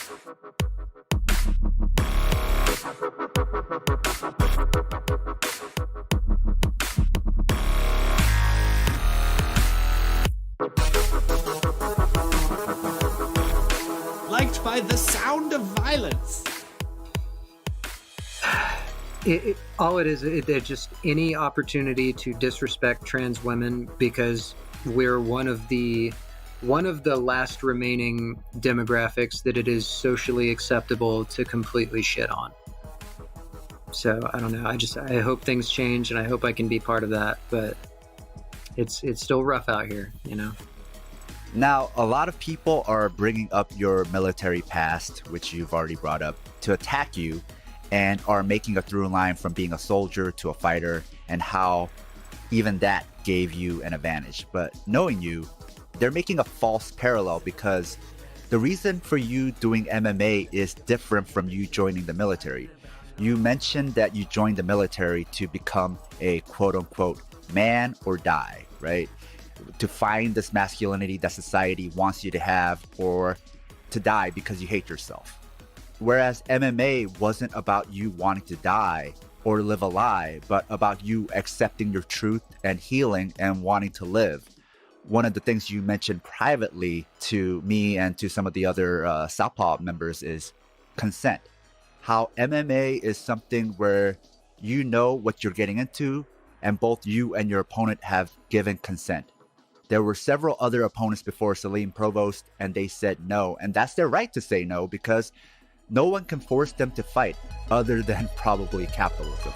Liked by the sound of violence. All it is, they're just any opportunity to disrespect trans women because we're one of the last remaining demographics that it is socially acceptable to completely shit on. So I don't know. I hope things change, and I hope I can be part of that. But it's still rough out here, you know. Now, a lot of people are bringing up your military past, which you've already brought up, to attack you, and are making a through line from being a soldier to a fighter, and how even that gave you an advantage. But knowing you, they're making a false parallel, because the reason for you doing MMA is different from you joining the military. You mentioned that you joined the military to become a quote-unquote man or die, right? To find this masculinity that society wants you to have, or to die because you hate yourself. Whereas MMA wasn't about you wanting to die or live a lie, but about you accepting your truth and healing and wanting to live. One of the things you mentioned privately to me and to some of the other Southpaw members is consent. How MMA is something where you know what you're getting into, and both you and your opponent have given consent. There were several other opponents before Salim Provost, and they said no. And that's their right to say no, because no one can force them to fight other than probably capitalism.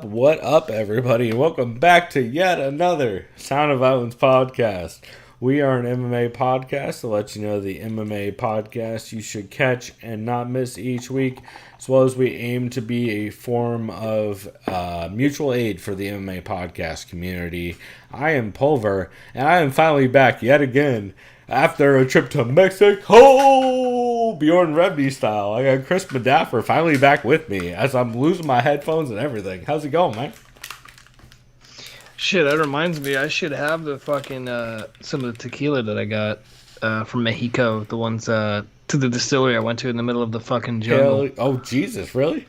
What up, everybody? Welcome back to yet another Sound of Violence podcast. We are an MMA podcast to let you know the MMA podcast you should catch and not miss each week, as well as we aim to be a form of mutual aid for the MMA podcast community. I am Pulver, and I am finally back yet again after a trip to Mexico, Bjorn Rebney style. I got Chris Madaffer finally back with me as I'm losing my headphones and everything. How's it going, man? Shit, that reminds me, I should have the fucking, some of the tequila that I got from Mexico, the ones to the distillery I went to in the middle of the fucking jungle. Oh, Jesus, really?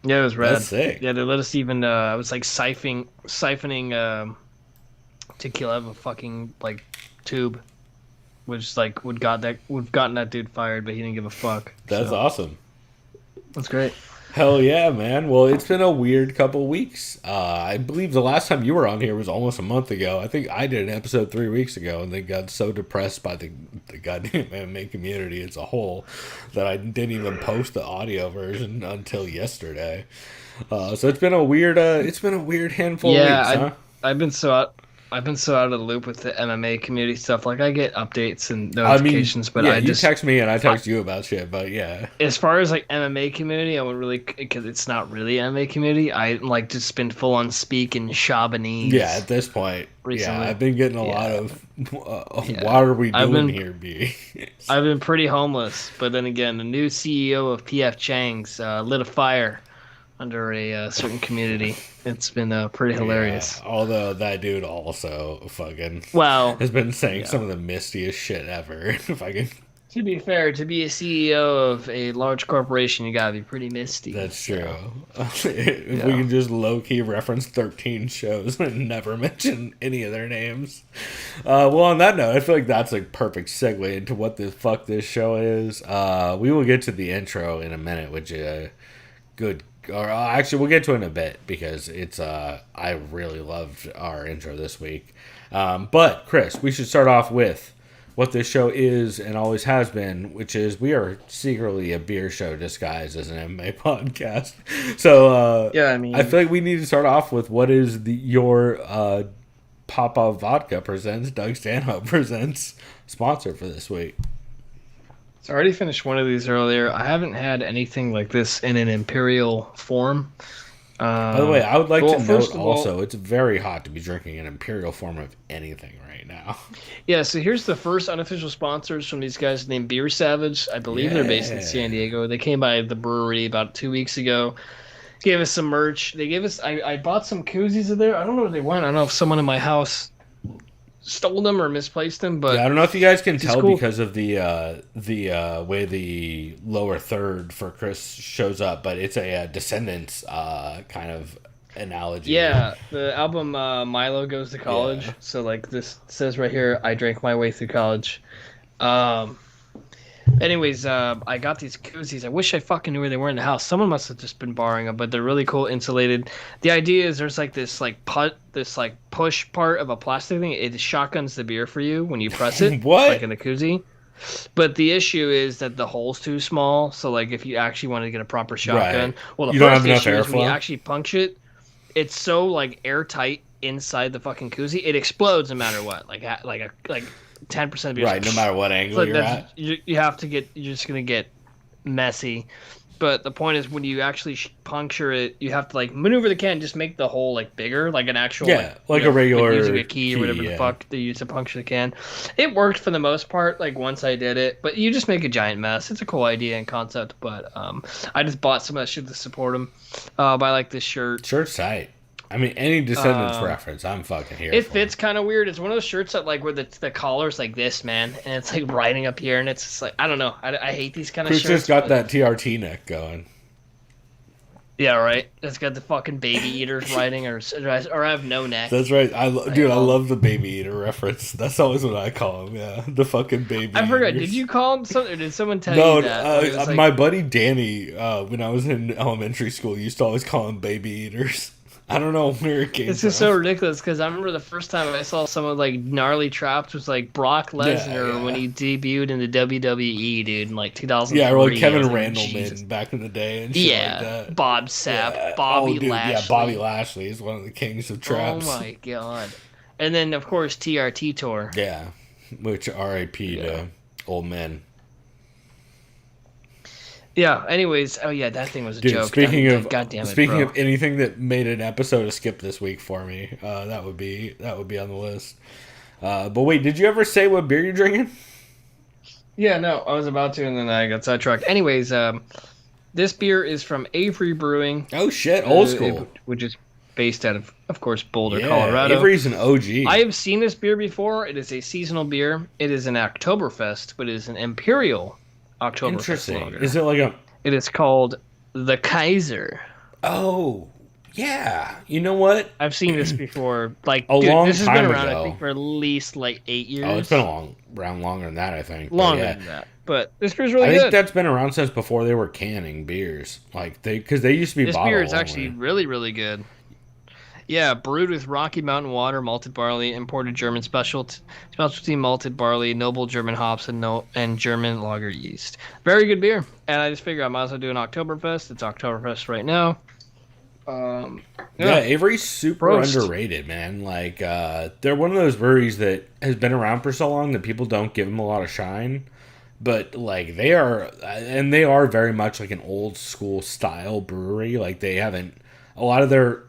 Yeah, it was rad. That's sick. Yeah, they let us even, I was like siphoning tequila out of a fucking, like, tube. Which like would gotten that dude fired, but he didn't give a fuck. That's awesome. That's great. Hell yeah, man. Well, it's been a weird couple weeks. I believe the last time you were on here was almost a month ago. I think I did an episode 3 weeks ago, and they got so depressed by the goddamn MMA community as a whole that I didn't even post the audio version until yesterday. So it's been a weird handful of weeks, huh? I've been so out of the loop with the MMA community stuff. Like, I get updates and notifications, but I just... you text me and I text you about shit, but yeah. As far as, like, MMA community, I would really... Because it's not really MMA community. I, like, just been full-on speaking Shabanese. Yeah, at this point. Recently. Yeah, I've been getting a lot of... What are we doing here, B? I've been pretty homeless, but then again, the new CEO of PF Chang's lit a fire under a certain community. It's been pretty hilarious. Yeah, although that dude also fucking has been saying some of the mistiest shit ever. Fucking. To be fair, to be a CEO of a large corporation, you gotta be pretty misty. That's true. If we can just low-key reference 13 shows and never mention any of their names. Well, on that note, I feel like that's a perfect segue into what the fuck this show is. We will get to the intro in a minute, which good. Or actually, we'll get to it in a bit because it's I really loved our intro this week. But Chris, we should start off with what this show is and always has been, which is we are secretly a beer show disguised as an MMA podcast. So I feel like we need to start off with what is your Papa Vodka presents, Doug Stanhope presents sponsor for this week. So I already finished one of these earlier. I haven't had anything like this in an imperial form. By the way, I would like to note also, it's very hot to be drinking an imperial form of anything right now. Yeah, so here's the first unofficial sponsors from these guys named Beer Savage. I believe they're based in San Diego. They came by the brewery about 2 weeks ago. Gave us some merch. They gave us. I bought some koozies of there. I don't know where they went. I don't know if someone in my house stole them or misplaced them, but yeah, I don't know if you guys can tell cool. because of the way the lower third for Chris shows up, but it's a Descendants kind of analogy. Yeah, the album Milo Goes to College. Yeah. So like this says right here, I drank my way through college. Anyways, I got these koozies. I wish I fucking knew where they were in the house. Someone must have just been borrowing them, but they're really cool, insulated. The idea is there's like this push part of a plastic thing. It shotguns the beer for you when you press it, what? Like in the koozie. But the issue is that the hole's too small. So like if you actually want to get a proper shotgun, well, the first issue is when you actually puncture it, it's so like airtight inside the fucking koozie, it explodes no matter what. Like 10% of your right, no matter what angle you're at. You have to get. You're just gonna get messy. But the point is, when you actually puncture it, you have to like maneuver the can, just make the hole like bigger, like an actual like a regular like using a key or whatever the fuck they use to puncture the can. It worked for the most part. Like once I did it, but you just make a giant mess. It's a cool idea and concept, but I just bought some of that shit to support them. Buy like this shirt. Shirt's tight. I mean, any Descendants reference, I'm fucking here. It fits kind of weird. It's one of those shirts that like where the collar's like this, man, and it's like riding up here, and it's just like I don't know. I hate these kind of shirts. Chris just got that TRT neck going. Yeah, right. It's got the fucking baby eaters riding, or I have no neck. That's right. I love the baby eater reference. That's always what I call him. Yeah, the fucking baby. I forgot. Eaters. Did you call him something? Or did someone tell you that? No, my buddy Danny, when I was in elementary school, used to always call him baby eaters. I don't know where it came from. It's just so ridiculous because I remember the first time I saw someone like gnarly trapped was like Brock Lesnar when he debuted in the WWE, dude, in like 2003. Yeah, or like Kevin Randleman back in the day and shit like that. Bob Sapp, Bobby Lashley. Yeah, Bobby Lashley is one of the kings of traps. Oh my god. And then, of course, TRT Tour. Yeah, which R.I.P. to old men. Yeah. Anyways, that thing was a joke. Speaking of bro. anything that made an episode of Skip this week for me, that would be on the list. But wait, did you ever say what beer you're drinking? Yeah, no, I was about to, and then I got sidetracked. Anyways, this beer is from Avery Brewing. Oh shit, old school, which is based out of course, Boulder, Colorado. Avery's an OG. I have seen this beer before. It is a seasonal beer. It is an Oktoberfest, but it is an Imperial Oktoberfest. Interesting. Lager. Is it like a? It is called the Kaiser. Oh, yeah. You know what? I've seen this before. Like this has been around, I think, for at least like 8 years. Oh, it's been around longer than that, I think. Longer than that. But this beer's really good. I think that's been around since before they were canning beers. Like because they used to be this bottled. This beer is actually really, really good. Yeah, brewed with Rocky Mountain water, malted barley, imported German specialty malted barley, noble German hops, and German lager yeast. Very good beer. And I just figured I might as well do an Oktoberfest. It's Oktoberfest right now. Avery's super underrated, man. Like they're one of those breweries that has been around for so long that people don't give them a lot of shine. But like they are very much like an old school style brewery. Like they haven't a lot of their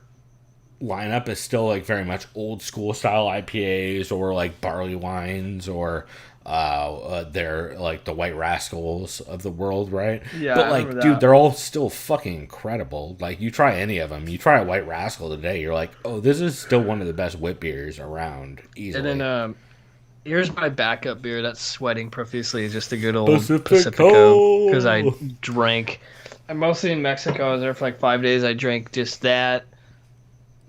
lineup is still like very much old school style IPAs or like barley wines or they're like the White Rascals of the world, right? Yeah, but like, dude, they're all still fucking incredible. Like, you try any of them, you try a White Rascal today, you're like, oh, this is still one of the best wit beers around, easily. And then here's my backup beer that's sweating profusely, is just a good old Pacifico, because I drank. I'm mostly in Mexico. I was there for like 5 days. I drank just that.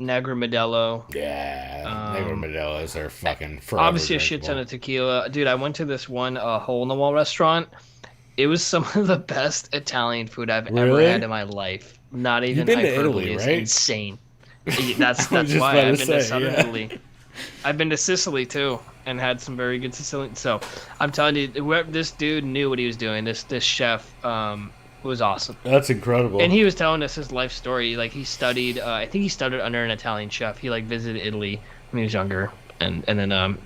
Negra Modelo. Yeah, Negra Modelos are fucking forever obviously a shit ton of tequila. Dude, I went to this one hole-in-the-wall restaurant. It was some of the best Italian food I've ever had in my life. Not even You've been to hyperbole. Italy, It's right? insane. That's why I've been to Southern Italy. I've been to Sicily too, and had some very good Sicilian. So I'm telling you, this dude knew what he was doing. This chef was awesome. That's incredible. And he was telling us his life story. Like he studied, I think he studied under an Italian chef. He like visited Italy when he was younger, and then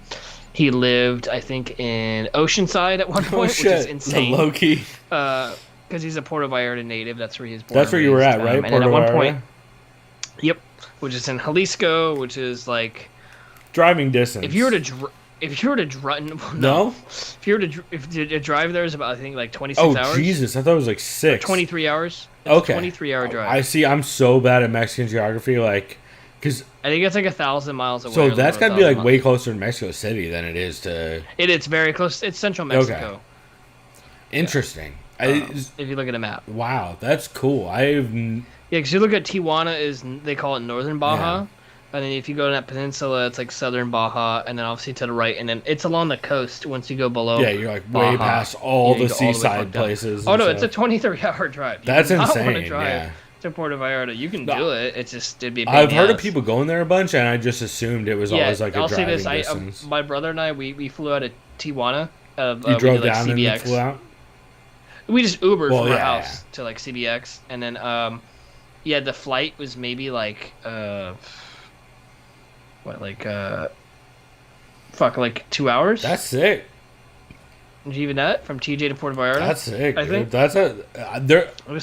he lived, I think, in Oceanside at one point, which is insane. Low key. Because he's a Puerto Vallarta native. That's where he's born. That's where you were at, right? And then at one point, yep, which is in Jalisco, which is like driving distance. If you were to drive, no. If you were to drive there is about, I think, like 26 hours. Oh Jesus, I thought it was like 6. 23 hours. It's okay. 23-hour drive. I see. I'm so bad at Mexican geography, like, because I think it's like 1,000 miles away. So that's got to be like way closer to Mexico City than it is to. It's very close. It's central Mexico. Okay. Interesting. If you look at a map. Wow, that's cool. Yeah, because you look at Tijuana, they call it Northern Baja. Yeah. And then if you go to that peninsula, it's like Southern Baja, and then obviously to the right, and then it's along the coast once you go below. Yeah, you're like way past all the seaside places. Oh no, it's a 23-hour drive. That's insane. Want to drive to Puerto Vallarta. You can do it. It's just it'd be. I've heard of people going there a bunch, and I just assumed it was always like a driving distance. My brother and I, we flew out of Tijuana. You drove down and then flew out. We just Ubered from our house to like CBX, and then the flight was maybe like like 2 hours. That's sick. Even that from TJ to Puerto Vallarta. That's sick. I think that's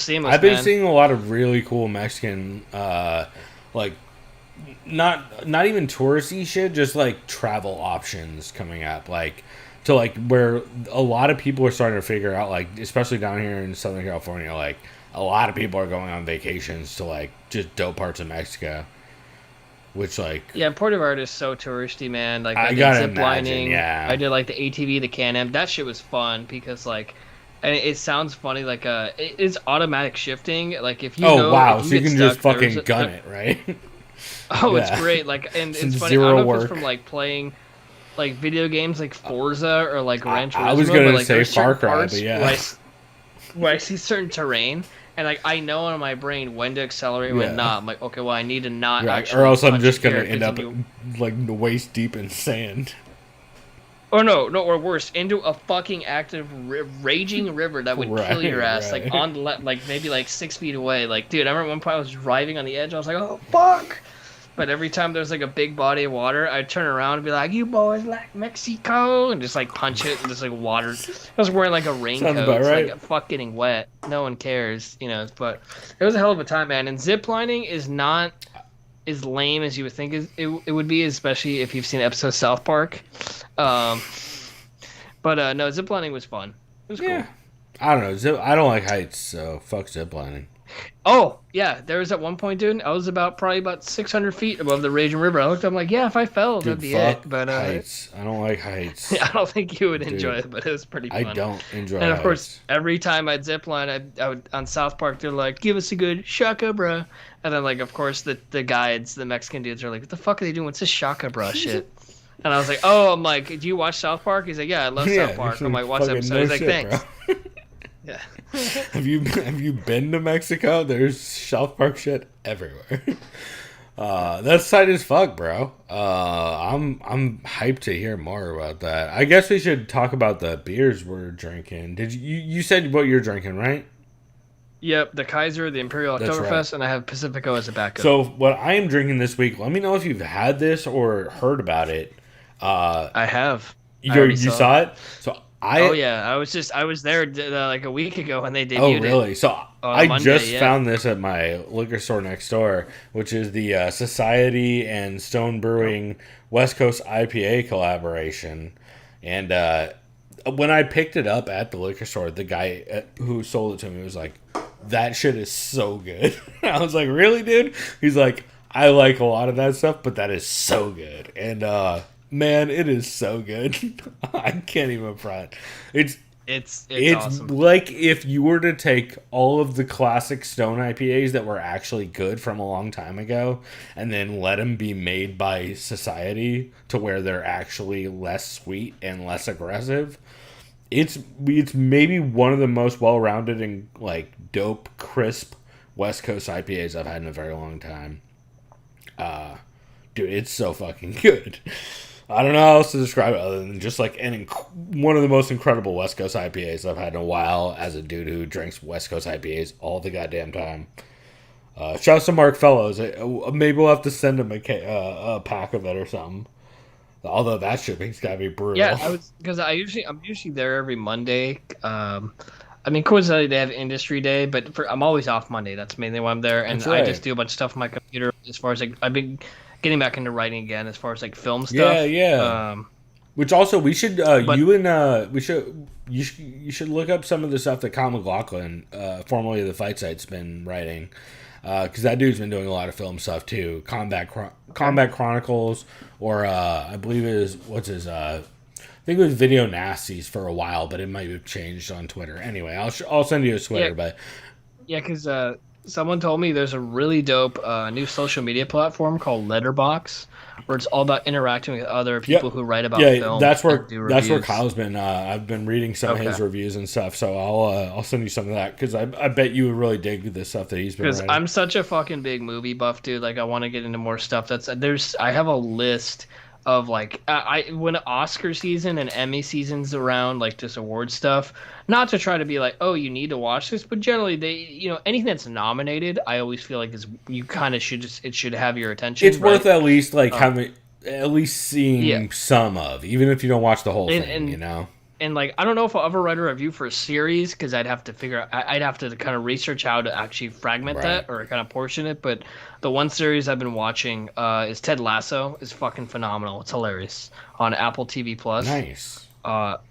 seamless. I've been seeing a lot of really cool Mexican, like not even touristy shit, just like travel options coming up, like to like where a lot of people are starting to figure out, like especially down here in Southern California, like a lot of people are going on vacations to like just dope parts of Mexico. Which like Puerto Vallarta is so touristy, man. Like I did zip lining. Yeah, I did like the ATV, the Can-Am. That shit was fun because like, and it sounds funny. Like it's automatic shifting. Like if you so you can just fucking gun it, right? It's great. Like and it's funny. I don't know if it's from like playing like video games like Forza or like Gran Turismo. I was gonna say Far Cry, but yeah. Where I see certain terrain. And like I know in my brain when to accelerate, when not. I'm like, okay, well I need to not. Or else I'm just gonna end up like waist deep in sand. Or or worse, into a fucking active raging river that would kill your ass, like on the like maybe like 6 feet away. Like, dude, I remember one point I was driving on the edge. I was like, oh fuck. But every time there's like a big body of water, I'd turn around and be like, you boys like Mexico, and just like punch it and just like water. I was wearing like a raincoat. Sounds about right. Like fuck getting wet. No one cares, but it was a hell of a time, man. And zip lining is not as lame as you would think it would be, especially if you've seen an episode of South Park. But no, zip lining was fun. It was cool. I don't know. I don't like heights, so fuck zip lining. Oh, yeah. There was at one point, dude, I was probably about 600 feet above the raging river. I looked up, I'm like, if I fell, that'd be it. But heights. I don't like heights. I don't think you would enjoy it, but it was pretty fun. I don't enjoy it. And of course, every time I'd zip line, I would on South Park, they're like, give us a good shaka, bruh. And then, like, of course, the guides, the Mexican dudes are like, what the fuck are they doing? What's this shaka, bruh shit? And I was like, I'm like, do you watch South Park? He's like, yeah, I love South Park. I'm like, watch the episode. He's like, thanks. Yeah. Have you been to Mexico? There's South Park shit everywhere. That's tight as fuck, bro. I'm hyped to hear more about that. I guess we should talk about the beers we're drinking. Did you said what you're drinking, right? Yep, the Kaiser, the Imperial Oktoberfest, right. And I have Pacifico as a backup. So what I am drinking this week, let me know if you've had this or heard about it. I have. You saw it? So I was there like a week ago when they debuted it. Oh, really? So I just found this at my liquor store next door, which is the Society and Stone Brewing West Coast IPA collaboration. And when I picked it up at the liquor store, the guy who sold it to me was like, that shit is so good. I was like, really, dude? He's like, I like a lot of that stuff, but that is so good. And man, it is so good. I can't even front. It's awesome. Like if you were to take all of the classic Stone IPAs that were actually good from a long time ago and then let them be made by Society to where they're actually less sweet and less aggressive. It's maybe one of the most well-rounded and like dope, crisp West Coast IPAs I've had in a very long time. Dude, it's so fucking good. I don't know how else to describe it other than just like one of the most incredible West Coast IPAs I've had in a while as a dude who drinks West Coast IPAs all the goddamn time. Shout out to Mark Fellows. Maybe we'll have to send him a pack of it or something. Although that shipping's gotta be brutal. Yeah, I'm usually there every Monday. I mean, coincidentally, they have Industry Day, but I'm always off Monday. That's mainly why I'm there, and right. I just do a bunch of stuff on my computer. As far as like, I've been getting back into writing again, as far as like film stuff. Yeah. Which also we should you should look up some of the stuff that Kyle McLaughlin, formerly of the Fight Site's been writing, because that dude's been doing a lot of film stuff too. Combat Chronicles, or I believe it is I think it was Video Nasties for a while, but it might have changed on Twitter. Anyway, I'll send you a Twitter, but because someone told me there's a really dope new social media platform called Letterbox, where it's all about interacting with other people who write about film. That's where Kyle's been. I've been reading some of his reviews and stuff, so I'll send you some of that because I bet you would really dig the stuff that he's been writing. Because I'm such a fucking big movie buff, dude. Like I want to get into more stuff. I have a list of like when Oscar season and Emmy season's around, like just award stuff, not to try to be like, oh, you need to watch this, but generally anything that's nominated, I always feel like you kind of it should have your attention. It's worth at least like having at least seeing some of, even if you don't watch the whole thing, you know. And like, I don't know if I'll ever write a review for a series because I'd have to kind of research how to actually fragment that or kind of portion it. But the one series I've been watching is Ted Lasso. Is fucking phenomenal. It's hilarious on Apple TV Plus. Nice.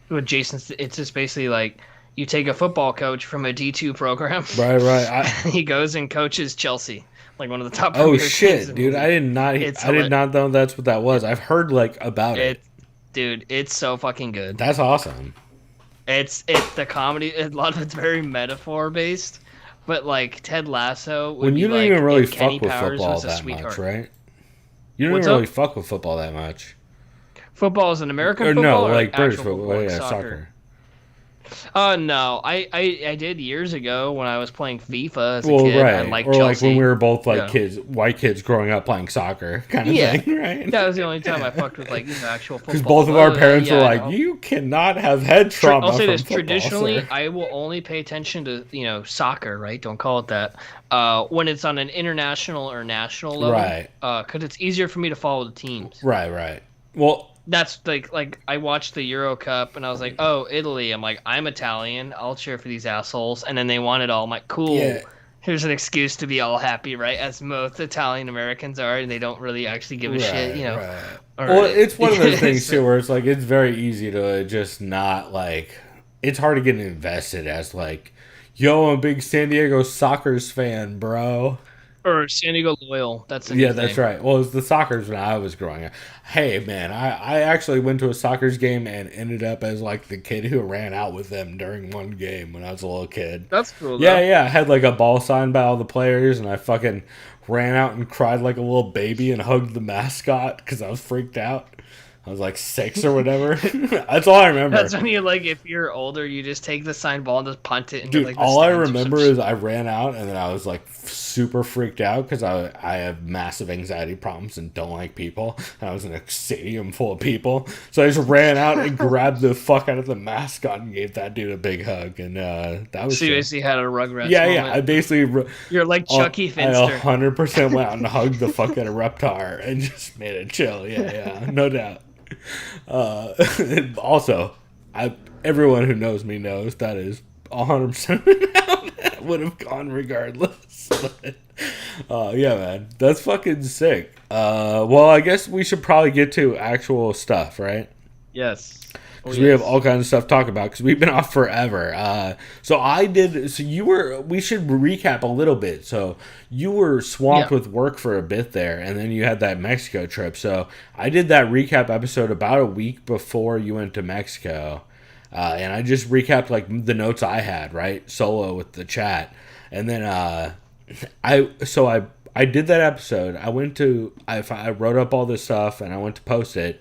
With Jason, it's just basically like you take a football coach from a D2 program. Right. He goes and coaches Chelsea, like one of the top. Oh shit, dude! I did not know that's what that was. I've heard like about it. Dude, it's so fucking good. That's awesome. It's the comedy. A lot of it's very metaphor based, but like Ted Lasso. When you don't even really fuck with football that much, right? You don't even really fuck with football that much. Football is an American football, or like British football, yeah, soccer. No, I did years ago when I was playing FIFA as a kid. Right. I liked or Chelsea. Like when we were both like white kids growing up playing soccer kind of thing, right? That was the only time I fucked with like actual football. Because both of our parents were like, you cannot have head trauma. I'll say this: football, traditionally, sir. I will only pay attention to soccer, right? Don't call it that. When it's on an international or national level, right? Because it's easier for me to follow the teams. Right. Well. That's like I watched the Euro Cup and I was like, oh, Italy. I'm like, I'm Italian. I'll cheer for these assholes. And then they won it all. I'm like, cool. Yeah. Here's an excuse to be all happy, right? As most Italian Americans are, and they don't really actually give a shit, Right. Well, it's one of those things too, where it's like it's very easy to just not like. It's hard to get invested as like, yo, I'm a big San Diego Sockers fan, bro. Or San Diego Loyal. That's the that's right. Well, it was the Sockers when I was growing up. Hey, man, I actually went to a Sockers game and ended up as like the kid who ran out with them during one game when I was a little kid. That's cool. Yeah. I had like a ball signed by all the players, and I fucking ran out and cried like a little baby and hugged the mascot because I was freaked out. I was like 6 or whatever. That's all I remember. That's when you like, if you're older, you just take the signed ball and just punt it. Dude, all I remember is I ran out and then I was like super freaked out because I have massive anxiety problems and don't like people. And I was in a stadium full of people, so I just ran out and grabbed the fuck out of the mascot and gave that dude a big hug. And that was. So you basically had a Rugrats. Yeah. moment. I basically. You're like Chucky Finster. I 100% went out and hugged the fuck out of Reptar and just made it chill. Yeah, no doubt. Also, everyone who knows me knows that is 100% would have gone regardless. Yeah, man, that's fucking sick. Well, I guess we should probably get to actual stuff, right? Yes. Because we have all kinds of stuff to talk about because we've been off forever. We should recap a little bit. So you were swamped with work for a bit there, and then you had that Mexico trip. So I did that recap episode about a week before you went to Mexico. And I just recapped like the notes I had, right? Solo with the chat. And then I did that episode. I wrote up all this stuff and I went to post it.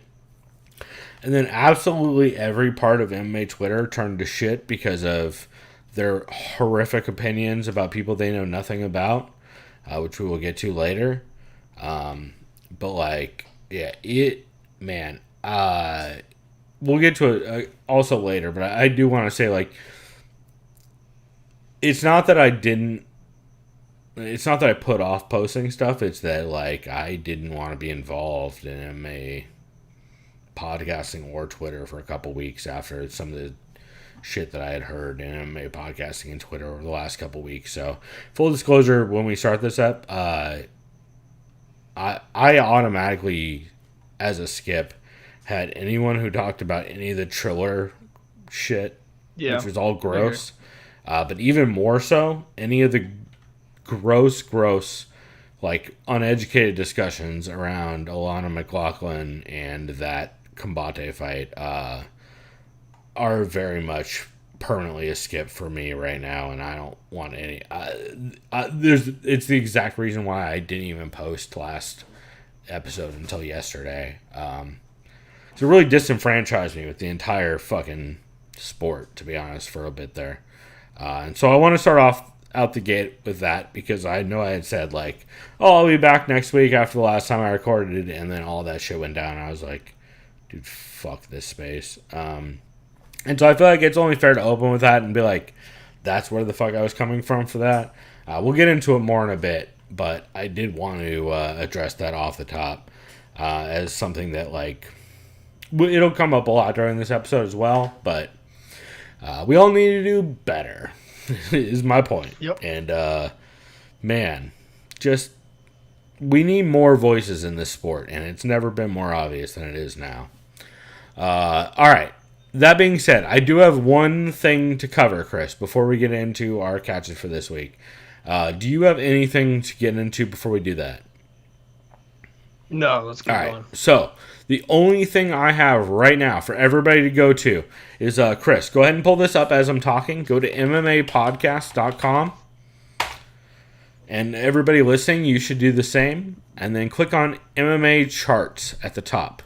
And then absolutely every part of MMA Twitter turned to shit because of their horrific opinions about people they know nothing about, which we will get to later. But like, yeah, we'll get to it also later, but I do want to say, like, it's not that I put off posting stuff. It's that, like, I didn't want to be involved in MMA podcasting or Twitter for a couple weeks after some of the shit that I had heard in MMA podcasting and Twitter over the last couple weeks. So, full disclosure, when we start this up, I automatically, as a skip, had anyone who talked about any of the Triller shit, which was all gross. But even more so, any of the gross, like, uneducated discussions around Alana McLaughlin and that Combate fight are very much permanently a skip for me right now, and I don't want any. It's the exact reason why I didn't even post last episode until yesterday. So it really disenfranchised me with the entire fucking sport, to be honest, for a bit there. And so I want to start off out the gate with that, because I know I had said, like, oh, I'll be back next week after the last time I recorded it, and then all that shit went down, and I was like, dude, fuck this space. And so I feel like it's only fair to open with that and be like, that's where the fuck I was coming from for that. We'll get into it more in a bit, but I did want to address that off the top as something that, like, it'll come up a lot during this episode as well, but we all need to do better, is my point. Yep. And, man, just, we need more voices in this sport, and it's never been more obvious than it is now. All right. That being said, I do have one thing to cover, Chris, before we get into our catches for this week. Do you have anything to get into before we do that? No, let's keep going. So, the only thing I have right now for everybody to go to is, Chris, go ahead and pull this up as I'm talking. Go to MMApodcast.com. And everybody listening, you should do the same. And then click on MMA charts at the top.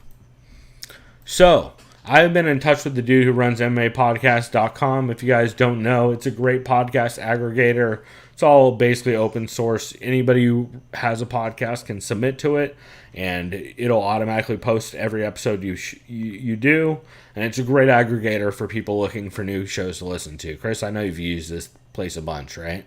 So, I've been in touch with the dude who runs MMApodcast.com. If you guys don't know, it's a great podcast aggregator. It's all basically open source. Anybody who has a podcast can submit to it, and it'll automatically post every episode you do. And it's a great aggregator for people looking for new shows to listen to. Chris, I know you've used this place a bunch, right?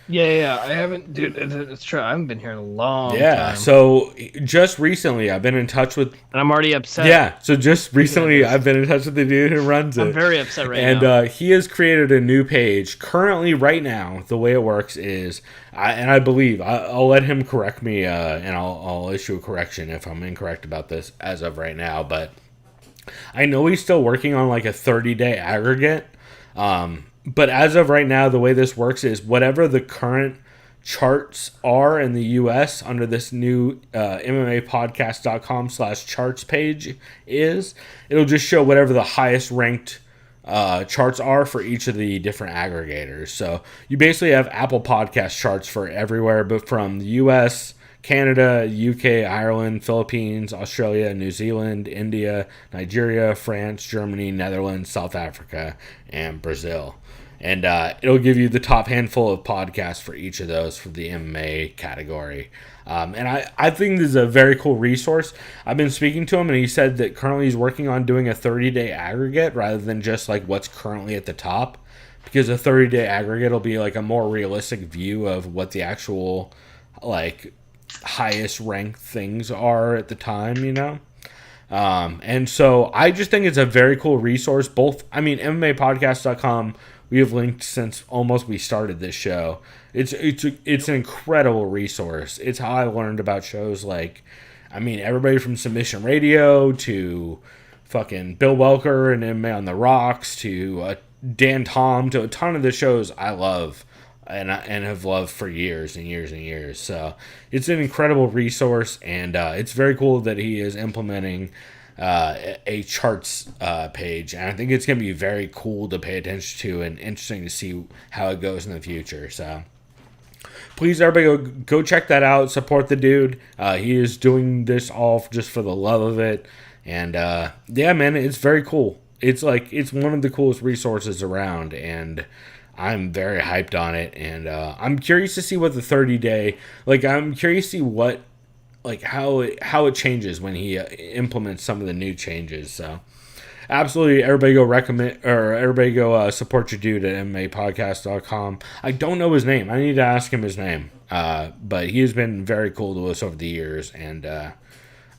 Yeah. I haven't, dude. It's true. I haven't been here in a long time. Yeah. So just recently, I've been in touch with. And I'm already upset. Yeah. So just recently, I've been in touch with the dude who runs it. I'm very upset now. And he has created a new page. Currently, right now, the way it works is, I believe I'll let him correct me, and I'll issue a correction if I'm incorrect about this as of right now. But I know he's still working on like a 30-day aggregate. But as of right now, the way this works is whatever the current charts are in the U.S. under this new MMApodcast.com/charts page is, it'll just show whatever the highest ranked charts are for each of the different aggregators. So you basically have Apple Podcast charts for everywhere, but from the U.S., Canada, UK, Ireland, Philippines, Australia, New Zealand, India, Nigeria, France, Germany, Netherlands, South Africa, and Brazil. And it'll give you the top handful of podcasts for each of those for the MMA category. And I think this is a very cool resource. I've been speaking to him, and he said that currently he's working on doing a 30-day aggregate rather than just like what's currently at the top. Because a 30-day aggregate will be like a more realistic view of what the actual like highest ranked things are at the time, you know? And so I just think it's a very cool resource. MMApodcast.com, we have linked since almost we started this show. It's an incredible resource. It's how I learned about shows like, everybody from Submission Radio to fucking Bill Welker and MMA on the Rocks to Dan Tom to a ton of the shows I love and have loved for years and years and years. So it's an incredible resource, and it's very cool that he is implementing a charts page, and I think it's going to be very cool to pay attention to and interesting to see how it goes in the future. So please, everybody, go check that out. Support the dude. He is doing this all just for the love of it, and yeah, man, it's very cool. It's one of the coolest resources around, and I'm very hyped on it, and I'm curious to see what the 30-day, I'm curious to see what like how it changes when he implements some of the new changes. So absolutely, everybody go support your dude at MMApodcast.com. I don't know his name. I need to ask him his name. But he has been very cool to us over the years, and I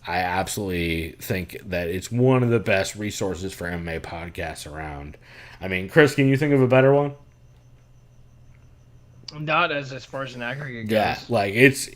absolutely think that it's one of the best resources for MMA podcasts around. I mean, Chris, can you think of a better one? Not as far as an aggregate goes. Yeah, like it's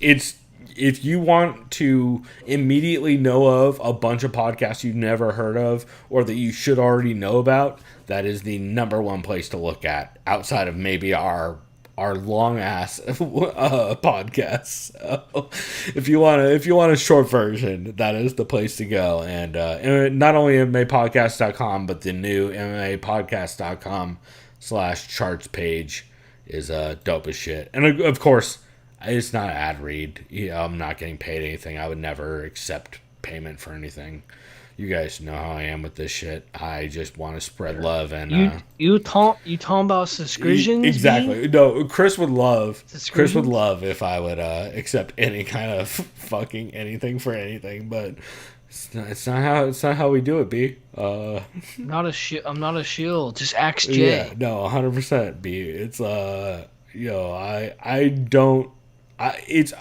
if you want to immediately know of a bunch of podcasts you've never heard of or that you should already know about, that is the number one place to look at outside of maybe our long ass podcasts. So if you want a short version, that is the place to go. And not only MMApodcast.com, but the new MMApodcast.com/charts page is dope as shit. And of course, it's not an ad read. I'm not getting paid anything. I would never accept payment for anything. You guys know how I am with this shit. I just want to spread love and you talking about subscriptions? Exactly. No, Chris would love if I would accept any kind of fucking anything for anything, but it's not how we do it, B. I'm not a shield. Just ask Jay. Yeah, no, 100%, B. It's it's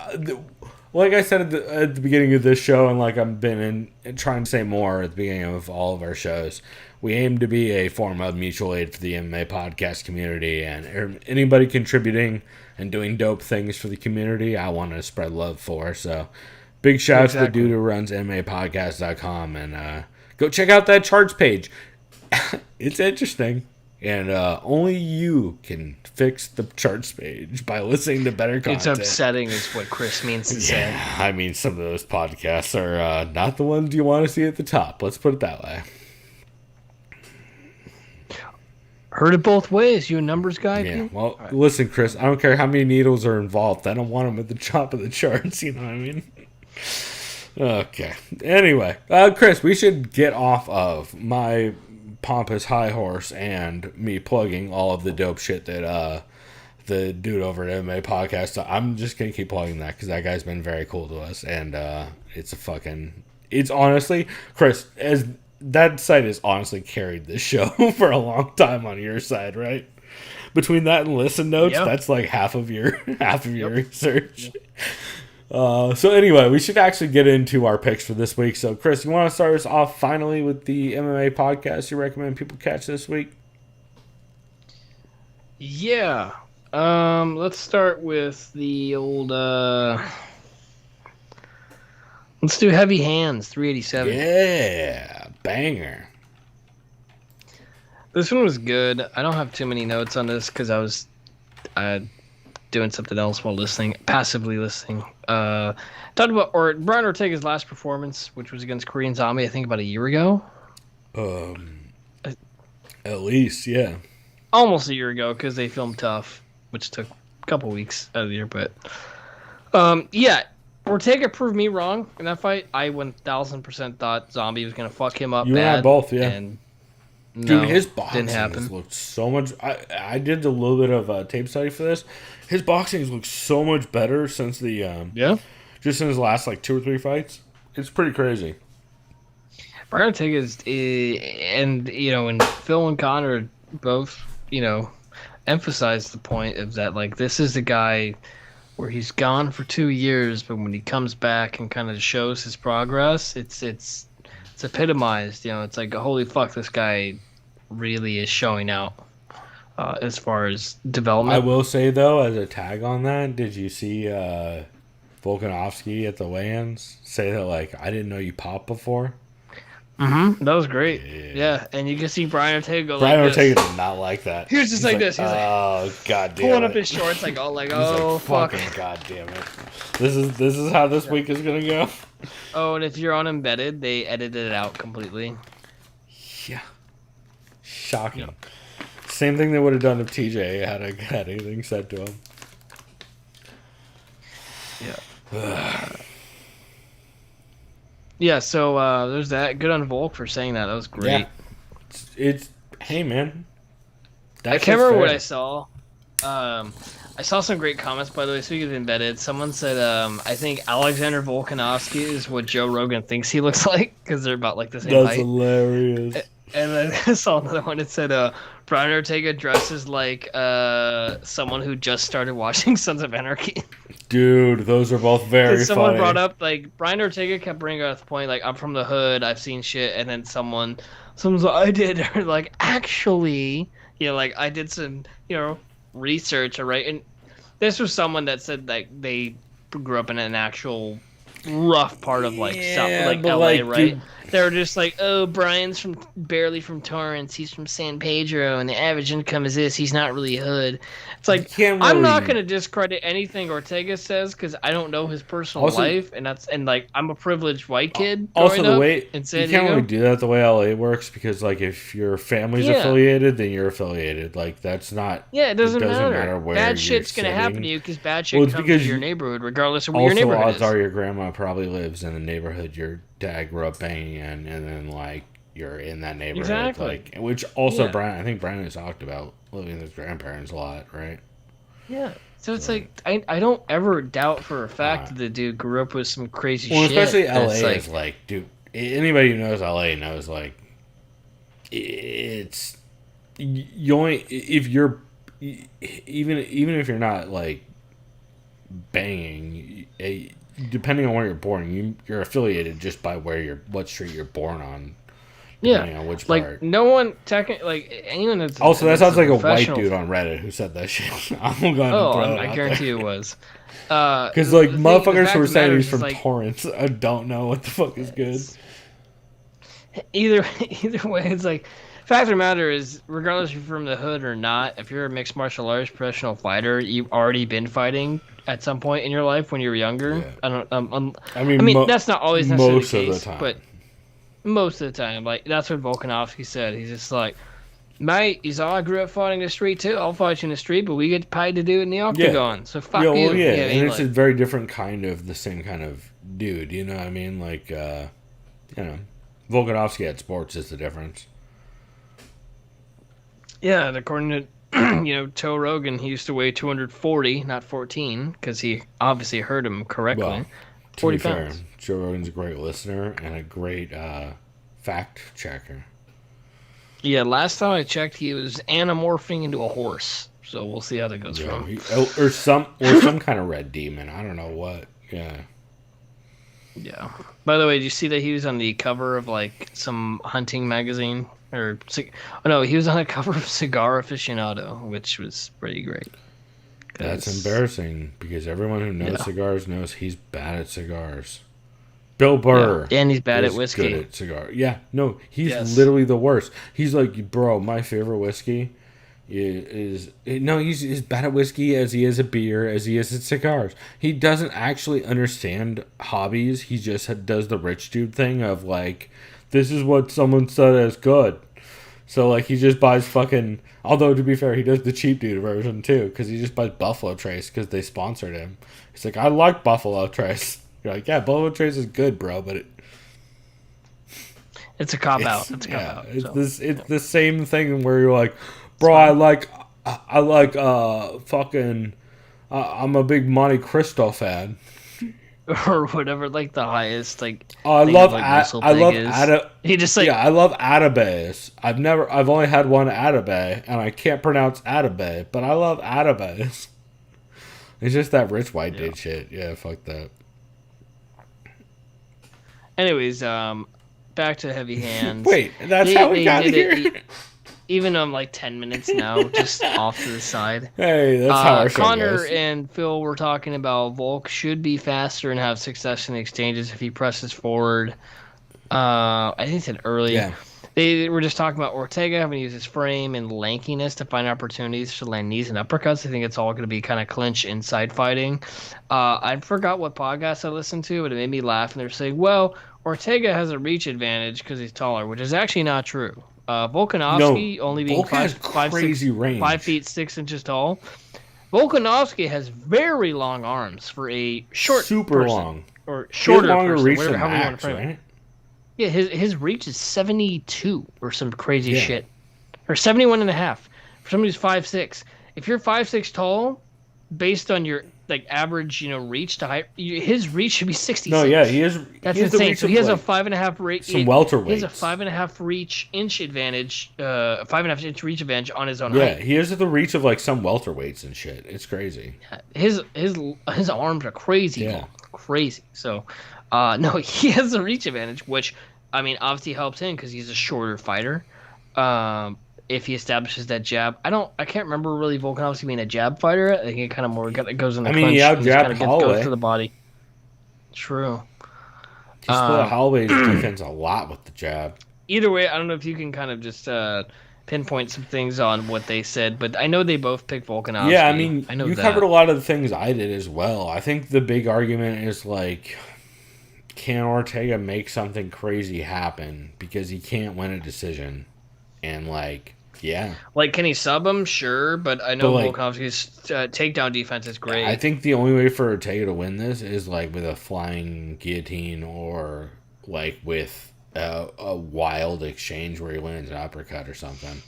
like I said at the beginning of this show, and like I've been trying to say more at the beginning of all of our shows, we aim to be a form of mutual aid for the MMA podcast community, and anybody contributing and doing dope things for the community, I want to spread love for. So big shout out to the dude who runs MMApodcast.com, and go check out that charts page. It's interesting. And only you can fix the charts page by listening to better content. It's upsetting is what Chris means to say. I mean, some of those podcasts are not the ones you want to see at the top. Let's put it that way. Heard it both ways. You a numbers guy? Yeah, well, right. Listen, Chris, I don't care how many needles are involved. I don't want them at the top of the charts, you know what I mean? Okay. Anyway, Chris, we should get off of my pompous high horse and me plugging all of the dope shit that the dude over at MMA Podcast. I'm just gonna keep plugging that because that guy's been very cool to us, and it's honestly, Chris, as that site has honestly carried this show for a long time on your side, right? Between that and listen notes, that's like half of your research. So anyway, we should actually get into our picks for this week. So Chris, you want to start us off finally with the MMA podcast you recommend people catch this week? Yeah. Let's start with the old let's do Heavy Hands 387. Yeah, banger. This one was good. I don't have too many notes on this because I was doing something else while passively listening. Talked about Brian Ortega's last performance, which was against Korean Zombie, I think about a year ago. At least, yeah. Almost a year ago, because they filmed Tough, which took a couple weeks out of the year. But yeah, Ortega proved me wrong in that fight. I 1000% thought Zombie was gonna fuck him up. You bad, and I both, yeah. And dude, his boxing has looked so much. I did a little bit of tape study for this. His boxing has looked so much better since the just in his last like 2 or 3 fights. It's pretty crazy. Brian Ortega is, and and Phil and Connor both emphasized the point of that, like, this is the guy where he's gone for 2 years, but when he comes back and kind of shows his progress, it's epitomized. It's like, holy fuck, this guy really is showing out as far as development. I will say, though, as a tag on that, did you see Volkanovski at the weigh-ins say that, like, I didn't know you popped before? Mm-hmm. That was great. Yeah, and you can see Brian Ortega go Brian like Ortega this. did not like that. He was just like this. He's like, oh, god damn pulling it. up his shorts, like, oh, fuck. Fucking god damn it. This is how this week is gonna go. Oh, and if you're on Embedded, they edited it out completely. Yeah. Shocking. Yeah. Same thing they would have done if TJ had anything said to him. Yeah. Yeah, so there's that. Good on Volk for saying that. That was great. Yeah. It's hey, man. I can't remember what I saw. I saw some great comments, by the way. Speaking of embedded, someone said, I think Alexander Volkanovski is what Joe Rogan thinks he looks like because they're about like the same height. That's hilarious. And then I saw another one that said, Brian Ortega dresses like someone who just started watching Sons of Anarchy. Dude, those are both very funny. Someone brought up, like, Brian Ortega kept bringing up the point, like, I'm from the hood, I've seen shit, and then someone's like, I did, or like, actually, you know, like, I did some, you know, research, right? And this was someone that said, like, they grew up in an actual rough part of, like, South, like, LA, like, right? Dude, they were just like, oh, Brian's barely from Torrance, he's from San Pedro, and the average income is this, he's not really hood. It's like, I'm not going to discredit anything Ortega says, because I don't know his personal life, and like, I'm a privileged white kid also, the way, in San you Diego. can't really do that the way LA works, because, like, if your family's affiliated, then you're affiliated. Like, that's not... Yeah, it doesn't matter where bad shit's going to happen to you, because bad shit comes to your neighborhood, regardless of where your neighborhood is. Also, odds are your grandma probably lives in the neighborhood your dad grew up banging in, and then, like, you're in that neighborhood. Exactly. Like, which also, I think Brian has talked about living with his grandparents a lot, right? Yeah. So it's like, I don't ever doubt for a fact that the dude grew up with some crazy shit. Well, especially LA is like, dude, anybody who knows LA knows, like, it's, you only, if you're, even if you're not, like, banging, depending on where you're born, you're affiliated just by what street you're born on. Depending on which part. No one like anyone that's also that sounds like a white dude on Reddit who said that shit. I guarantee it was. Because like motherfuckers who were saying he's from Torrance, I don't know what the fuck is good. Either way, it's like fact of the matter is, regardless if you're from the hood or not, if you're a mixed martial arts professional fighter, you've already been fighting at some point in your life when you were younger. Yeah. I mean, that's not always necessarily the case, but most of the time, like, that's what Volkanovski said. He's just like, mate, I grew up fighting the street too. I'll fight you in the street, but we get paid to do it in the octagon. So fuck you. Well, yeah, and it's a very different kind of the same kind of dude. You know what I mean? Like, Volkanovski at sports is the difference. Yeah, and according to Joe Rogan, he used to weigh 240, not 14, because he obviously heard him correctly. Well, 40 pounds. Fair, Joe Rogan's a great listener and a great fact checker. Yeah, last time I checked, he was anamorphing into a horse. So we'll see how that goes. Or some kind of red demon. I don't know what. Yeah. Yeah. By the way, did you see that he was on the cover of like some hunting magazine? He was on the cover of Cigar Aficionado, which was pretty great. That's embarrassing because everyone who knows cigars knows he's bad at cigars. Bill Burr. Yeah. And he's bad at whiskey. Good at cigars. Yeah, no, he's literally the worst. He's like, bro, my favorite whiskey he's as bad at whiskey as he is at beer, as he is at cigars. He doesn't actually understand hobbies. He just does the rich dude thing of like, this is what someone said is good. So like he just buys fucking. Although to be fair, he does the cheap dude version too, because he just buys Buffalo Trace because they sponsored him. He's like, I like Buffalo Trace. You're like, yeah, Buffalo Trace is good, bro, but it's a cop out. It's a cop out. It's the same thing where you're like, bro, I like fucking. I'm a big Monte Cristo fan. Or whatever, like the highest, like I love he just like I love Atabase. I've only had one Atabay, and I can't pronounce Atabay, but I love Atabase. It's just that rich white dude shit. Yeah, fuck that. Anyways, back to Heavy Hands. Wait, that's how we got here. Even like 10 minutes now, just off to the side. Hey, that's how our show Connor goes. and Phil were talking about Volk should be faster and have success in exchanges if he presses forward. I think they said earlier. Yeah. They were just talking about Ortega having to use his frame and lankiness to find opportunities to land knees and uppercuts. I think it's all going to be kind of clinch inside fighting. I forgot what podcast I listened to, but it made me laugh. And they're saying, well, Ortega has a reach advantage because he's taller, which is actually not true. Volkanovski only being 5 feet 6 inches tall. Volkanovski has very long arms for a short person, long or shorter person, reach whatever, however you want to frame right? it. Yeah, his reach is 72 or some crazy shit, or 71 and a half for somebody who's 5'6". If you're 5'6" tall, based on your like average, reach to height, his reach should be 66. No, yeah, he is. That's he insane. So he has a like 5.5 reach. some welterweights. He has a 5.5 reach inch advantage, 5.5 inch reach advantage on his own Yeah, height. he has the reach of like some welterweights and shit. It's crazy. His arms are crazy long, crazy. So, no, he has a reach advantage, which I mean obviously helps him because he's a shorter fighter. If he establishes that jab, I can't remember really Volkanovski being a jab fighter. I think it kind of more goes in the clinch. He out-jabbed Holloway. Goes to the body. True. He split Holloway's defense a lot with the jab. Either way, I don't know if you can kind of just pinpoint some things on what they said, but I know they both picked Volkanovski. Yeah, I mean, I know you covered a lot of the things I did as well. I think the big argument is like, can Ortega make something crazy happen because he can't win a decision? And like, yeah. Like, can he sub him? Sure, but I know Volkanovski's takedown defense is great. I think the only way for Ortega to win this is like with a flying guillotine or like with a wild exchange where he lands an uppercut or something.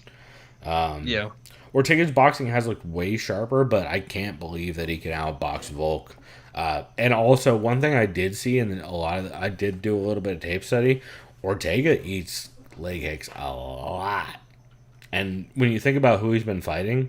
Yeah. Ortega's boxing has looked way sharper, but I can't believe that he can outbox Volk. And also, one thing I did see, and I did do a little bit of tape study, Ortega eats leg kicks a lot. And when you think about who he's been fighting,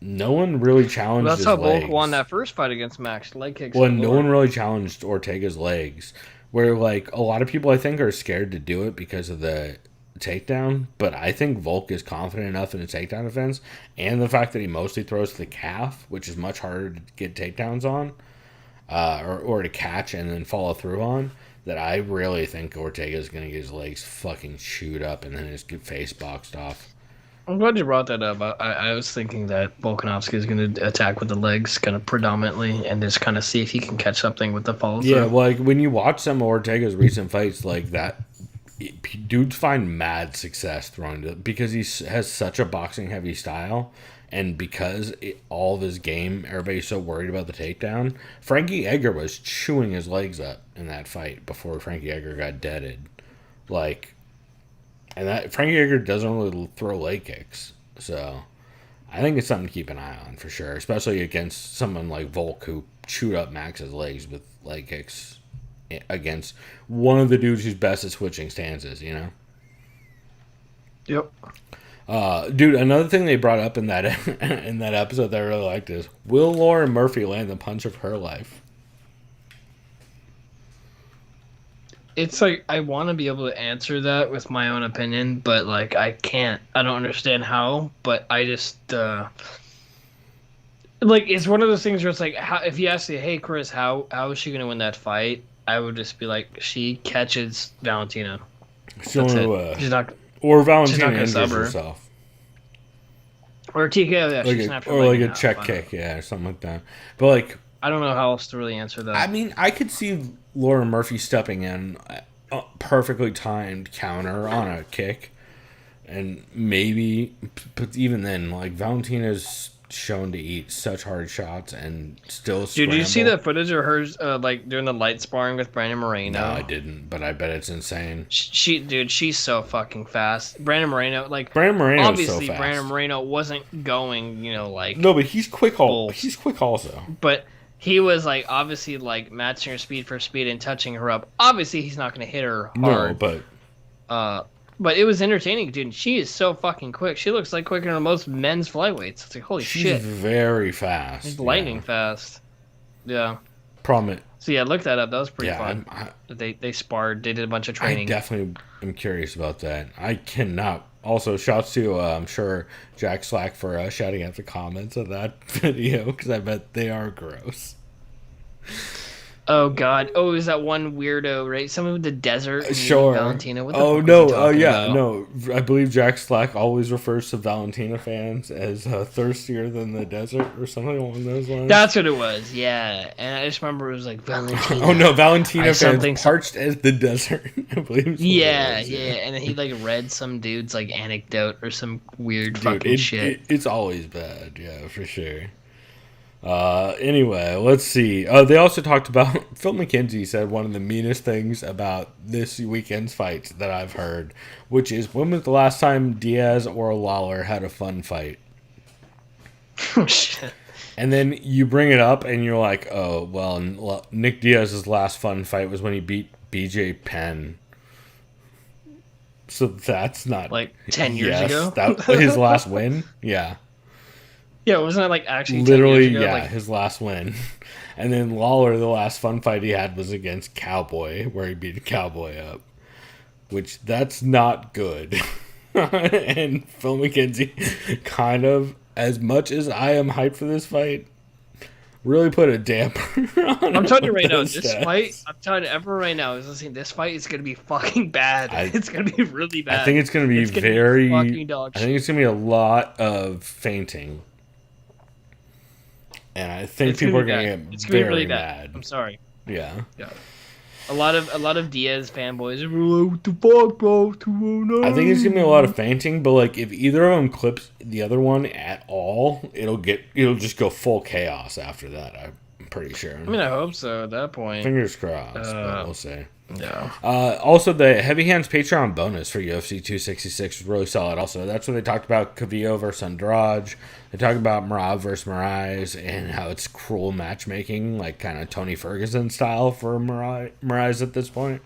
no one really challenged his legs. That's how Volk won that first fight against Max. Leg kicks. Well, no one really challenged Ortega's legs. Where, like, a lot of people, I think, are scared to do it because of the takedown. But I think Volk is confident enough in his takedown defense. And the fact that he mostly throws to the calf, which is much harder to get takedowns on. Or to catch and then follow through on. That I really think Ortega's going to get his legs fucking chewed up and then his face boxed off. I'm glad you brought that up. I was thinking that Volkanovski is going to attack with the legs kind of predominantly and just kind of see if he can catch something with the follow through. Yeah, well, like when you watch some of Ortega's recent fights like that, dudes find mad success throwing to because he has such a boxing heavy style. And because all of his game, everybody's so worried about the takedown, Frankie Edgar was chewing his legs up in that fight before Frankie Edgar got deaded. Like, and that Frankie Edgar doesn't really throw leg kicks. So, I think it's something to keep an eye on for sure, especially against someone like Volk who chewed up Max's legs with leg kicks against one of the dudes who's best at switching stances, you know? Yep. Dude, another thing they brought up in that in that episode that I really liked is, will Lauren Murphy land the punch of her life? It's like I want to be able to answer that with my own opinion, but like I can't. I don't understand how, but I just like it's one of those things where it's like, how, if you ask me, hey Chris, how is she gonna win that fight? I would just be like, she catches Valentina. She's not. Or Valentina injures herself. Or a TKO, yeah. She snapped her leg or like a half, check kick, yeah, or something like that. But like, I don't know how else to really answer that. I mean, I could see Lauren Murphy stepping in a perfectly timed counter on a kick. And maybe, but even then, like, Valentina's shown to eat such hard shots and still scramble. Dude, did you see the footage of hers like doing the light sparring with Brandon Moreno? No, I didn't, but I bet it's insane. She's so fucking fast. Brandon Moreno obviously so fast. Brandon Moreno wasn't going, like no, but he's quick. He's quick also. But he was like obviously like matching her speed for speed and touching her up. Obviously, he's not going to hit her hard. No, but it was entertaining, dude. She is so fucking quick. She looks like quicker than most men's flyweights. It's like, holy shit. She's very fast. She's lightning fast. Yeah. Problem. So yeah, look that up. That was pretty fun. They sparred. They did a bunch of training. I definitely am curious about that. I cannot. Also, shouts to, I'm sure, Jack Slack for shouting out the comments of that video, because I bet they are gross. Oh God! Oh, is that one weirdo, right? Someone with the desert. Sure. Valentina. What the fuck no! Oh yeah, about? No. I believe Jack Slack always refers to Valentina fans as thirstier than the desert or something along those lines. That's what it was. Yeah, and I just remember it was like Valentina. Oh no, Valentina fans parched as the desert. I believe. Yeah, and then he like read some dude's like anecdote or some weird fucking shit. It's always bad. Yeah, for sure. Anyway, let's see. They also talked about Phil McKenzie said one of the meanest things about this weekend's fights that I've heard, which is, when was the last time Diaz or Lawler had a fun fight? Oh shit! And then you bring it up, and you're like, oh, well, Nick Diaz's last fun fight was when he beat BJ Penn. So that's not... Like 10 years ago? That his last win? Yeah. Yeah, wasn't it like actually literally 10 years ago? Yeah, like, his last win. And then Lawler, the last fun fight he had was against Cowboy, where he beat Cowboy up, which that's not good. And Phil McKenzie, kind of, as much as I am hyped for this fight, really put a damper on I'm telling you right now, those this stats. fight, I'm telling everyone right now, is listening, this fight is going to be fucking bad. It's going to be really bad. I think it's going to be It's gonna be very... fucking dog I think it's going to be a lot of fainting. And I think It's people are gonna going be to bad. get It's gonna be very really mad. bad. I'm sorry. Yeah. Yeah. A lot of Diaz fanboys are like, what the fuck, bro? 209. I think it's gonna be a lot of fainting, but like if either of them clips the other one at all, it'll just go full chaos after that. I'm pretty sure. I mean, I hope so at that point. Fingers crossed, but we'll see. Yeah. Also, the Heavy Hands Patreon bonus for UFC 266 was really solid. Also, that's when they talked about Cavillo versus Andrade. They talked about Merab versus Moraes and how it's cruel matchmaking, like kind of Tony Ferguson style for Moraes at this point.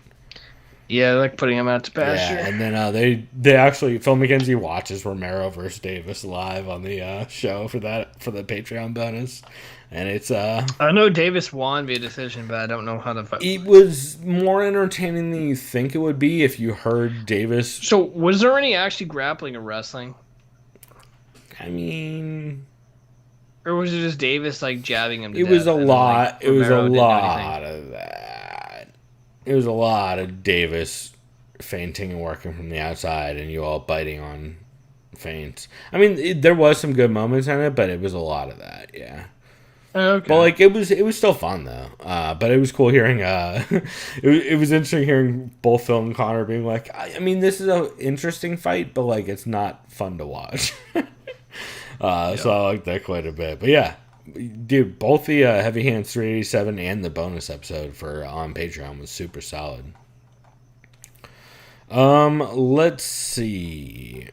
Yeah, like putting him out to pasture. Yeah, and then they actually, Phil McKenzie watches Romero versus Davis live on the show for the Patreon bonus, and it's I know Davis won via decision, but I don't know how to fight. it was more entertaining than you think it would be if you heard Davis. So, was there any actually grappling or wrestling? I mean, Or was it just Davis like jabbing him to it was death, a and, lot. like, It was a Romero didn't do lot anything? of that. It was a lot of Davis feinting and working from the outside, and you all biting on feints. I mean, there was some good moments in it, but it was a lot of that. Yeah. Okay. But like it was still fun though. But it was cool hearing. It was interesting hearing both Phil and Connor being like, I mean, this is an interesting fight, but like it's not fun to watch. So I like that quite a bit. But yeah, dude, both the Heavy Hands 387 and the bonus episode for on Patreon was super solid. Let's see.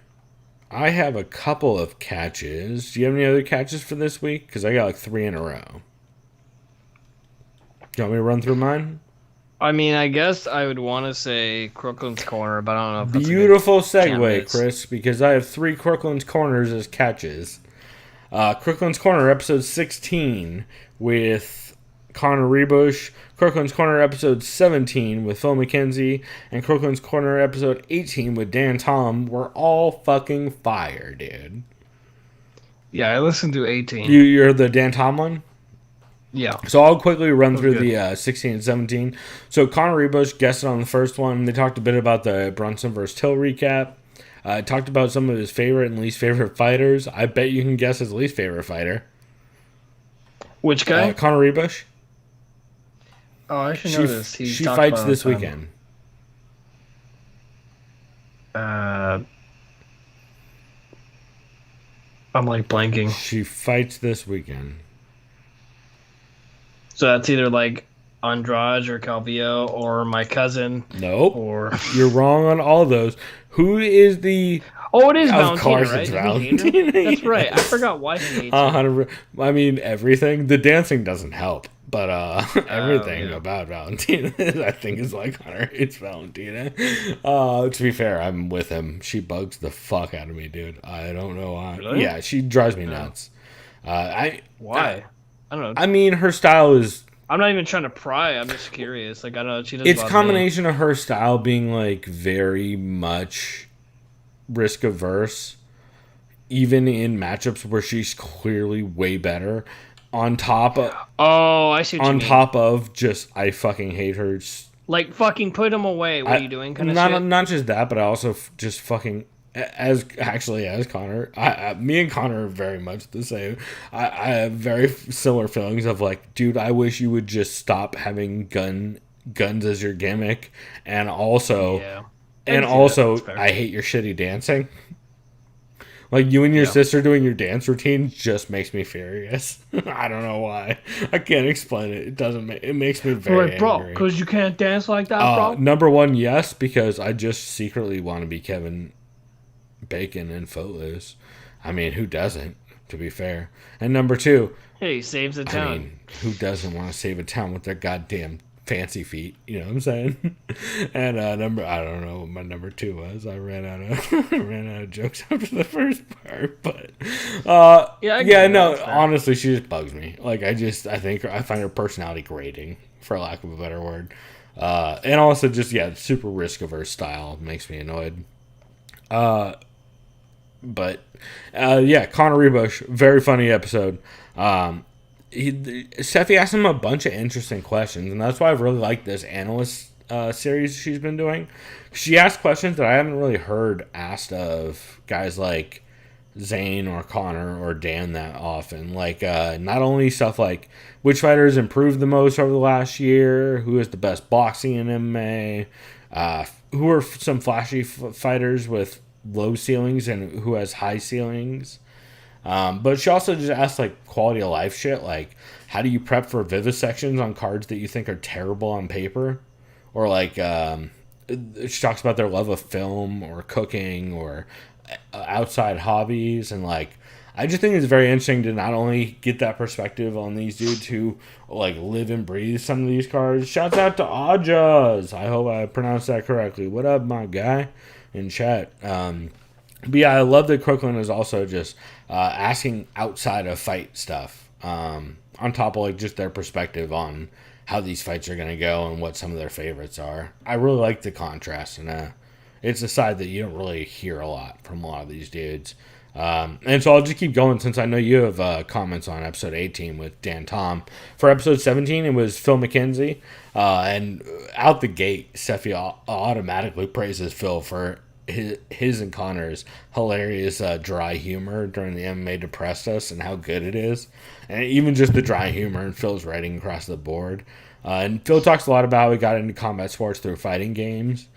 I have a couple of catches. Do you have any other catches for this week? Because I got like 3 in a row. Do you want me to run through mine? I mean, I guess I would want to say Crooklyn's Corner, but I don't know if that's Beautiful a good segue, candidates. Chris, because I have 3 Crooklyn's Corners as catches. Crooklyn's Corner, episode 16 with Connor Rebush. Crooklyn's Corner, episode 17 with Phil McKenzie. And Crooklyn's Corner, episode 18 with Dan Tom were all fucking fire, dude. Yeah, I listened to 18. You're the Dan Tom one? Yeah. So I'll quickly run through good. the 16 and 17. So Connor Rebush guested on the first one. They talked a bit about the Brunson versus Till recap. Talked about some of his favorite and least favorite fighters. I bet you can guess his least favorite fighter. Which guy? Connor Rebush. Oh, I should know this. He She talked fights about this it, weekend. I'm like blanking. She fights this weekend. So that's either like Andrade or Calvillo or my cousin Nope. or... You're wrong on all those. Who is the... Oh, it is Of Valentina, course right? it's Doesn't he hate her? Valentina, That's right. I yes. forgot why he hates her. 100. I mean, everything. The dancing doesn't help, but everything yeah. about Valentina, I think, is like Hunter hates Valentina. To be fair, I'm with him. She bugs the fuck out of me, dude. I don't know why. Really? Yeah, she drives me nuts. Why? I don't know. I mean, her style is. I'm not even trying to pry. I'm just curious. Like, I don't know. She doesn't It's a bother combination of her style being like very much risk averse, even in matchups where she's clearly way better. On top of, me. Oh, I see what you on mean. top of just, I fucking hate her. Like, fucking put him away. What are you doing? Kind of shit. Not just that, but I also just fucking as Connor. Me and Connor are very much the same. I have very similar feelings of like, dude, I wish you would just stop having guns as your gimmick, and also. Yeah. And can see also, that. That's fair. I hate your shitty dancing. Like, you and your sister doing your dance routine just makes me furious. I don't know why. I can't explain it. It doesn't. It makes me very Like, bro, angry. because you can't dance like that, bro. Number one, yes, because I just secretly want to be Kevin Bacon in Footloose. I mean, who doesn't? to be fair. And number 2, Hey, he saves the town. I mean, who doesn't want to save a town with their goddamn fancy feet? You know what I'm saying? And I don't know what my number 2 was. I ran out of jokes after the first part, but honestly, she just bugs me. Like I find her personality grating, for lack of a better word. And also just super risk averse style makes me annoyed. Conor Rebush, very funny episode. Steffi asked him a bunch of interesting questions, and that's why I've really liked this analyst series she's been doing. She asked questions that I haven't really heard asked of guys like Zane or Connor or Dan that often. Like, not only stuff like which fighters improved the most over the last year, who is the best boxing in MMA, who are some flashy fighters with low ceilings and who has high ceilings. But she also just asked like quality of life shit, like how do you prep for vivisections on cards that you think are terrible on paper, or like she talks about their love of film or cooking or outside hobbies, and like I just think it's very interesting to not only get that perspective on these dudes who like live and breathe some of these cards. Shouts out to Ajas. I hope I pronounced that correctly. What up, my guy in chat? But yeah, I love that Crooklyn is also just asking outside of fight stuff, on top of like just their perspective on how these fights are going to go and what some of their favorites are. I really like the contrast, and it's a side that you don't really hear a lot from a lot of these dudes. And so I'll just keep going since I know you have comments on episode 18 with Dan Tom. For episode 17, it was Phil McKenzie. And out the gate, Steffi automatically praises Phil for his and Connor's hilarious dry humor during the MMA Depressed Us and how good it is. And even just the dry humor and Phil's writing across the board. And Phil talks a lot about how he got into combat sports through fighting games.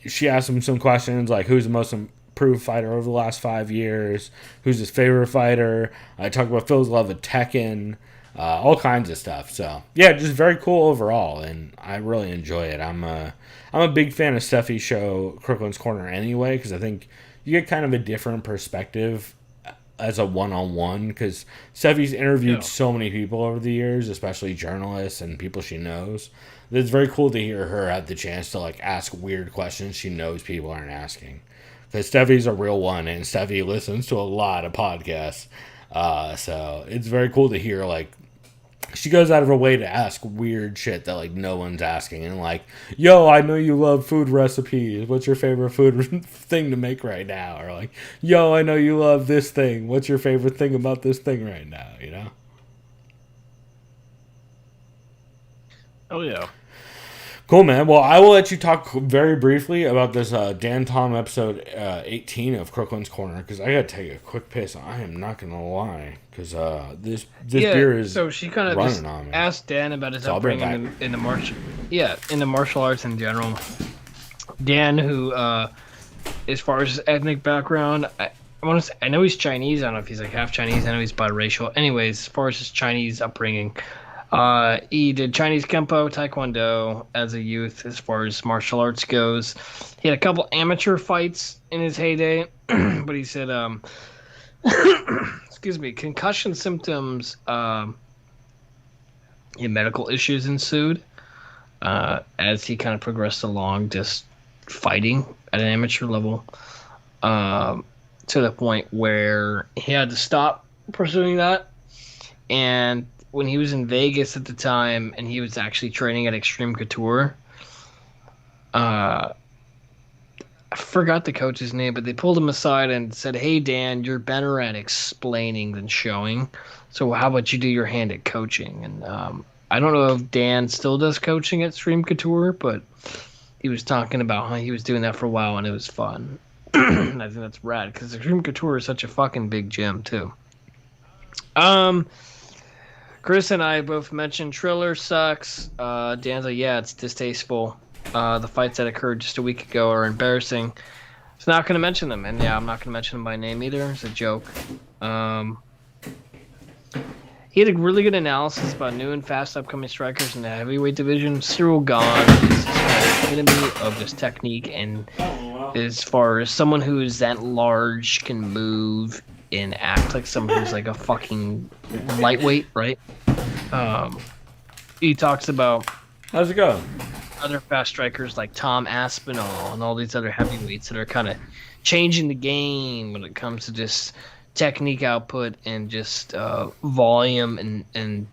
She asked him some questions like who's the most improved fighter over the last 5 years, who's his favorite fighter. I talked about Phil's love of Tekken, all kinds of stuff. So yeah, just very cool overall, and I really enjoy it. I'm a big fan of Steffi's show, Crooklyn's Corner, anyway, because I think you get kind of a different perspective as a one-on-one, because Steffi's interviewed so many people over the years, especially journalists and people she knows. It's very cool to hear her have the chance to like ask weird questions she knows people aren't asking. Because Steffi's a real one, and Steffi listens to a lot of podcasts. So it's very cool to hear, like, she goes out of her way to ask weird shit that, like, no one's asking. And, like, yo, I know you love food recipes. What's your favorite food thing to make right now? Or, like, yo, I know you love this thing. What's your favorite thing about this thing right now, you know? Oh, yeah. Cool, man. Well, I will let you talk very briefly about this Dan Tom episode 18 of Crooklyn's Corner, because I got to take a quick piss. I am not going to lie, because this beer is so she kind of just on me. asked Dan about his upbringing in the martial arts in general. Dan, who, as far as his ethnic background, I know he's Chinese. I don't know if he's like half Chinese. I know he's biracial. Anyways, as far as his Chinese upbringing, he did Chinese Kempo, Taekwondo as a youth as far as martial arts goes. He had a couple amateur fights in his heyday, but he said, excuse me, concussion symptoms, medical issues ensued as he kind of progressed along just fighting at an amateur level, to the point where he had to stop pursuing that. And when he was in Vegas at the time and he was actually training at Extreme Couture, I forgot the coach's name, but they pulled him aside and said, hey, Dan, you're better at explaining than showing. So how about you do your hand at coaching? And I don't know if Dan still does coaching at Extreme Couture, but he was talking about how he was doing that for a while and it was fun. And I think that's rad because Extreme Couture is such a fucking big gym, too. Chris and I both mentioned Triller sucks. Dan's like, yeah, it's distasteful. The fights that occurred just a week ago are embarrassing. He's not going to mention them. And yeah, I'm not going to mention them by name either. It's a joke. He had a really good analysis about new and fast upcoming strikers in the heavyweight division. Cyril Gahn is the epitome of this technique. And as far as someone who is that large, can move, and act like someone who's like a fucking lightweight, right? He talks about how's it going? Other fast strikers like Tom Aspinall and all these other heavyweights that are kind of changing the game when it comes to just technique output and just volume and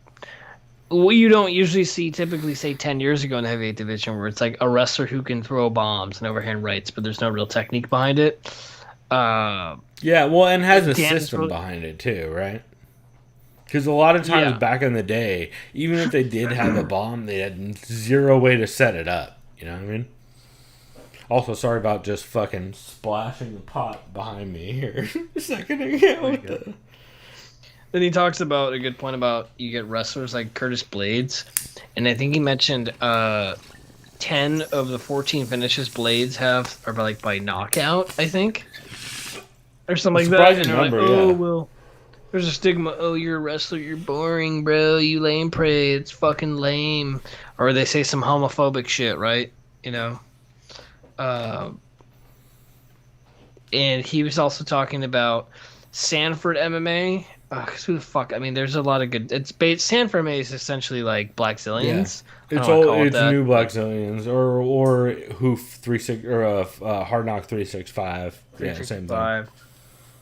what you don't usually see typically say 10 years ago in the heavyweight division, where it's like a wrestler who can throw bombs and overhand rights, but there's no real technique behind it. Yeah, well, and has a system behind it too, right? Because a lot of times back in the day, even if they did have a bomb, they had zero way to set it up. You know what I mean? Also, sorry about just fucking splashing the pot behind me here a second ago. Then he talks about a good point about you get wrestlers like Curtis Blades, and I think he mentioned 10 of the 14 finishes Blades have are by knockout, I think, or something like that. And number, like, oh yeah. well, there's a stigma. Oh, you're a wrestler. You're boring, bro. You lame prey. It's fucking lame. Or they say some homophobic shit, right? You know. And he was also talking about Sanford MMA. Cause who the fuck? I mean, there's a lot of good. Sanford MMA is essentially like Black Zillions. Yeah. It's new Black Zillions or Hoof 36 or Hard Knock 365. Yeah, same thing.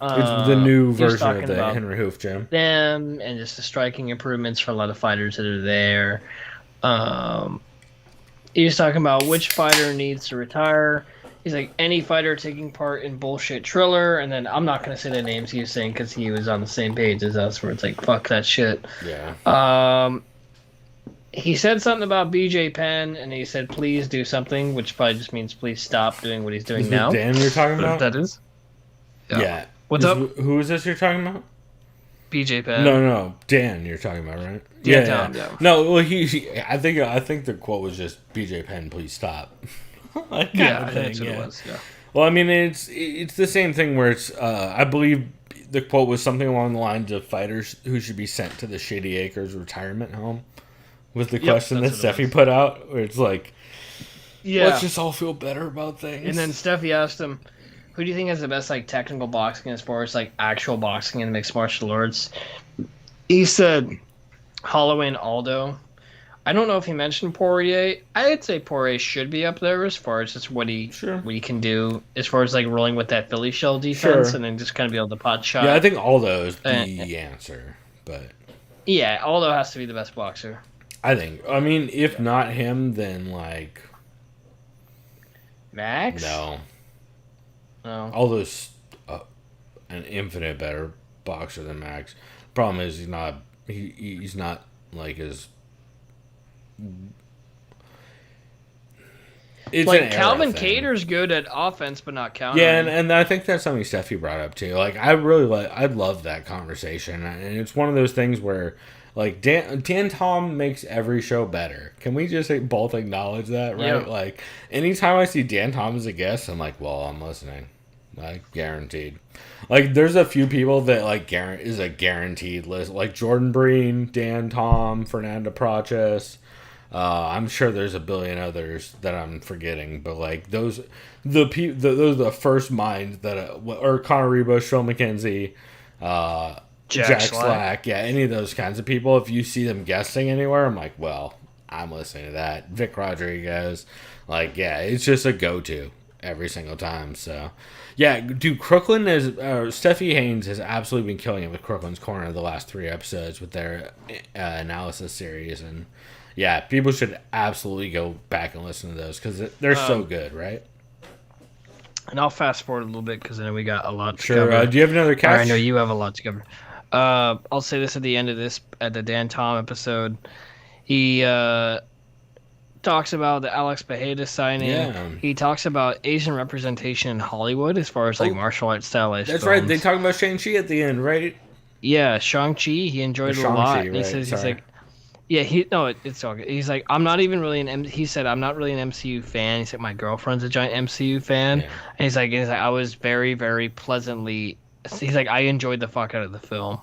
It's the new version of the Henry Hoof gym. Them and just the striking improvements for a lot of fighters that are there. He was talking about which fighter needs to retire. He's like, any fighter taking part in bullshit Triller, and then I'm not going to say the names he was saying because he was on the same page as us, where it's like, fuck that shit. Yeah. He said something about BJ Penn, and he said, please do something, which probably just means please stop doing what he's doing now. Is Dan you're talking about? That is? Yeah. What's up? Who is this you're talking about? BJ Penn. No, Dan you're talking about, right? Yeah. No, well, I think the quote was just BJ Penn, please stop. I think that's what it was. Yeah. Well, I mean, it's the same thing where it's. I believe the quote was something along the lines of fighters who should be sent to the Shady Acres retirement home. Was the question that Steffi put out, where it's like, let's just all feel better about things. And then Steffi asked him, "Who do you think has the best like technical boxing as far as like actual boxing and mixed martial arts?" He said, Holloway and Aldo. I don't know if he mentioned Poirier. I'd say Poirier should be up there as far as just what he can do as far as like rolling with that Philly shell defense and then just kind of be able to pot shot. Yeah, I think Aldo is the answer, but yeah, Aldo has to be the best boxer. I think. I mean, if not him, then like Max. No. Aldo's an infinite better boxer than Max. Problem is he's not like as. It's like Calvin Cater's good at offense, but not countering. Yeah, and I think that's something Steffi brought up too. Like I love that conversation, and it's one of those things where like Dan Tom makes every show better. Can we just both acknowledge that, right? Yeah. Like anytime I see Dan Tom as a guest, I'm like, well, I'm listening, like guaranteed. Like there's a few people that like is a guaranteed list, like Jordan Breen, Dan Tom, Fernando Praches. I'm sure there's a billion others that I'm forgetting, but like those are the first minds that or Conor Rebus, Phil McKenzie, Jack Slack, yeah, any of those kinds of people. If you see them guesting anywhere, I'm like, well, I'm listening to that. Vic Rodriguez, like, yeah, it's just a go-to every single time. So, yeah, dude, Crooklyn Steffi Haynes has absolutely been killing it with Crooklyn's Corner the last 3 episodes with their analysis series, and yeah, people should absolutely go back and listen to those because they're so good, right? And I'll fast forward a little bit because I know we got a lot to cover. Do you have another catch? I know you have a lot to cover. I'll say this at the end of at the Dan Tom episode. He talks about the Alex Bejeda signing. Yeah. He talks about Asian representation in Hollywood as far as like martial arts stylized That's films. right. They talk about Shang-Chi at the end, right? Yeah, Shang-Chi. He enjoyed it a lot. Right? He says he's like, yeah, it's all good. He's like, I'm not even really he said, I'm not really an MCU fan. He said, my girlfriend's a giant MCU fan. Yeah. And he's like, I was very, very pleasantly, he's like, I enjoyed the fuck out of the film.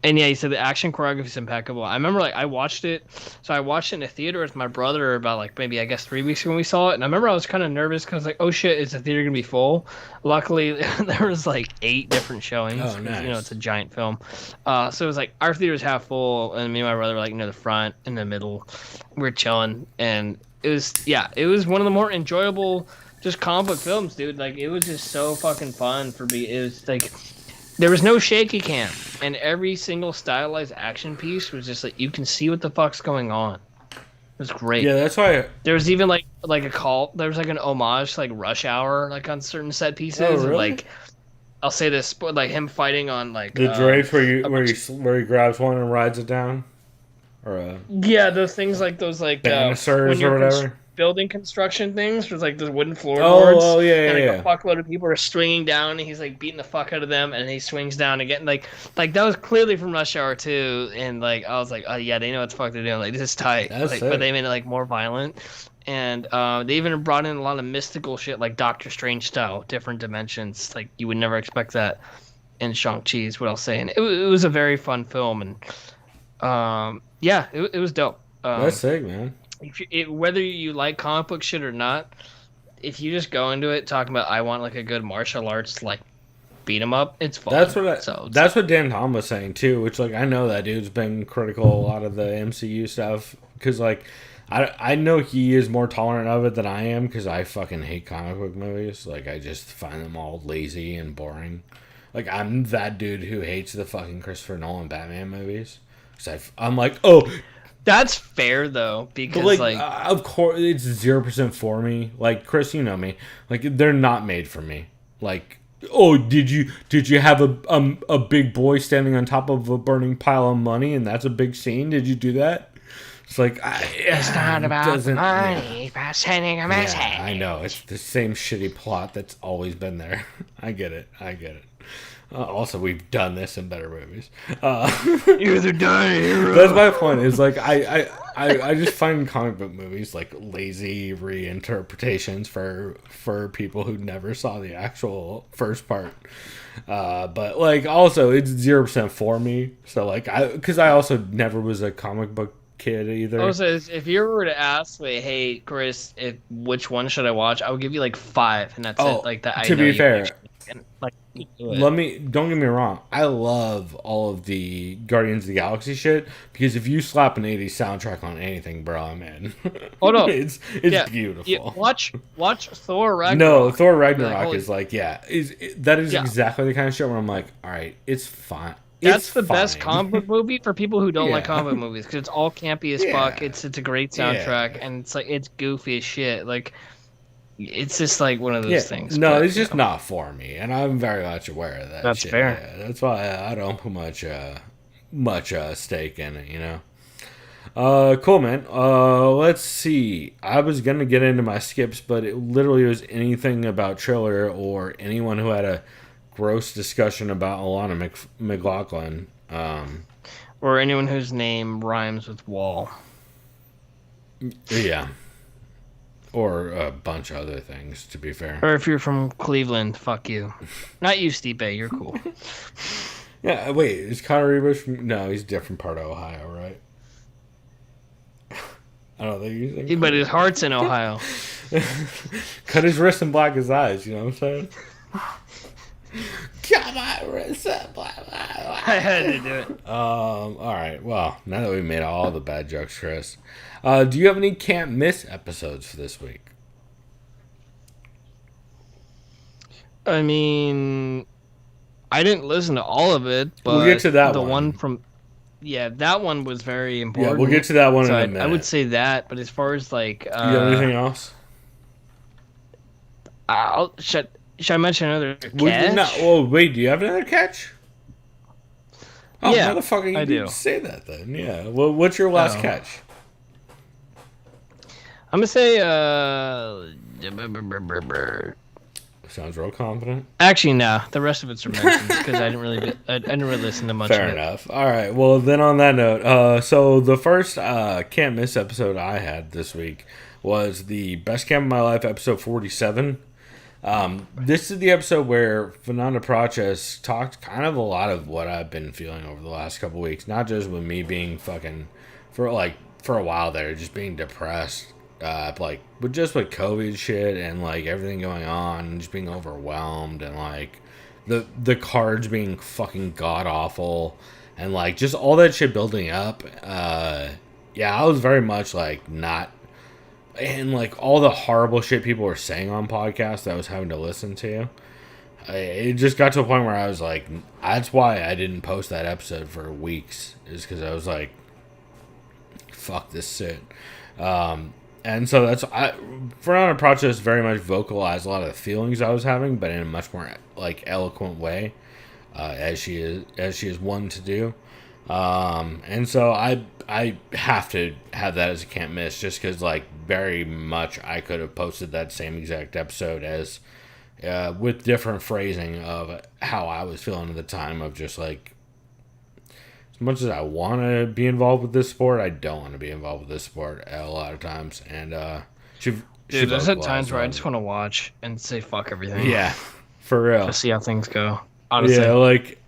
And yeah, he said the action choreography is impeccable. I remember I watched it. So I watched it in a theater with my brother about maybe I guess 3 weeks ago when we saw it. And I remember I was kind of nervous because oh shit, is the theater gonna be full? Luckily, there was 8 different showings. Oh, nice. It's a giant film. So it was our theater was half full, and me and my brother were near the front, in the middle. We were chilling, and it was one of the more enjoyable just comic book films, dude. It was just so fucking fun for me. It was there was no shaky cam, and every single stylized action piece was just you can see what the fuck's going on. It was great. Yeah, that's why. There was even a call. There was an homage to Rush Hour, on certain set pieces. Oh, really? I'll say this, but like him fighting on like the drapes where he grabs one and rides it down, or yeah, those things like those like banisters or whatever. Building construction things with like the wooden floorboards. Oh yeah, and, yeah. A fuckload of people are swinging down, and he's like beating the fuck out of them, and he swings down again. Like that was clearly from Rush Hour 2, and like I was like, oh yeah, they know what the fuck they're doing. Like this is tight. Like, but they made it like more violent, and they even brought in a lot of mystical shit, like Doctor Strange style, different dimensions. Like you would never expect that in Shang-Chi. Is what I'll say, and it was a very fun film, and yeah, it was dope. That's sick, man. Whether you like comic book shit or not, if you just go into it talking about I want like a good martial arts beat 'em up, it's fun. That's what Dan Tom was saying too, which I know that dude's been critical a lot of the MCU stuff because I know he is more tolerant of it than I am because I fucking hate comic book movies. I just find them all lazy and boring. I'm that dude who hates the fucking Christopher Nolan Batman movies. I'm like, oh. That's fair though, because of course it's 0% for me. Chris, you know me. They're not made for me. Oh, did you have a big boy standing on top of a burning pile of money and that's a big scene? Did you do that? It's it's not about money, it's about sending a message. Yeah, I know. It's the same shitty plot that's always been there. I get it. Also, we've done this in better movies. You're the dying hero. That's my point. Is I just find comic book movies lazy reinterpretations for people who never saw the actual first part. But also it's 0% for me. So because I also never was a comic book kid either. Also, if you were to ask me, hey Chris, which one should I watch? I would give you 5, and that's it. To be fair. Don't get me wrong. I love all of the Guardians of the Galaxy shit because if you slap an 80s soundtrack on anything, bro, I'm in. Oh no, it's beautiful. Yeah, watch Thor Ragnarok. No, Thor Ragnarok is exactly the kind of shit where I'm like, all right, it's fine. That's the best comic book movie for people who don't like comic book movies because it's all campy as fuck. It's a great soundtrack and it's goofy as shit. It's just one of those things. No, it's just not for me, and I'm very much aware of that. That's shit. fair. Yeah, that's why I don't put much stake in it. Cool, man. Let's see. I was gonna get into my skips, but it literally was anything about Triller or anyone who had a gross discussion about Alana McLaughlin, or anyone whose name rhymes with wall. Yeah. Or a bunch of other things, to be fair. Or if you're from Cleveland, fuck you. Not you, Stipe. You're cool. Yeah, wait. Is Connor Bush from... No, he's a different part of Ohio, right? I don't think he's... But his heart's in Ohio. Cut his wrist and black his eyes, you know what I'm saying? Cut my wrist and black my eyes. I had to do it. Alright, well, now that we made all the bad jokes, Chris... do you have any can't miss episodes for this week? I mean, I didn't listen to all of it, but we'll get to that one from... Yeah, that one was very important. Yeah, we'll get to that one in a minute. I would say that, but as far as you have anything else? Should I mention another catch? Wait, do you have another catch? Oh, yeah, motherfucker, you didn't say that then. Yeah. Well, what's your last catch? I'm gonna say sounds real confident. Actually, no. The rest of it's mentions because I didn't really listen to much. Fair enough. All right. Well, then on that note, so the first can't miss episode I had this week was the Best Camp of My Life episode 47. This is the episode where Fernanda Praches talked kind of a lot of what I've been feeling over the last couple weeks. Not just with me being fucking, for a while there, just being depressed. But just with COVID shit and, like, everything going on and just being overwhelmed and, like, the cards being fucking god-awful and, like, just all that shit building up. Yeah, I was very much, like, not... And, like, all the horrible shit people were saying on podcasts that I was having to listen to. It just got to a point where I was like... That's why I didn't post that episode for weeks. Is because I was like... Fuck this shit. And so that's... Fernanda Praches very much vocalized a lot of the feelings I was having, but in a much more, like, eloquent way. As she is one to do. And so I have to have that as a can't miss, just because, like, very much I could have posted that same exact episode as with different phrasing of how I was feeling at the time, of just, like, as much as I want to be involved with this sport, I don't want to be involved with this sport a lot of times. And dude, there's at times where I just want to watch and say fuck everything. Yeah, for real. Just see how things go. Honestly. Yeah, like,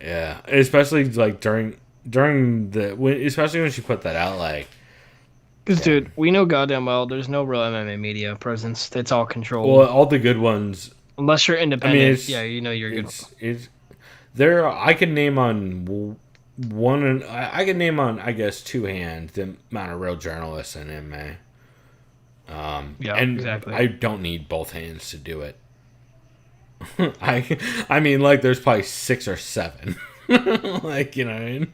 yeah, especially, like, during especially when she put that out, like, because, dude, we know goddamn well there's no real MMA media presence. It's all controlled. Well, all the good ones, unless you're independent. I mean, yeah, you know you're good. It's there. I can name on one. I can name on, I guess, two hands the amount of real journalists in MMA. Yeah, and exactly. I don't need both hands to do it. I mean, like, there's probably 6 or 7. Like, you know what I mean?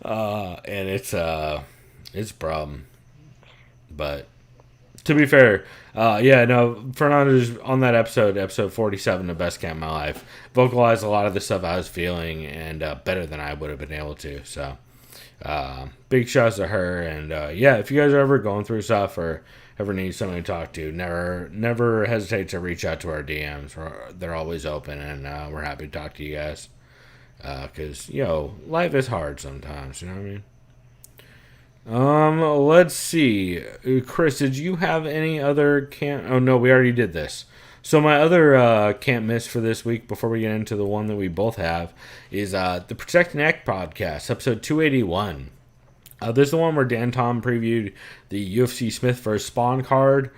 And it's a problem. But to be fair, yeah, no, Fernando's on that episode 47 of Best Camp in My Life, vocalized a lot of the stuff I was feeling, and better than I would have been able to. So big shouts to her. And yeah, if you guys are ever going through stuff or ever need somebody to talk to, never hesitate to reach out to our DMs. They're always open, and we're happy to talk to you guys. Because, life is hard sometimes, you know what I mean? Let's see. Chris, did you have any other can't... Oh, no, we already did this. So my other can't miss for this week, before we get into the one that we both have, is the Protect Neck podcast, episode 281. This is the one where Dan Tom previewed the UFC Smith vs. Spawn card,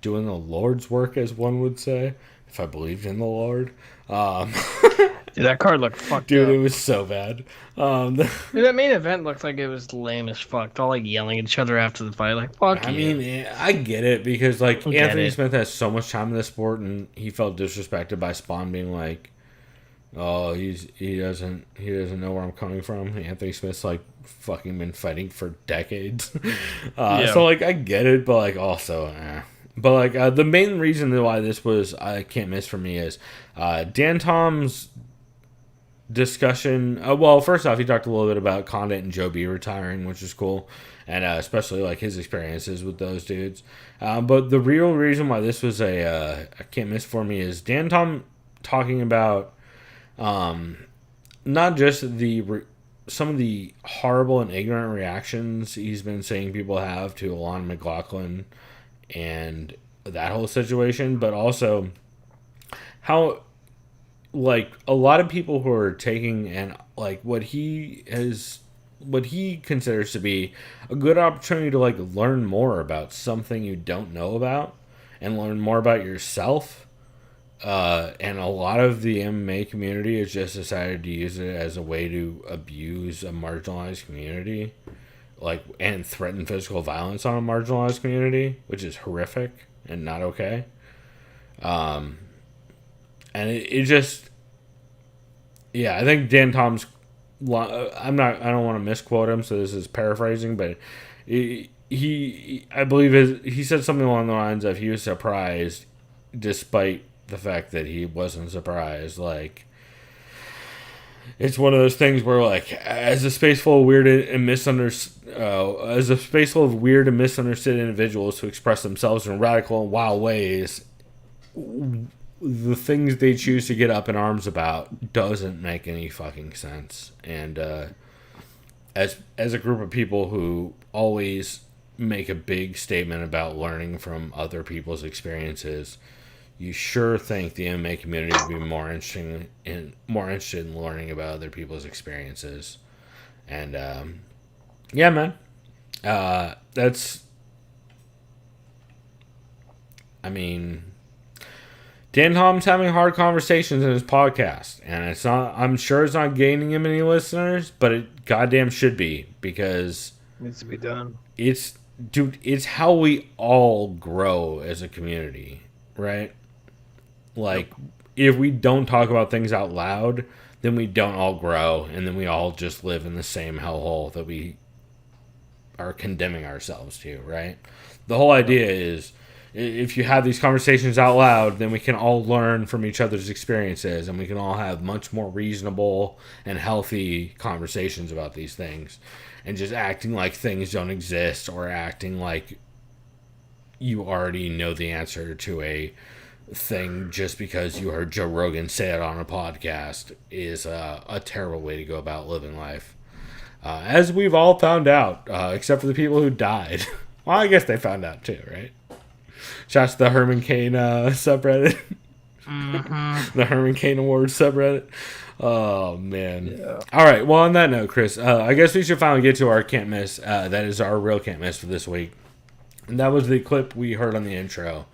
doing the Lord's work, as one would say, if I believed in the Lord. Dude, that card looked fucked Dude, up. it was so bad. Dude, that main event looked like it was lame as fuck. All, like, yelling at each other after the fight. Like, fuck you. I mean, I get it, because, like, Anthony Smith has so much time in this sport, and he felt disrespected by Spawn being like, oh, he doesn't know where I'm coming from. Anthony Smith's, like, fucking been fighting for decades. Yeah. So, like, I get it, but, like, also, But, like, the main reason why this was I can't miss for me is Dan Tom's discussion. Well, first off, he talked a little bit about Condit and Joe B retiring, which is cool, and especially, like, his experiences with those dudes. But the real reason why this was a can't miss for me is Dan Tom talking about not just some of the horrible and ignorant reactions he's been saying people have to Alon McLaughlin and that whole situation, but also how, like, a lot of people who are taking and, like, what he considers to be a good opportunity to, like, learn more about something you don't know about and learn more about yourself. And a lot of the MMA community has just decided to use it as a way to abuse a marginalized community, like, and threaten physical violence on a marginalized community, which is horrific and not okay. And it just, yeah, I think Dan Tom's, I don't want to misquote him, so this is paraphrasing, but I believe he said something along the lines of he was surprised despite the fact that he wasn't surprised. Like, it's one of those things where, like, as a space full of weird and misunderstood individuals who express themselves in radical and wild ways, the things they choose to get up in arms about doesn't make any fucking sense. And as a group of people who always make a big statement about learning from other people's experiences, you sure think the MMA community would be more interested in learning about other people's experiences. And yeah, man, that's. I mean, Dan Tom's having hard conversations in his podcast, and it's not. I'm sure it's not gaining him any listeners, but it goddamn should be, because It needs to be done. It's how we all grow as a community, right? Like, if we don't talk about things out loud, then we don't all grow, and then we all just live in the same hellhole that we are condemning ourselves to, right? The whole idea is, if you have these conversations out loud, then we can all learn from each other's experiences, and we can all have much more reasonable and healthy conversations about these things, and just acting like things don't exist, or acting like you already know the answer to a thing just because you heard Joe Rogan say it on a podcast is a terrible way to go about living life. As we've all found out, except for the people who died. Well, I guess they found out too, right? Shouts to the Herman Cain subreddit. The Herman Cain Awards subreddit. Oh, man. Yeah. All right. Well, on that note, Chris, I guess we should finally get to our can't miss. That is our real can't miss for this week. And that was the clip we heard on the intro.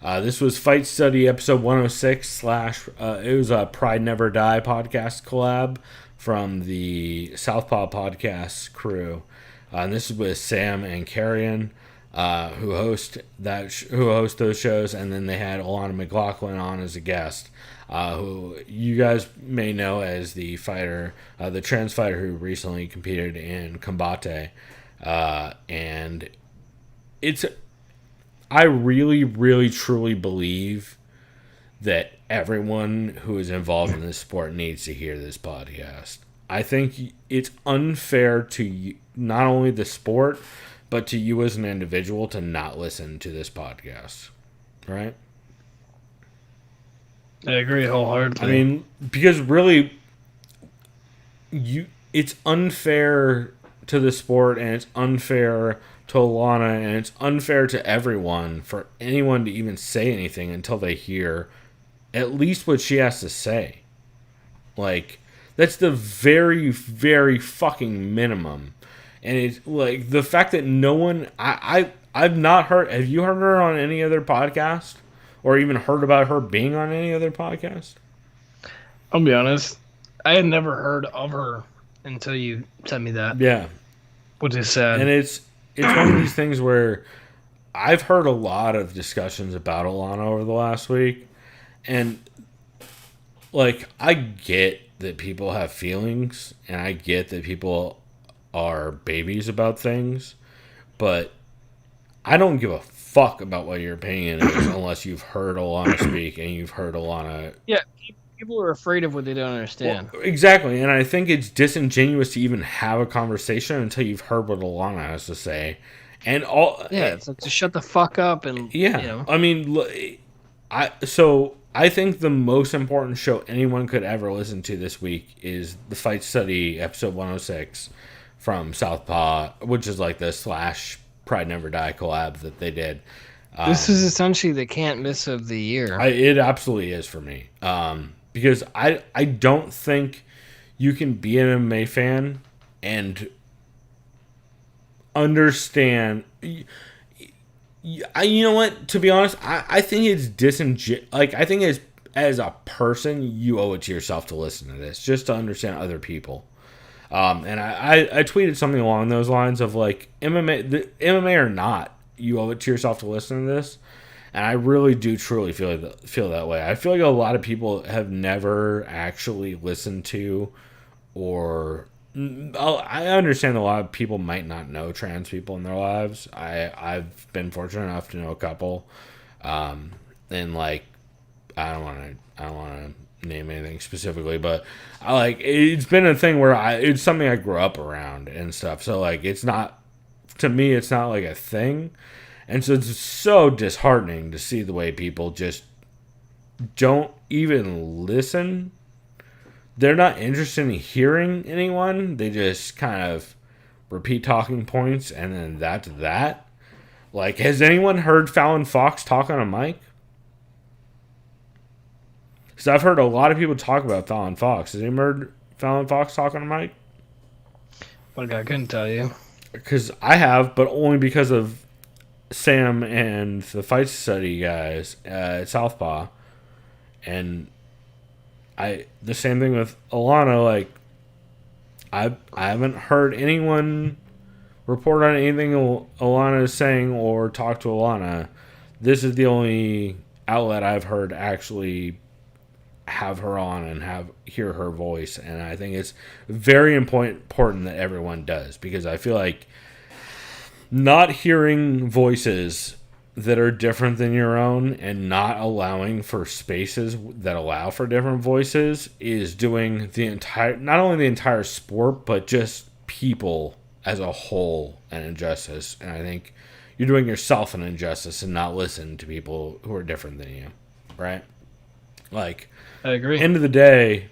This was Fight Study episode 106 / it was a Pride Never Die podcast collab from the Southpaw podcast crew. And this is with Sam and Carrion, who host those shows, and then they had Alana McLaughlin on as a guest, who you guys may know as the fighter, the trans fighter who recently competed in Combate, and I really, really, truly believe that everyone who is involved in this sport needs to hear this podcast. I think it's unfair to not only the sport, but to you as an individual to not listen to this podcast, right? I agree wholeheartedly. I mean, because really, it's unfair to the sport, and it's unfair to Alana, and it's unfair to everyone for anyone to even say anything until they hear at least what she has to say. Like, that's the very, very fucking minimum. And it's like the fact that no one, I've not heard, have you heard her on any other podcast? Or even heard about her being on any other podcast? I'll be honest, I had never heard of her until you sent me that. Yeah. Which is sad. And it's one of these things where I've heard a lot of discussions about Alana over the last week. And, like, I get that people have feelings, and I get that people are babies about things, but I don't give a fuck about what your opinion is unless you've heard Alana speak and you've heard Alana. Yeah, people are afraid of what they don't understand. Well, exactly, and I think it's disingenuous to even have a conversation until you've heard what Alana has to say. And it's like, just shut the fuck up and yeah. You know. I mean, I think the most important show anyone could ever listen to this week is the Fight Study episode 106 from Southpaw, which is like the / Pride Never Die collab that they did. This is essentially the can't miss of the year. It absolutely is for me. Because I don't think you can be an MMA fan and understand. You know what? To be honest, I think it's disingenuous. Like, I think as a person, you owe it to yourself to listen to this, just to understand other people. And I tweeted something along those lines of, like, MMA or not, you owe it to yourself to listen to this. And I really do truly feel that way. I feel like a lot of people have never actually listened to, or I understand a lot of people might not know trans people in their lives. I've been fortunate enough to know a couple, and like I don't want to name anything specifically, but it's been a thing where it's something I grew up around and stuff. So like it's not, to me, it's not like a thing. And so it's so disheartening to see the way people just don't even listen. They're not interested in hearing anyone. They just kind of repeat talking points, and then that's that. Like, has anyone heard Fallon Fox talk on a mic? Because I've heard a lot of people talk about Fallon Fox. Has anyone heard Fallon Fox talking to Mike? Like, I couldn't tell you. Because I have, but only because of Sam and the Fight Study guys at Southpaw. And the same thing with Alana. Like, I haven't heard anyone report on anything Alana is saying or talk to Alana. This is the only outlet I've heard actually have her on and hear her voice, and I think it's very important that everyone does, because I feel like not hearing voices that are different than your own and not allowing for spaces that allow for different voices is doing not only the entire sport, but just people as a whole an injustice. And I think you're doing yourself an injustice and not listen to people who are different than you, right? Like, I agree. End of the day,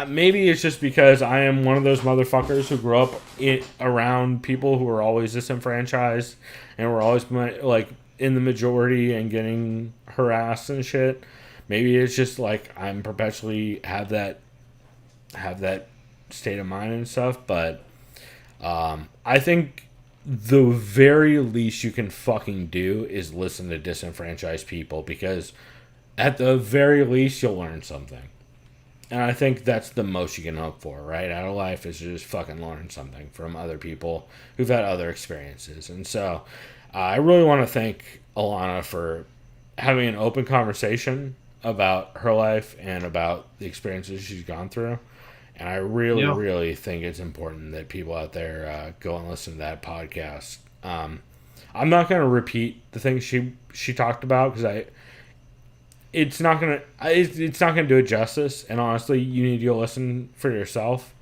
maybe it's just because I am one of those motherfuckers who grew up around people who were always disenfranchised and were always like in the majority and getting harassed and shit. Maybe it's just like I'm perpetually have that state of mind and stuff. But I think the very least you can fucking do is listen to disenfranchised people, because at the very least you'll learn something. And I think that's the most you can hope for, right? Out of life is to just fucking learn something from other people who've had other experiences. And so I really want to thank Alana for having an open conversation about her life and about the experiences she's gone through. And I really think it's important that people out there go and listen to that podcast. I'm not going to repeat the things she talked about, because it's not gonna do it justice. And honestly, you need to go listen for yourself.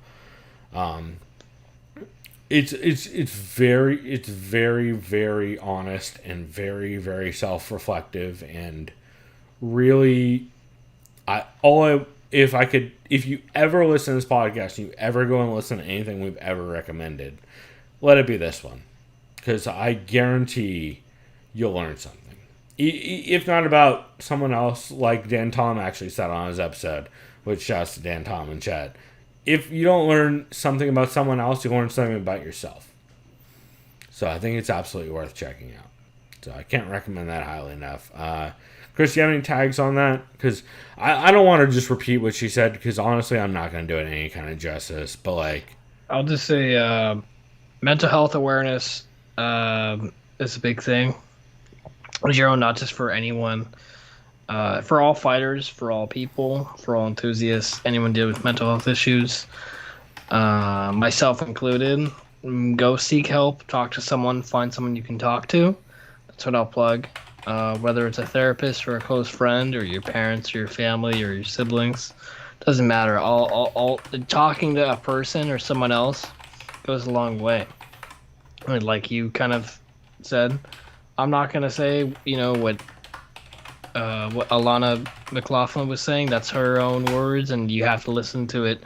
It's very, very honest and very, very self-reflective, and really, if you ever listen to this podcast and you ever go and listen to anything we've ever recommended, let it be this one, because I guarantee you'll learn something. If not about someone else, like Dan Tom actually said on his episode, which shouts to Dan Tom in chat. If you don't learn something about someone else, you learn something about yourself. So I think it's absolutely worth checking out. So I can't recommend that highly enough. Chris, do you have any tags on that? Because I don't want to just repeat what she said, because honestly, I'm not going to do it any kind of justice. But like, I'll just say mental health awareness is a big thing. Zero, not just for anyone, for all fighters, for all people, for all enthusiasts, anyone dealing with mental health issues, myself included. Go seek help, talk to someone, find someone you can talk to. That's what I'll plug. Whether it's a therapist or a close friend or your parents or your family or your siblings, doesn't matter. All talking to a person or someone else goes a long way. I mean, like you kind of said, I'm not gonna say what Alana McLaughlin was saying. That's her own words, and you have to listen to it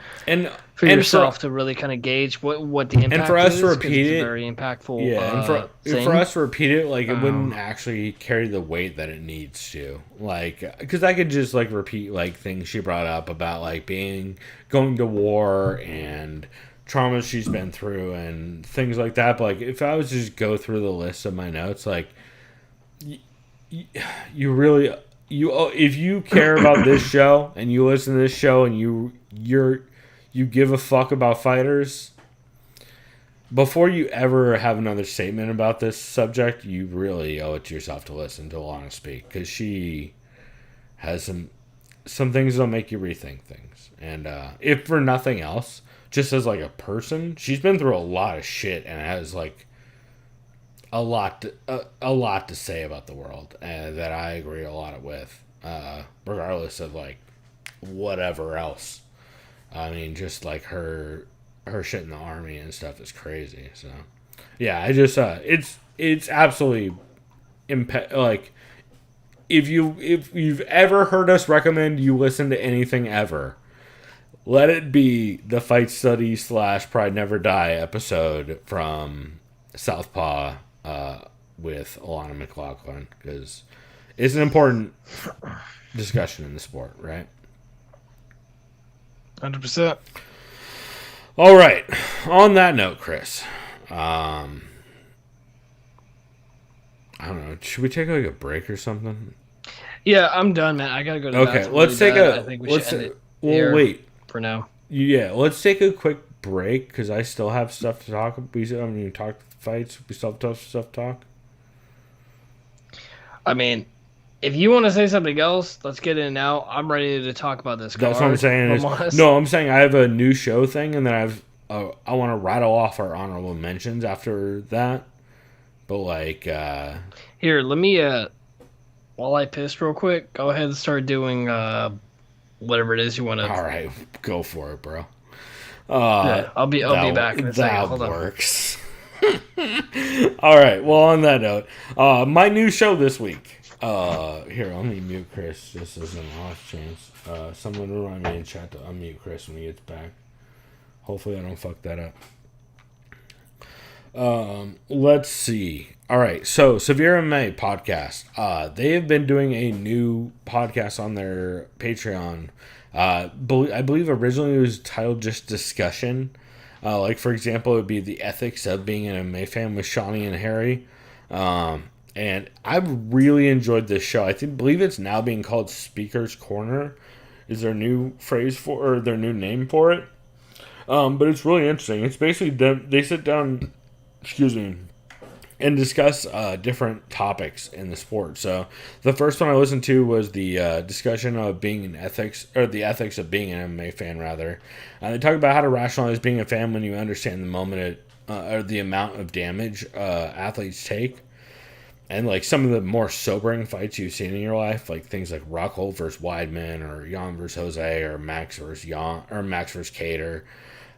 for yourself to really kind of gauge what the impact is. And for us to repeat it, very impactful. Yeah, and for us to repeat it, like, it wouldn't actually carry the weight that it needs to. Like, because I could just like repeat like things she brought up about like going to war and traumas she's been through and things like that. But like, if I was to just go through the list of my notes, like, you really, if you care about this show and you listen to this show and you give a fuck about fighters, before you ever have another statement about this subject, you really owe it to yourself to listen to Alana speak, because she has some things that'll make you rethink things. And if for nothing else, just as like a person, she's been through a lot of shit and has like a lot to say about the world, and that I agree a lot with, regardless of like whatever else. I mean, just like her shit in the army and stuff is crazy. So yeah, I just it's absolutely like, if you've ever heard us recommend you listen to anything ever, let it be the Fight Study / Pride Never Die episode from Southpaw with Alana McLaughlin, because it's an important discussion in the sport, right? 100%. All right. On that note, Chris, I don't know. Should we take like a break or something? Yeah, I'm done, man. I gotta go to the Okay, bathroom let's really take bad. a. I think we Let's. should end it Well, here wait. for now. Yeah, let's take a quick break because I still have stuff to talk. We haven't even talked fights. We still have stuff to talk. I mean, if you want to say something else, let's get in now. I'm ready to talk about this. That's what I'm saying. No, I'm saying I have a new show thing, and then I want to rattle off our honorable mentions after that. But like, here, let me while I piss real quick, go ahead and start doing whatever it is you want to. All right, go for it, bro. Yeah, I'll be back in a second. Hold that works. All right. Well, on that note, my new show this week. Here, let me mute Chris just as an off chance. Someone remind me in chat to unmute Chris when he gets back. Hopefully, I don't fuck that up. Let's see. All right. So, Severe MMA podcast. They have been doing a new podcast on their Patreon. I believe originally it was titled just Discussion. Like, for example, it would be the ethics of being an MMA fan with Shawnee and Harry. And I've really enjoyed this show. Believe it's now being called Speaker's Corner. Is their new phrase or their new name for it? But it's really interesting. It's basically they sit down, and discuss different topics in the sport. So the first one I listened to was the discussion of the ethics of being an MMA fan, rather. They talk about how to rationalize being a fan when you understand the moment or the amount of damage athletes take. And like some of the more sobering fights you've seen in your life, like things like Rockhold versus Weidman, or Jan versus Jose, or Max versus Max versus Cater.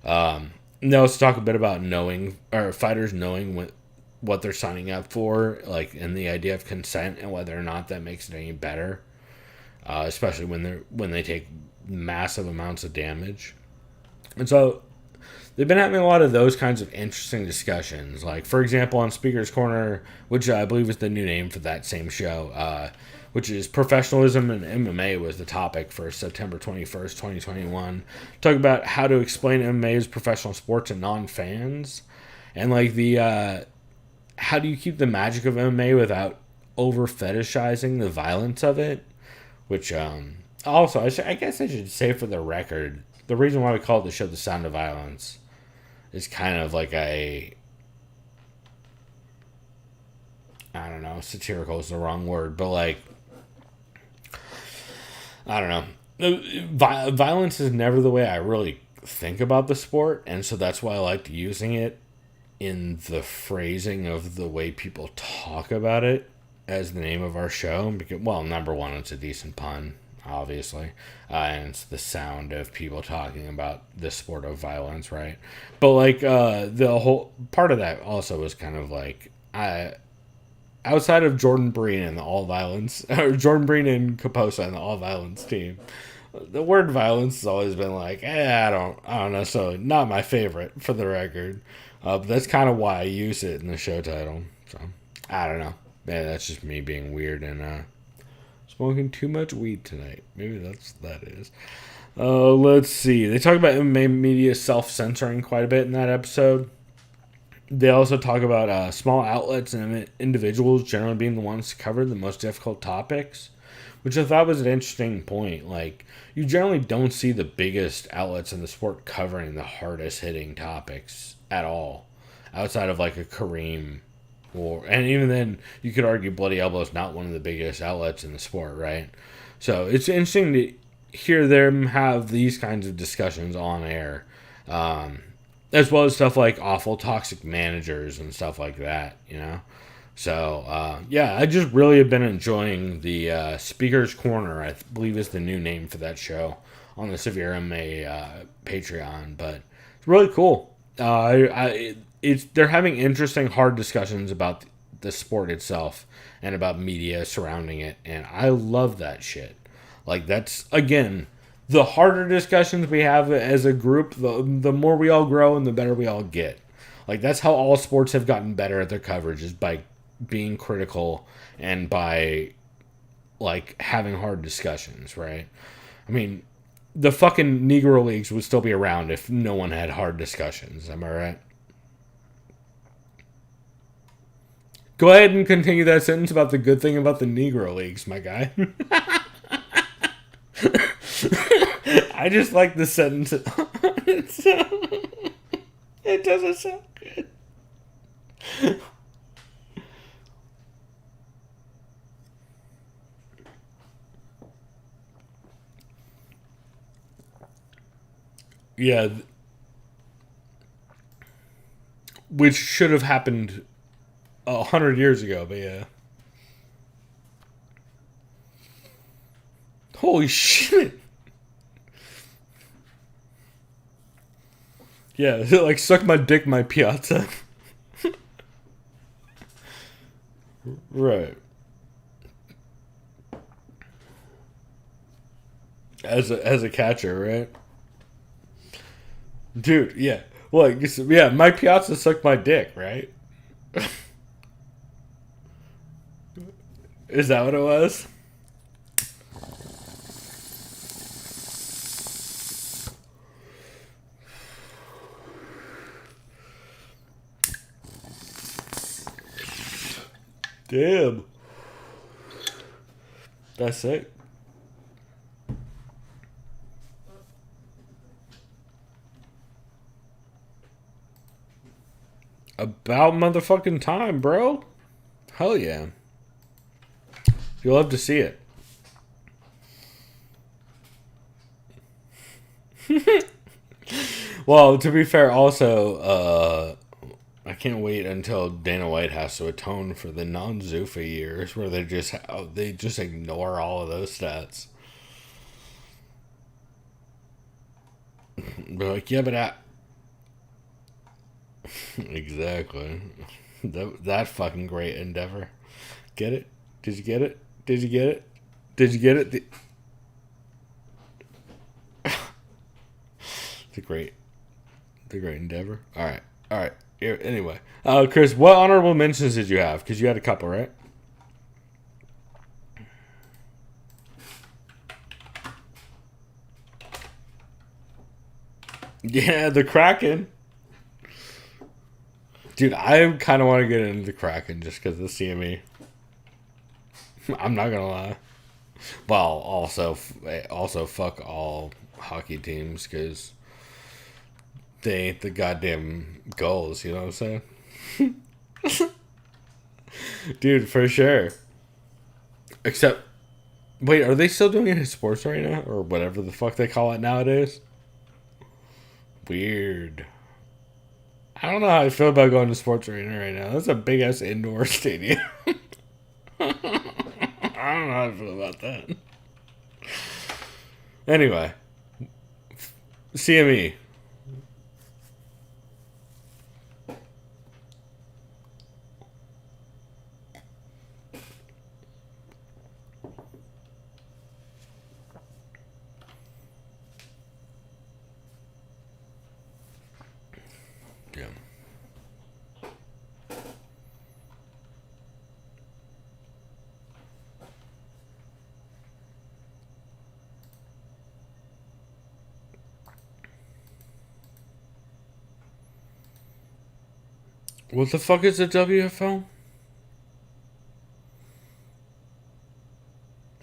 They also talk a bit about fighters knowing what they're signing up for, like, and the idea of consent and whether or not that makes it any better, especially when they take massive amounts of damage. And so they've been having a lot of those kinds of interesting discussions. Like, for example, on Speaker's Corner, which I believe is the new name for that same show, which is Professionalism in MMA, was the topic for September 21st, 2021. Talk about how to explain MMA as professional sport to non-fans. And, like, how do you keep the magic of MMA without over-fetishizing the violence of it? Which, also, I guess I should say for the record, the reason why we call it the show The Sound of Violence is kind of like I don't know, satirical is the wrong word, but like, I don't know. Violence is never the way I really think about the sport, and so that's why I liked using it in the phrasing of the way people talk about it as the name of our show. Because, well, number one, it's a decent pun, obviously, and it's the sound of people talking about the sport of violence, right? But like, the whole part of that also was kind of like, outside of Jordan Breen and the all violence, or Jordan Breen and Kaposa and the all violence team, the word violence has always been like, I don't know, so not my favorite, for the record. But that's kind of why I use it in the show title. So I don't know. Man, that's just me being weird and smoking too much weed tonight. Maybe that is. Let's see. They talk about MMA media self-censoring quite a bit in that episode. They also talk about small outlets and individuals generally being the ones to cover the most difficult topics, which I thought was an interesting point. Like, you generally don't see the biggest outlets in the sport covering the hardest hitting topics at all, outside of like a Kareem, and even then, you could argue Bloody Elbow is not one of the biggest outlets in the sport, right? So it's interesting to hear them have these kinds of discussions on air, as well as stuff like awful toxic managers and stuff like that, you know? So, yeah, I just really have been enjoying the Speaker's Corner, I believe is the new name for that show, on the Severe MMA Patreon, but it's really cool. They're having interesting, hard discussions about the sport itself and about media surrounding it, and I love that shit. Like, that's, again, the harder discussions we have as a group, the more we all grow and the better we all get. Like, that's how all sports have gotten better at their coverage, is by being critical and by, like, having hard discussions, right? I mean, the fucking Negro Leagues would still be around if no one had hard discussions. Am I right? Go ahead and continue that sentence about the good thing about the Negro Leagues, my guy. I just like the sentence. It doesn't sound good. Yeah. Which should have happened 100 years ago, but yeah. Holy shit. Yeah, like suck my dick, my piazza. Right. As a catcher, right? Dude, yeah. Well, yeah, my piazza sucked my dick, right? Is that what it was? Damn. That's it. About motherfucking time, bro. Hell yeah. You'll love to see it. Well, to be fair, also, I can't wait until Dana White has to atone for the non-Zuffa years where they just ignore all of those stats. They're like, yeah, but exactly. That fucking great endeavor. Get it? Did you get it? Did you get it? Did you get it? The great endeavor. All right. Anyway, Chris, what honorable mentions did you have? Because you had a couple, right? Yeah, the Kraken. Dude, I kind of want to get into the Kraken just because of the CME. I'm not gonna lie. Well, also fuck all hockey teams because they ain't the goddamn goals. You know what I'm saying? Dude, for sure. Except, wait, are they still doing it in sports right now, or whatever the fuck they call it nowadays? Weird. I don't know how I feel about going to sports arena right now. That's a big ass indoor stadium. I don't know how I feel about that. Anyway, CME. Yeah. What the fuck is the WFL?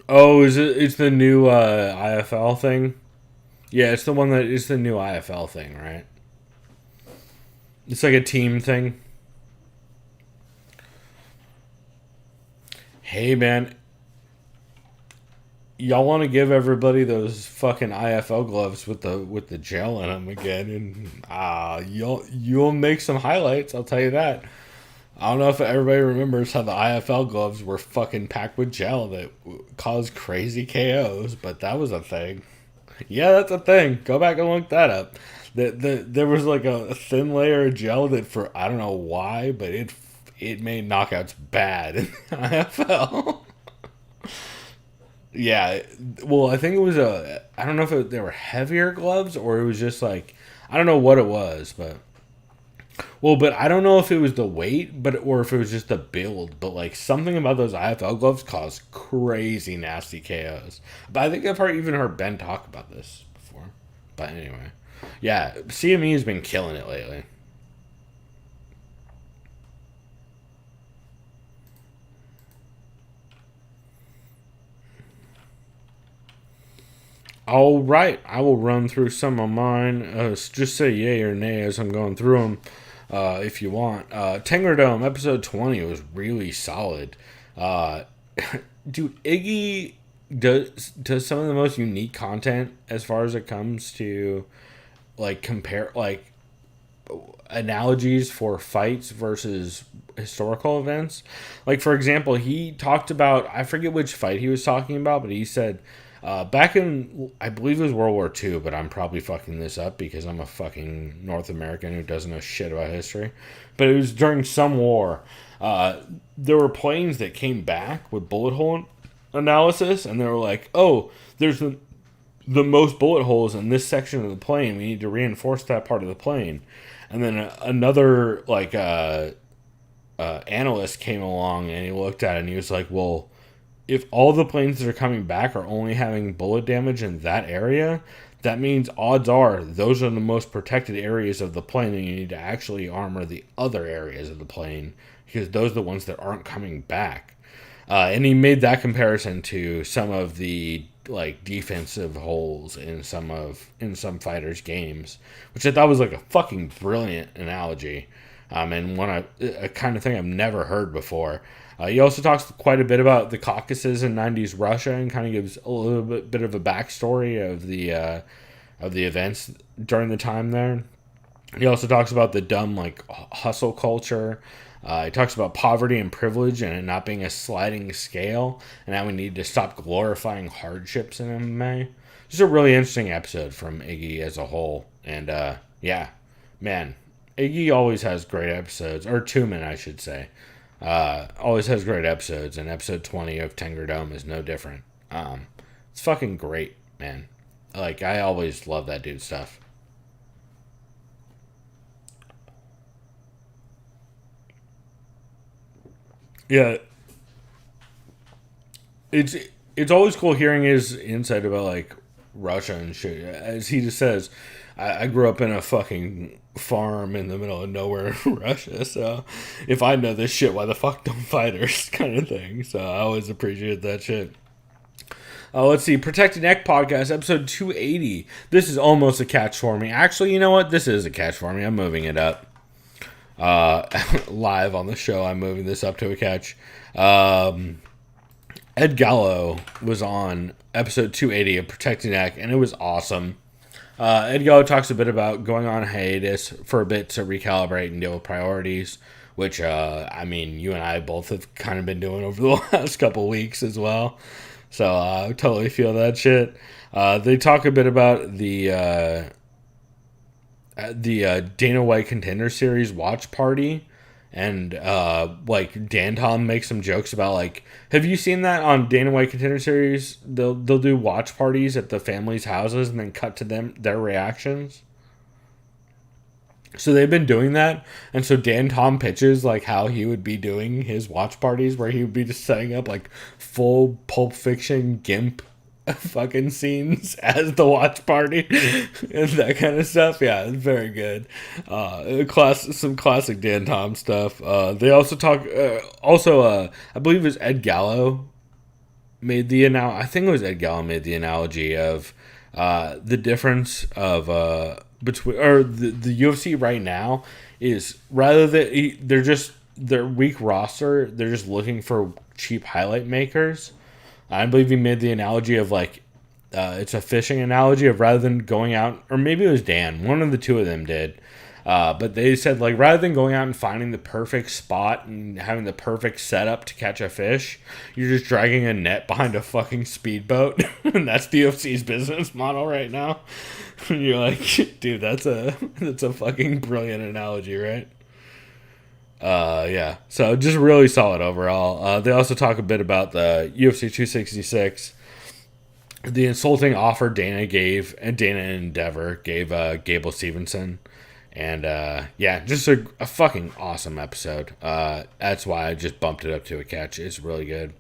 Oh, is it? It's the new IFL thing. Yeah, it's the one that is the new IFL thing, right? It's like a team thing. Hey, man. Y'all want to give everybody those fucking IFL gloves with the gel in them again, and you'll make some highlights. I'll tell you that. I don't know if everybody remembers how the IFL gloves were fucking packed with gel that caused crazy KOs, but that was a thing. Yeah, that's a thing. Go back and look that up. There was like a thin layer of gel that for I don't know why, but it made knockouts bad in the IFL. Yeah, well, I think it was I don't know if they were heavier gloves or it was just like, I don't know what it was, but I don't know if it was the weight, or if it was just the build, but like something about those IFL gloves caused crazy nasty KOs. But I think I've even heard Ben talk about this before. But anyway, yeah, CME has been killing it lately. All right, I will run through some of mine. Just say yay or nay as I'm going through them, if you want. Tengerdome episode 20 was really solid. Dude, Iggy does some of the most unique content as far as it comes to like compare like analogies for fights versus historical events. Like, for example, he talked about, I forget which fight he was talking about, but he said back in, I believe it was World War II, but I'm probably fucking this up because I'm a fucking North American who doesn't know shit about history. But it was during some war. There were planes that came back with bullet hole analysis, and they were like, oh, there's the most bullet holes in this section of the plane. We need to reinforce that part of the plane. And then another, like, analyst came along, and he looked at it, and he was like, well, if all the planes that are coming back are only having bullet damage in that area, that means odds are those are the most protected areas of the plane, and you need to actually armor the other areas of the plane because those are the ones that aren't coming back. And he made that comparison to some of the like defensive holes in some fighters' games, which I thought was like a fucking brilliant analogy, and a kind of thing I've never heard before. He also talks quite a bit about the Caucasus in 90s Russia and kind of gives a little bit of a backstory of the events during the time there. He also talks about the dumb like hustle culture. He talks about poverty and privilege and it not being a sliding scale and how we need to stop glorifying hardships in MMA. Just a really interesting episode from Iggy as a whole. And yeah, man, Iggy always has great episodes, or Tumen, I should say. Always has great episodes, and episode 20 of Tengerdome is no different. It's fucking great, man. Like, I always love that dude's stuff. Yeah. It's always cool hearing his insight about, like, Russia and shit. As he just says, I grew up in a fucking farm in the middle of nowhere in Russia, so if I know this shit, why the fuck don't fighters, kind of thing. So I always appreciate that shit. Let's see, Protected Neck Podcast, episode 280. This is almost a catch for me. Actually, you know what? This is a catch for me. I'm moving it up. Live on the show, I'm moving this up to a catch. Ed Gallo was on episode 280 of Protected Neck, and it was awesome. Ed Gallo talks a bit about going on hiatus for a bit to recalibrate and deal with priorities, which, I mean, you and I both have kind of been doing over the last couple weeks as well. So I totally feel that shit. They talk a bit about the Dana White Contender Series watch party. And, like, Dan Tom makes some jokes about, like, have you seen that on Dana White Contender Series? They'll do watch parties at the families' houses and then cut to their reactions. So they've been doing that. And so Dan Tom pitches, like, how he would be doing his watch parties where he would be just setting up, like, full Pulp Fiction GIMP fucking scenes as the watch party and that kind of stuff. Yeah, it's very good. Some classic Dan Tom stuff. They also talk. I believe it was Ed Gallo made the I think it was Ed Gallo made the analogy of the difference of between the UFC right now is rather than their weak roster, they're just looking for cheap highlight makers. I believe he made the analogy of like, it's a fishing analogy of rather than going out, or maybe it was Dan, one of the two of them did. But they said like, rather than going out and finding the perfect spot and having the perfect setup to catch a fish, you're just dragging a net behind a fucking speedboat. And that's the UFC's business model right now. And you're like, dude, that's a fucking brilliant analogy, right? Yeah, so just really solid overall. They also talk a bit about the UFC 266, the insulting offer Dana and Endeavor gave Gable Stevenson, and yeah, just a fucking awesome episode. That's why I just bumped it up to a catch. It's really good.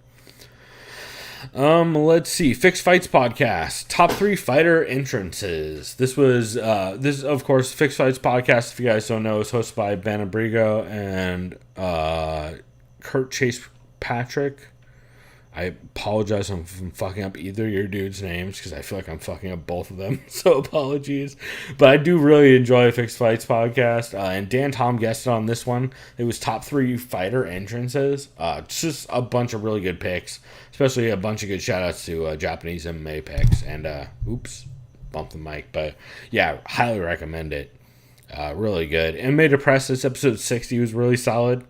Let's see. Fixed Fights podcast. Top 3 fighter entrances. This was this is, of course, Fixed Fights podcast. If you guys don't know, is hosted by Ben Abrigo and Kurt Chase Patrick. I apologize if I'm fucking up either of your dudes' names because I feel like I'm fucking up both of them. So apologies. But I do really enjoy Fixed Fights podcast. And Dan Tom guested on this one. It was top 3 fighter entrances. Just a bunch of really good picks. Especially a bunch of good shout-outs to Japanese MMA picks. And, oops, bumped the mic. But, yeah, highly recommend it. Really good. MMA Depressed, this episode 60 was really solid.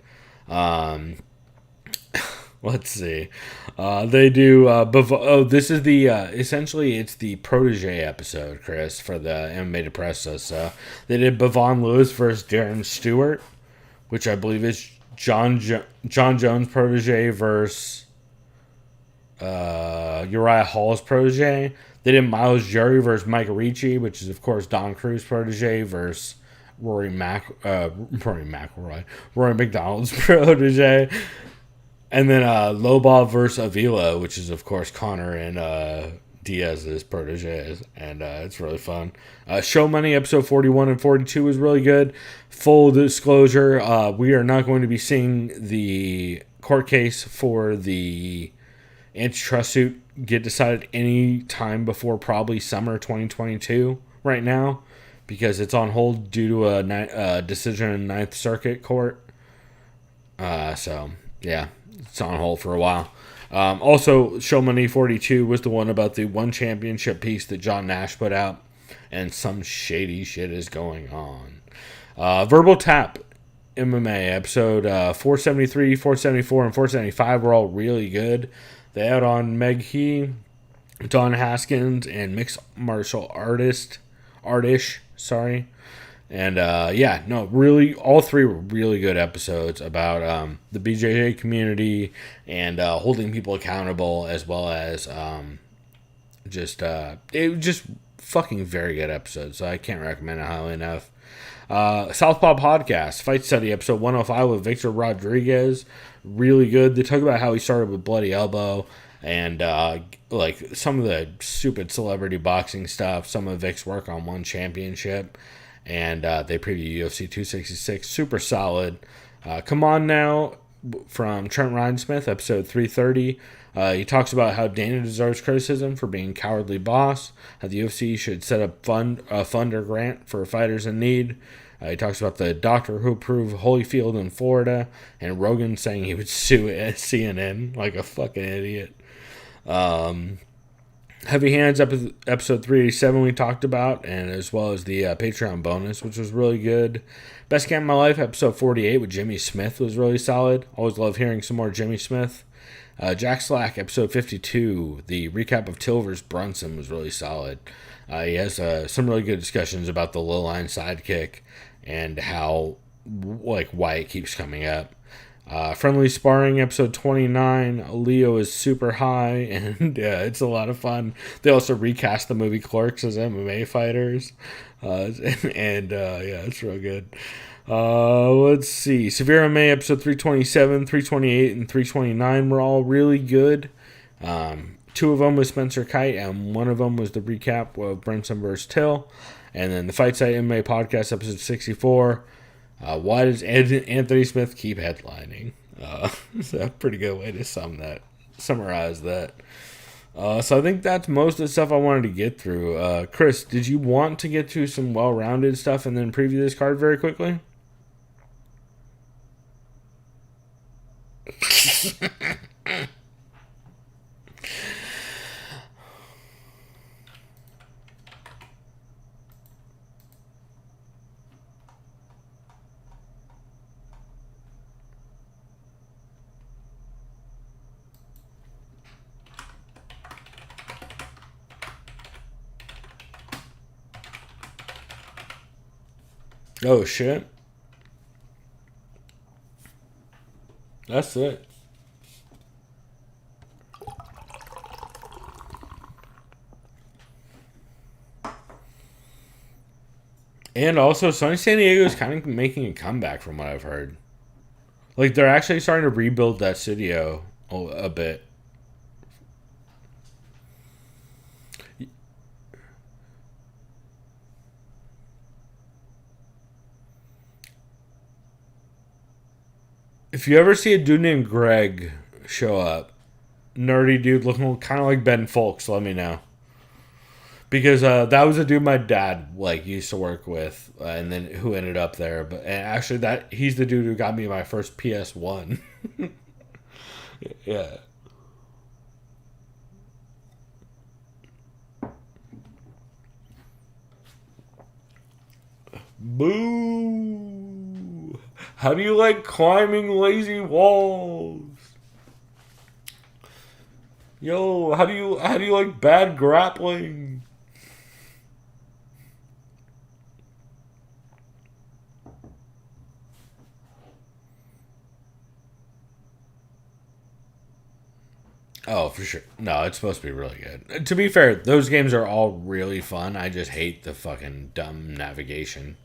Let's see. They do. This is the essentially it's the protege episode, Chris, for the MMA Depressa. So they did Bavon Lewis versus Darren Stewart, which I believe is John Jones' protege versus Uriah Hall's protege. They did Miles Jury versus Mike Ricci, which is of course Don Cruz' protege versus Rory McDonald's protege. And then Lobov versus Avila, which is, of course, Connor and Diaz's proteges. And it's really fun. Show Money, episode 41 and 42 was really good. Full disclosure, we are not going to be seeing the court case for the antitrust suit get decided any time before probably summer 2022 right now. Because it's on hold due to a decision in Ninth Circuit Court. So, yeah. It's on hold for a while. Also, Show Money 42 was the one about the one championship piece that John Nash put out. And some shady shit is going on. Verbal Tap MMA episode 473, 474, and 475 were all really good. They had on Meg He, Don Haskins, and mixed martial artish. And, really, all 3 were really good episodes about the BJJ community and holding people accountable, as well as it was just fucking very good episodes, so I can't recommend it highly enough. Southpaw Podcast, Fight Study, episode 105 with Victor Rodriguez, really good. They talk about how he started with Bloody Elbow, and some of the stupid celebrity boxing stuff, some of Vic's work on One Championship. And they preview UFC 266. Super solid. Come On Now from Trent Rhinesmith, episode 330. He talks about how Dana deserves criticism for being cowardly boss. How the UFC should set up a fund or grant for fighters in need. He talks about the doctor who approved Holyfield in Florida. And Rogan saying he would sue CNN like a fucking idiot. Heavy Hands, episode 387 we talked about, and as well as the Patreon bonus, which was really good. Best Camp of My Life, episode 48 with Jimmy Smith was really solid. Always love hearing some more Jimmy Smith. Jack Slack, episode 52, the recap of Till vs. Brunson was really solid. He has some really good discussions about the low line sidekick and how, why it keeps coming up. Friendly Sparring, episode 29. Leo is super high, and it's a lot of fun. They also recast the movie Clerks as MMA fighters, it's real good. Let's see. Severe MMA, episode 327, 328, and 329 were all really good. 2 of them was Spencer Kite, and 1 of them was the recap of Brinson vs. Till. And then the Fight Site MMA podcast, episode 64. Why does Anthony Smith keep headlining? It's a pretty good way to summarize that. So I think that's most of the stuff I wanted to get through. Chris, did you want to get to some well-rounded stuff and then preview this card very quickly? Oh, shit. That's it. And also, Sunny San Diego is kind of making a comeback from what I've heard. Like, they're actually starting to rebuild that studio a bit. If you ever see a dude named Greg show up, nerdy dude looking kind of like Ben Folks, let me know. Because that was a dude my dad used to work with, and then who ended up there. But and actually, he's the dude who got me my first PS1. Yeah. Boo! How do you like climbing lazy walls? Yo, how do you like bad grappling? Oh, for sure. No, it's supposed to be really good. To be fair, those games are all really fun. I just hate the fucking dumb navigation.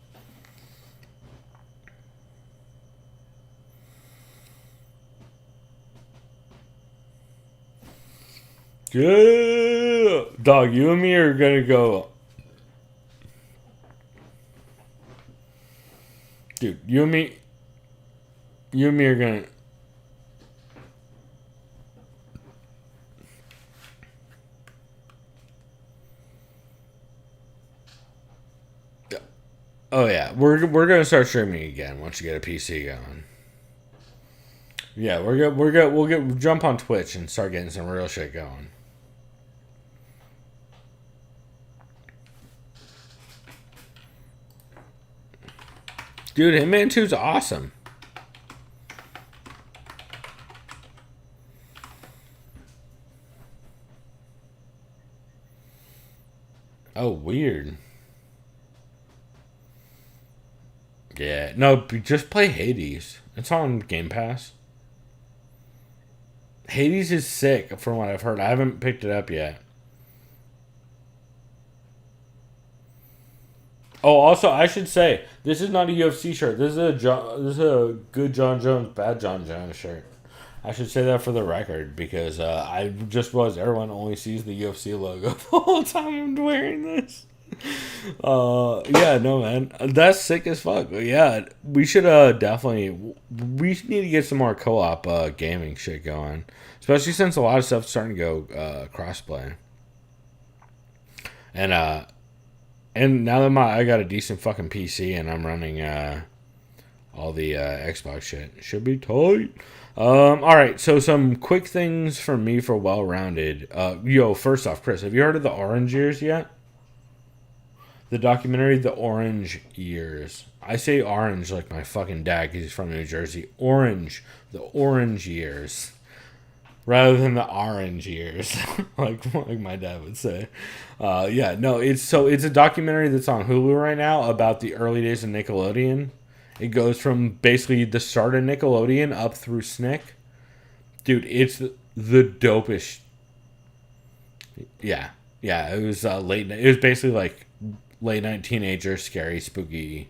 Yeah! Dog, you and me are gonna go. Dude, you and me are gonna. Oh yeah, we're gonna start streaming again once you get a PC going. Yeah, we'll jump on Twitch and start getting some real shit going. Dude, Hitman 2's awesome. Oh, weird. Yeah, no, just play Hades. It's on Game Pass. Hades is sick, from what I've heard. I haven't picked it up yet. Oh, also, I should say, this is not a UFC shirt. This is a good John Jones, bad John Jones shirt. I should say that for the record, because I just realized everyone only sees the UFC logo the whole time I'm wearing this. Yeah, no, man, that's sick as fuck. Yeah, we should definitely, we need to get some more co-op gaming shit going, especially since a lot of stuff's starting to go crossplay. And now that I got a decent fucking PC and I'm running all the Xbox shit, should be tight. All right, so some quick things from me for well-rounded. First off, Chris, have you heard of the Orange Years yet? The documentary, The Orange Years. I say orange like my fucking dad because he's from New Jersey. Orange. The Orange Years. Rather than the orange years. like my dad would say. It's a documentary that's on Hulu right now about the early days of Nickelodeon. It goes from basically the start of Nickelodeon up through Snick. Dude, it's the dopest. Yeah. Yeah, it was late. It was basically like late night teenager, scary, spooky.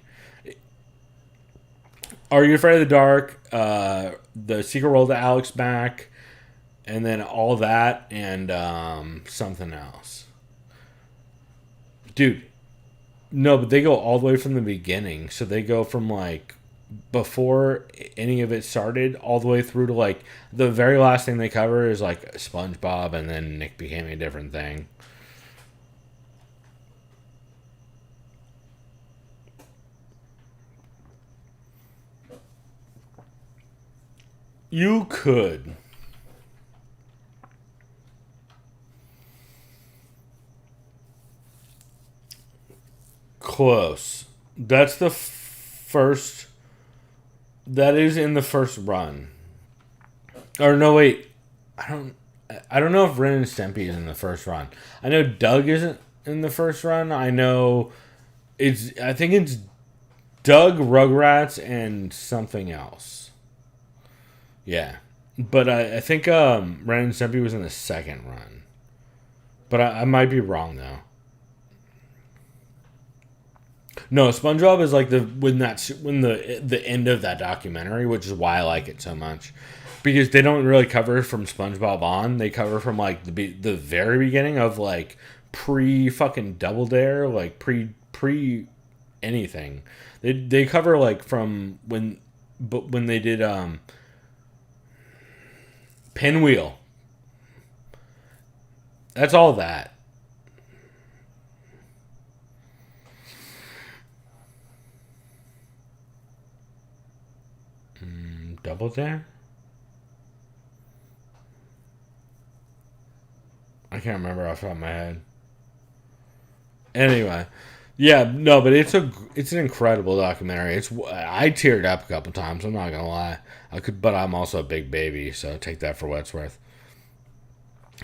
Are You Afraid of the Dark? The Secret World of Alex Mack, and then all that and something else. Dude, no, but they go all the way from the beginning. So they go from like before any of it started all the way through to like the very last thing they cover is like SpongeBob, and then Nick became a different thing. You could. Close. That's the first. That is in the first run. Or no, wait. I don't know if Ren and Stimpy is in the first run. I know Doug isn't in the first run. I think it's Doug, Rugrats, and something else. Yeah, but I think Ren and Stimpy was in the second run, but I might be wrong though. No, SpongeBob is like when the end of that documentary, which is why I like it so much, because they don't really cover from SpongeBob on. They cover from like the very beginning of like pre fucking Double Dare, like pre anything. They cover like from when they did Pinwheel. That's all that. Double Dare? I can't remember off the top of my head. Anyway, yeah, no, but it's an incredible documentary. I teared up a couple times. I'm not gonna lie. But I'm also a big baby, so take that for what it's worth.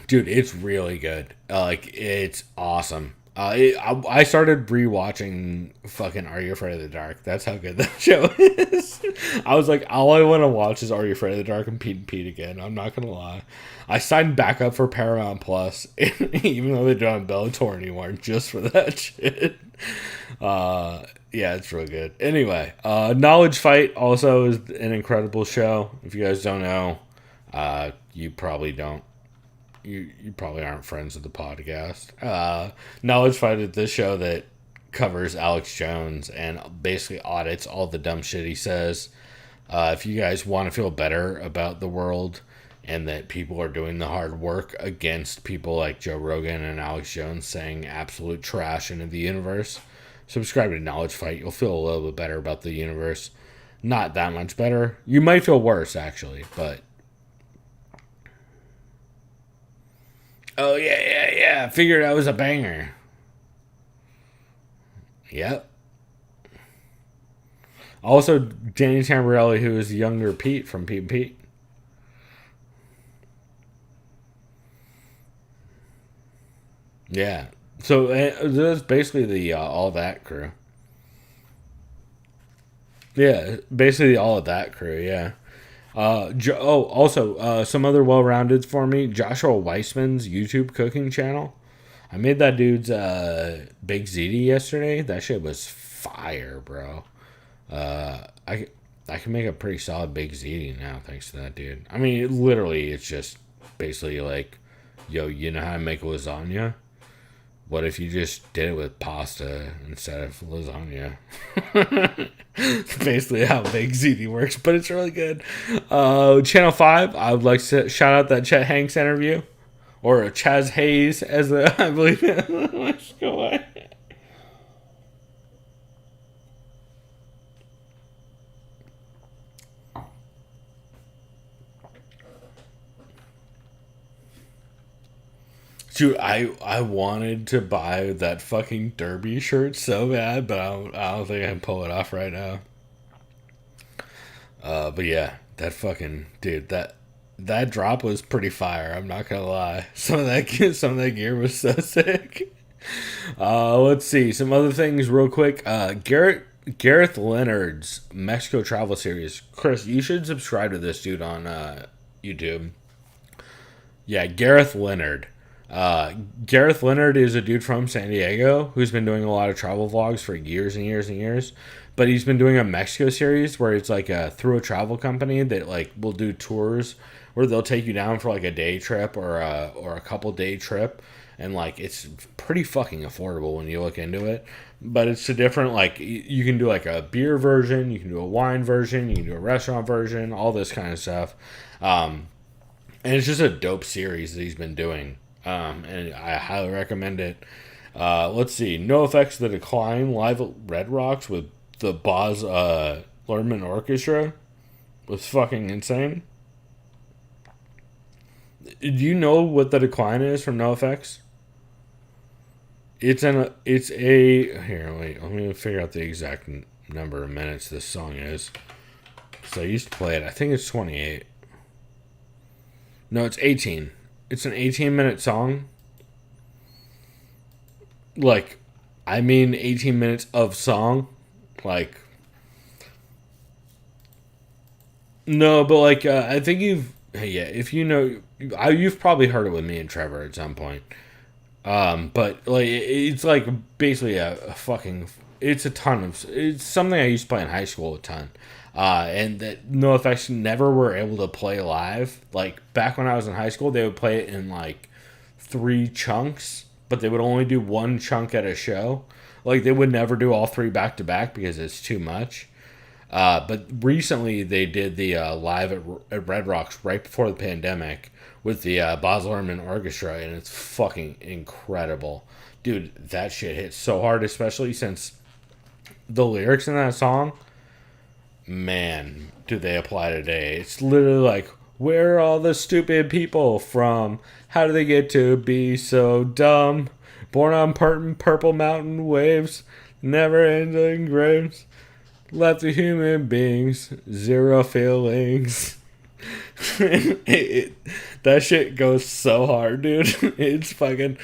Dude, it's really good. It's awesome. I started rewatching fucking Are You Afraid of the Dark. That's how good that show is. I was like, all I want to watch is Are You Afraid of the Dark and Pete and Pete again. I'm not gonna lie. I signed back up for Paramount Plus, even though they don't have Bellator anymore, just for that shit. Yeah, it's real good. Anyway, Knowledge Fight also is an incredible show. If you guys don't know, you probably don't. You probably aren't friends with the podcast. Knowledge Fight is this show that covers Alex Jones and basically audits all the dumb shit he says. If you guys want to feel better about the world and that people are doing the hard work against people like Joe Rogan and Alex Jones saying absolute trash into the universe, subscribe to Knowledge Fight. You'll feel a little bit better about the universe. Not that much better. You might feel worse, actually, but... Oh, yeah. Figured I was a banger. Yep. Also, Danny Tamborelli, who is younger Pete from Pete and Pete. Yeah. So, that's basically the All That crew. Yeah, basically all of that crew, yeah. Also, some other well-rounded for me. Joshua Weissman's YouTube cooking channel. I made that dude's Big Ziti yesterday. That shit was fire, bro. I can make a pretty solid Big Ziti now, thanks to that dude. I mean, it's just basically like, yo, you know how I make lasagna? What if you just did it with pasta instead of lasagna? Basically how Big Ziti works, but it's really good. Channel 5, I would like to shout out that Chet Hanks interview. Or Chaz Hayes, as I believe it. Let's go away. Dude, I wanted to buy that fucking Derby shirt so bad, but I don't think I can pull it off right now. But yeah, that fucking dude, that drop was pretty fire. I'm not gonna lie. Some of that gear was so sick. Let's see some other things real quick. Gareth Leonard's Mexico travel series. Chris, you should subscribe to this dude on YouTube. Yeah, Gareth Leonard. Gareth Leonard is a dude from San Diego who's been doing a lot of travel vlogs for years and years and years. But he's been doing a Mexico series where it's like through a travel company that like will do tours where they'll take you down for like a day trip or a couple day trip, and like it's pretty fucking affordable when you look into it. But it's a different, like, you can do like a beer version, you can do a wine version, you can do a restaurant version, all this kind of stuff. And it's just a dope series that he's been doing. And I highly recommend it. Let's see. No Effects The Decline live at Red Rocks with the Boz Lerman Orchestra was fucking insane. Do you know what The Decline is from No Effects? It's a here, wait, let me figure out the exact number of minutes this song is. So I used to play it. I think it's 28. No, it's 18. It's an 18-minute song. Like, I mean 18 minutes of song. Like, no, but like, I think if you know, you've probably heard it with me and Trevor at some point. But like, it's like basically a fucking, it's something I used to play in high school a ton. And that No Effects never were able to play live. Like, back when I was in high school, they would play it in like 3 chunks, but they would only do 1 chunk at a show. Like, they would never do all 3 back to back because it's too much. But recently they did the live at Red Rocks right before the pandemic with the Baz Luhrmann Orchestra, and it's fucking incredible. Dude, that shit hits so hard, especially since the lyrics in that song, man, do they apply today. It's literally like, where are all the stupid people from? How do they get to be so dumb? Born on purple mountain waves, never ending graves. Left to human beings, zero feelings. That shit goes so hard, dude. It's fucking.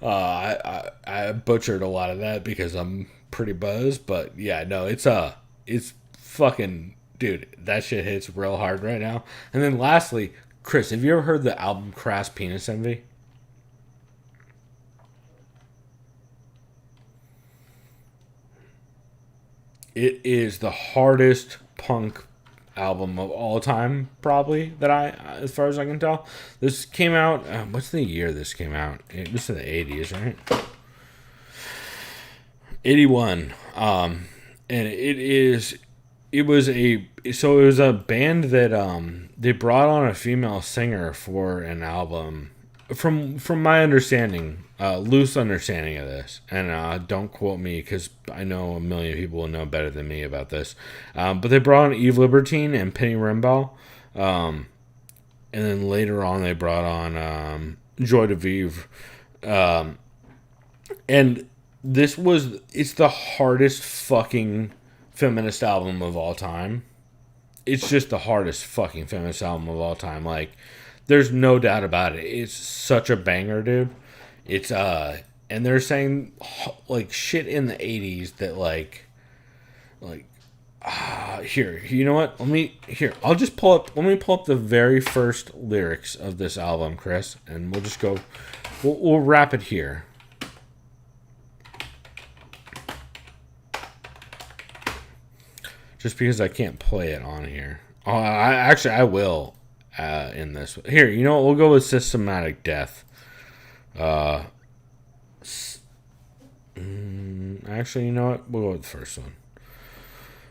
I butchered a lot of that because I'm pretty buzzed, but yeah, no, it's fucking, dude. That shit hits real hard right now. And then lastly, Chris, have you ever heard the album Crass Penis Envy? It is the hardest punk album of all time, probably, as far as I can tell. This came out, what's the year this came out? It was in the 80s, right? 81. And it was a band that they brought on a female singer for an album. From my understanding, loose understanding of this, and don't quote me because I know a million people will know better than me about this, but they brought on Eve Libertine and Penny Rimbaud, and then later on they brought on Joy de Vivre, and it's the hardest fucking feminist album of all time. It's just the hardest fucking feminist album of all time. Like, there's no doubt about it. It's such a banger, dude. It's and they're saying like shit in the 80s that here, you know what? Let me pull up the very first lyrics of this album, Chris, and we'll just go. We'll wrap it here. Just because I can't play it on here. Oh, I will. In this here, you know what? We'll go with Systematic Death. Actually, you know what? We'll go with the first one.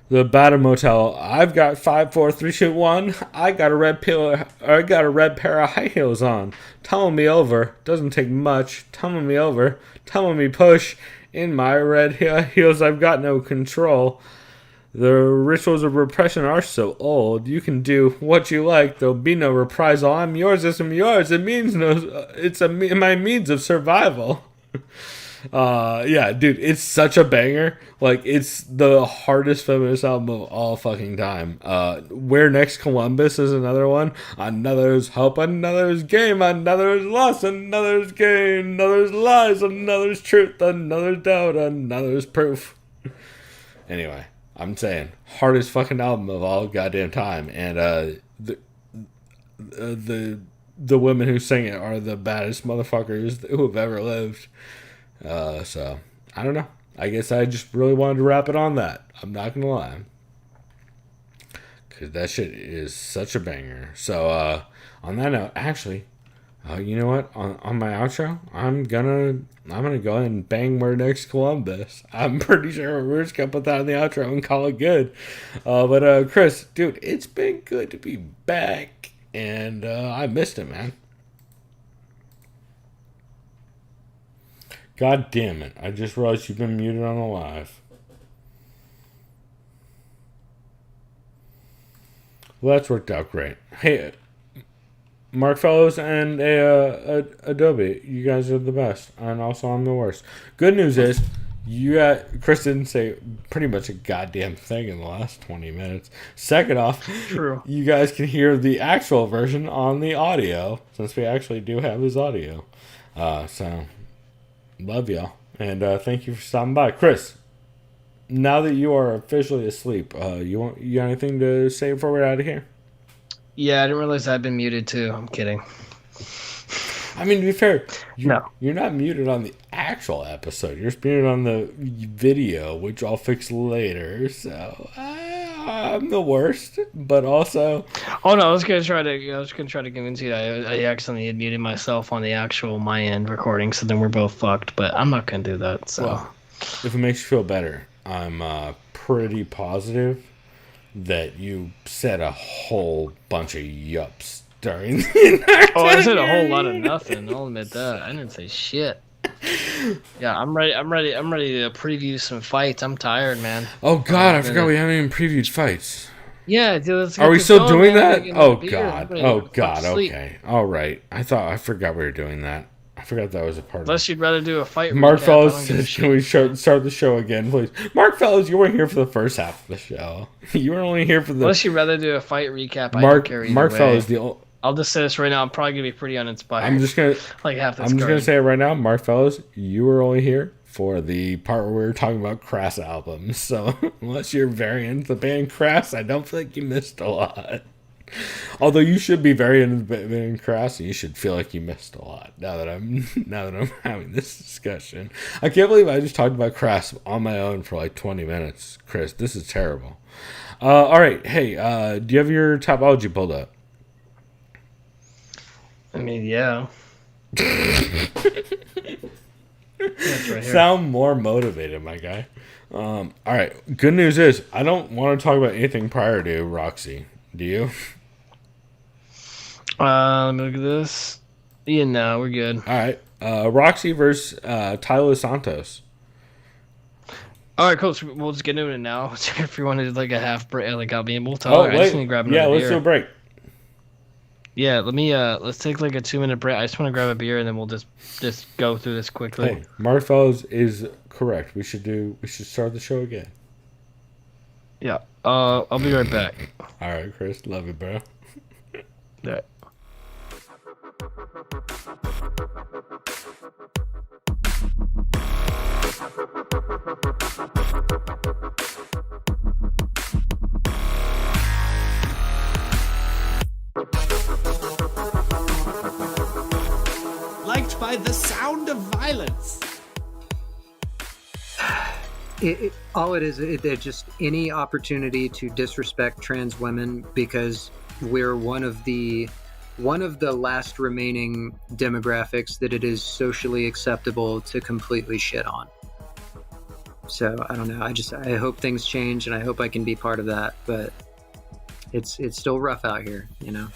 The Bada Motel. I've got 5, 4, 3, 2, 1. I got a red pair of high heels on. Tumbling me over. Doesn't take much. Tumbling me over. Tumbling me push. In my red heels, I've got no control. The rituals of repression are so old. You can do what you like. There'll be no reprisal. I'm yours as I'm yours. It means no. It's my means of survival. Yeah, dude, it's such a banger. Like, it's the hardest feminist album of all fucking time. Where Next Columbus is another one. Another's hope, another's game, another's loss, another's gain, another's lies, another's truth, another's doubt, another's proof. Anyway. I'm saying, hardest fucking album of all goddamn time, and the women who sing it are the baddest motherfuckers who have ever lived. So I don't know. I guess I just really wanted to wrap it on that. I'm not gonna lie, cause that shit is such a banger. So on that note, actually, you know what? On my outro, I'm gonna go ahead and bang Where Next Columbus. I'm pretty sure we're just gonna put that in the outro and call it good. But Chris, dude, it's been good to be back, and I missed it, man. God damn it! I just realized you've been muted on the live. Well, that's worked out great. Hey. Mark Fellows and Adobe, you guys are the best, and also I'm the worst. Good news is, Chris didn't say pretty much a goddamn thing in the last 20 minutes. Second off, true, you guys can hear the actual version on the audio, since we actually do have his audio. So, love y'all, and thank you for stopping by. Chris, now that you are officially asleep, you got anything to say before we're out of here? Yeah, I didn't realize I'd been muted too. I'm kidding. I mean, to be fair, you're not muted on the actual episode. You're muted on the video, which I'll fix later. So I'm the worst, but also. Oh no, I was gonna try to convince you that I accidentally had muted myself on the actual my end recording, so then we're both fucked. But I'm not gonna do that. So, well, if it makes you feel better, I'm pretty positive that you said a whole bunch of yups during the entire Oh, I said a time. whole lot of nothing. I'll admit that. I didn't say shit. Yeah, I'm ready. I'm ready to preview some fights. I'm tired, man. Oh God, I forgot we haven't even previewed fights. Yeah, dude, let's get Are we this still going, doing man. that? Getting Oh beer. God. I'm ready Oh to fuck God. to sleep. Okay. All right. I forgot we were doing that. I forgot that was a part of Unless you'd rather do a fight. Mark recap, I Fellows don't give a says, shit. can we start the show again, please? Mark Fellows, you weren't here for the first half of the show. You were only here for the... Unless you'd rather do a fight recap, I don't care either Mark way. Fellows, I'll just say this right now. I'm probably gonna be pretty uninspired. I'm just gonna say it right now. Mark Fellows, you were only here for the part where we were talking about Crass albums. So unless you're very into the band Crass, I don't think you missed a lot. Although you should be very into the band Crass, and you should feel like you missed a lot. Now that I'm having this discussion, I can't believe I just talked about Crass on my own for like 20 minutes. Chris, this is terrible. All right, hey, do you have your Topology pulled up? I mean, yeah. That's right here. Sound more motivated, my guy. All right. Good news is I don't want to talk about anything prior to Roxy. Do you? Let me look at this. Yeah, no, we're good. All right. Roxy versus Tyler Santos. All right, cool. So we'll just get into it now. If you wanted like a half break, like I'll be able to. Oh, I just need to grab another yeah, let's beer. do a break. Yeah, let's take like a 2-minute break. I just want to grab a beer and then we'll just go through this quickly. Hey, Mark Fellows is correct. We should start the show again. Yeah. I'll be right back. All right, Chris. Love it, bro. Yeah. Liked by the sound of violence. All it is, they're just any opportunity to disrespect trans women because we're one of the last remaining demographics that it is socially acceptable to completely shit on. So I don't know. I hope things change, and I hope I can be part of that. But it's still rough out here, you know.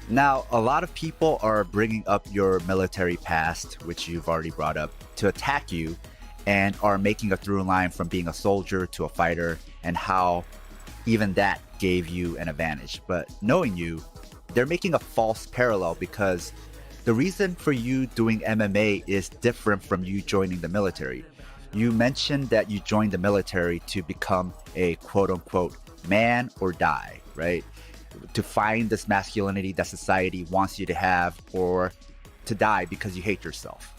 Now, a lot of people are bringing up your military past, which you've already brought up, to attack you, and are making a through line from being a soldier to a fighter, and how even that gave you an advantage. But knowing you, they're making a false parallel because the reason for you doing MMA is different from you joining the military. You mentioned that you joined the military to become a quote-unquote man or die, right? To find this masculinity that society wants you to have, or to die because you hate yourself.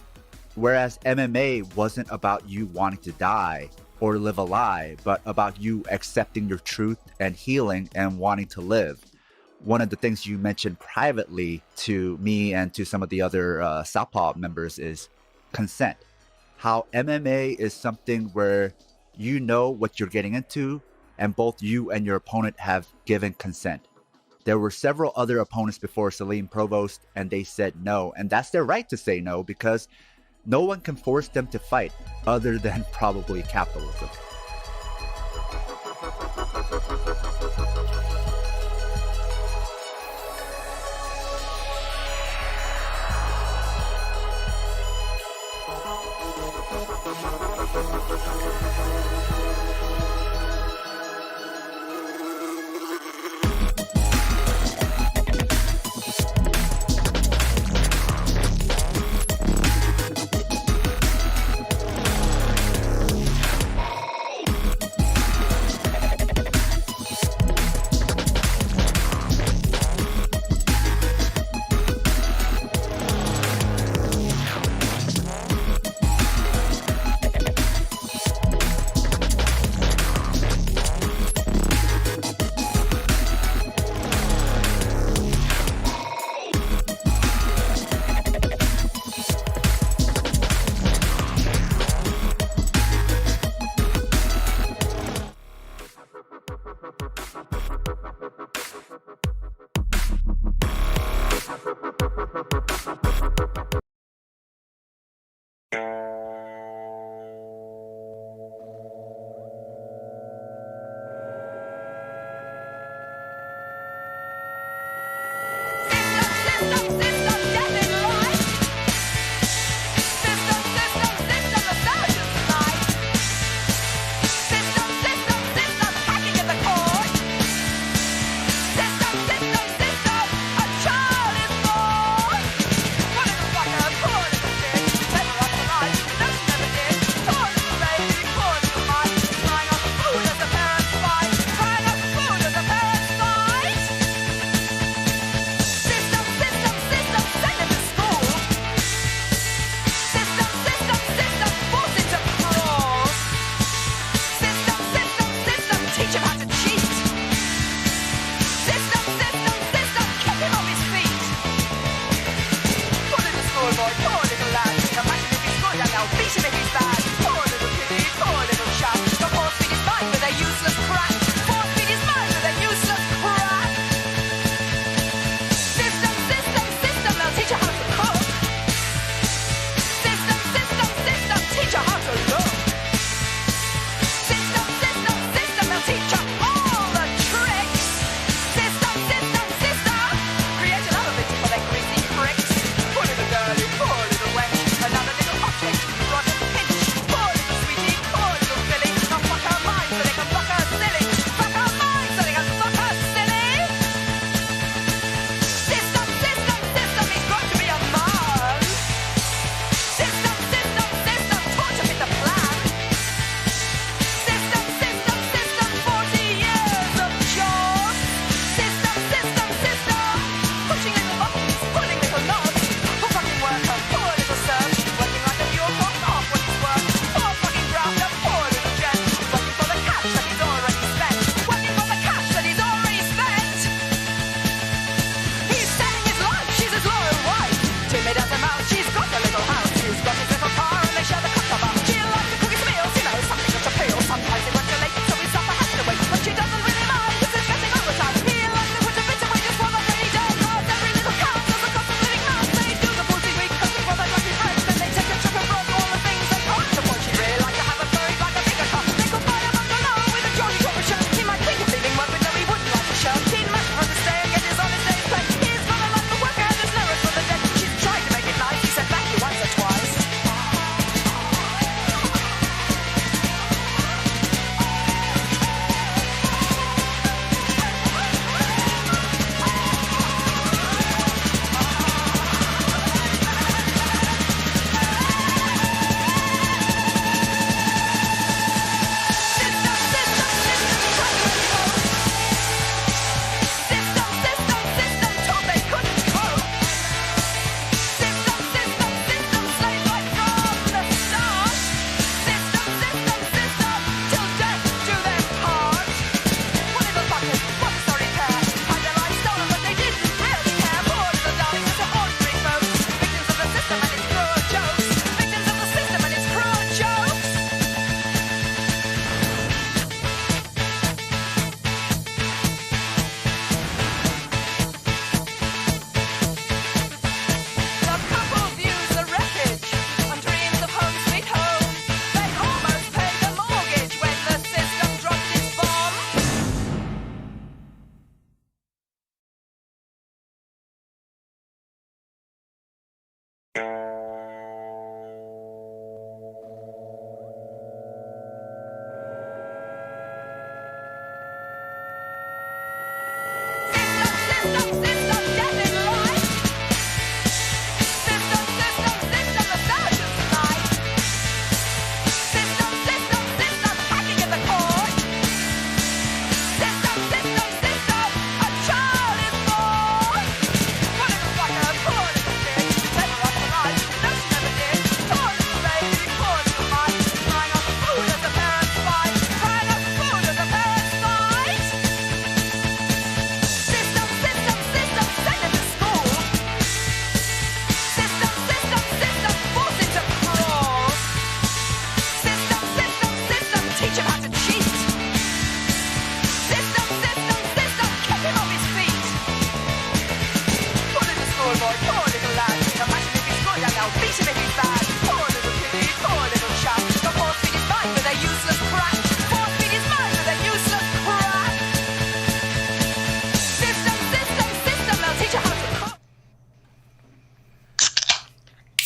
Whereas MMA wasn't about you wanting to die or live a lie, but about you accepting your truth and healing and wanting to live. One of the things you mentioned privately to me and to some of the other Southpaw members is consent. How MMA is something where you know what you're getting into, and both you and your opponent have given consent. There were several other opponents before Salim Provost, and they said no. And that's their right to say no, because no one can force them to fight other than probably capitalism.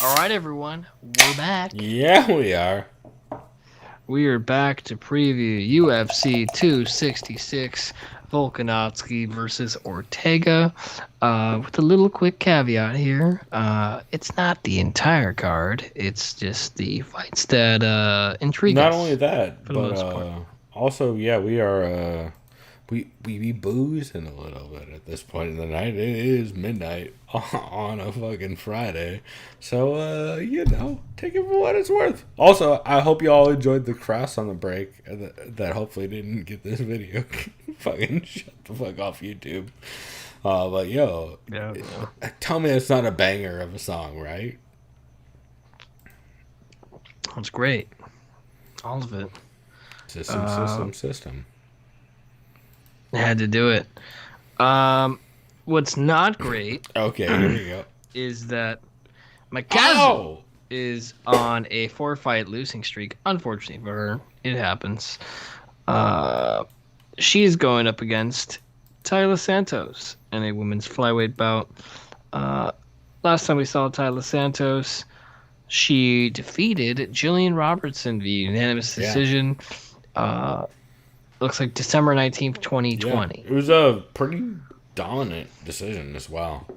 All right, everyone, we're back. Yeah, we are. We are back to preview UFC 266, Volkanovski versus Ortega. With a little quick caveat here, it's not the entire card. It's just the fights that intrigue us. Not only that, for the most part. but also, yeah, we are we be boozing a little bit at this point in the night. It is midnight on a fucking Friday, so take it for what it's worth. Also, I hope you all enjoyed the cross on the break that hopefully didn't get this video. Fucking shut the fuck off YouTube. But yo, tell me it's not a banger of a song, right? That's great. All of it. System. I had to do it. What's not great Okay, here we go. is that Mikazu is on a 4-fight losing streak. Unfortunately for her, it happens. She's going up against Taila Santos in a women's flyweight bout. Last time we saw Taila Santos, she defeated Jillian Robertson via unanimous decision. Looks like December 19th, 2020. Yeah, it was a pretty dominant decision as well.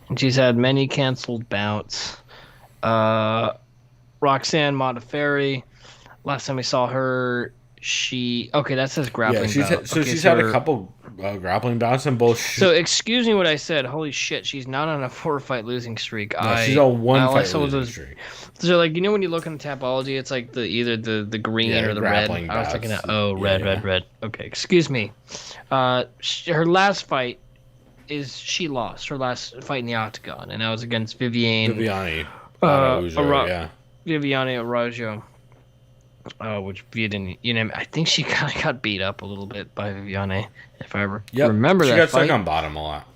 And she's had many canceled bouts. Roxanne Modafferi, last time we saw her, that says grappling bout. She's had a couple grappling bouts and both. So excuse me what I said. Holy shit, she's not on a 4-fight losing streak. No, she's on 1-fight losing streak. So like, you know when you look in the Tapology, it's like either the green or the red. grappling I was thinking bouts. red. Okay, excuse me. Her last fight she lost her last fight in the octagon, and that was against Viviane Araújo, Viviane Araújo. Which I think she kind of got beat up a little bit by Viviane, if I remember that. She got fight. stuck on bottom a lot.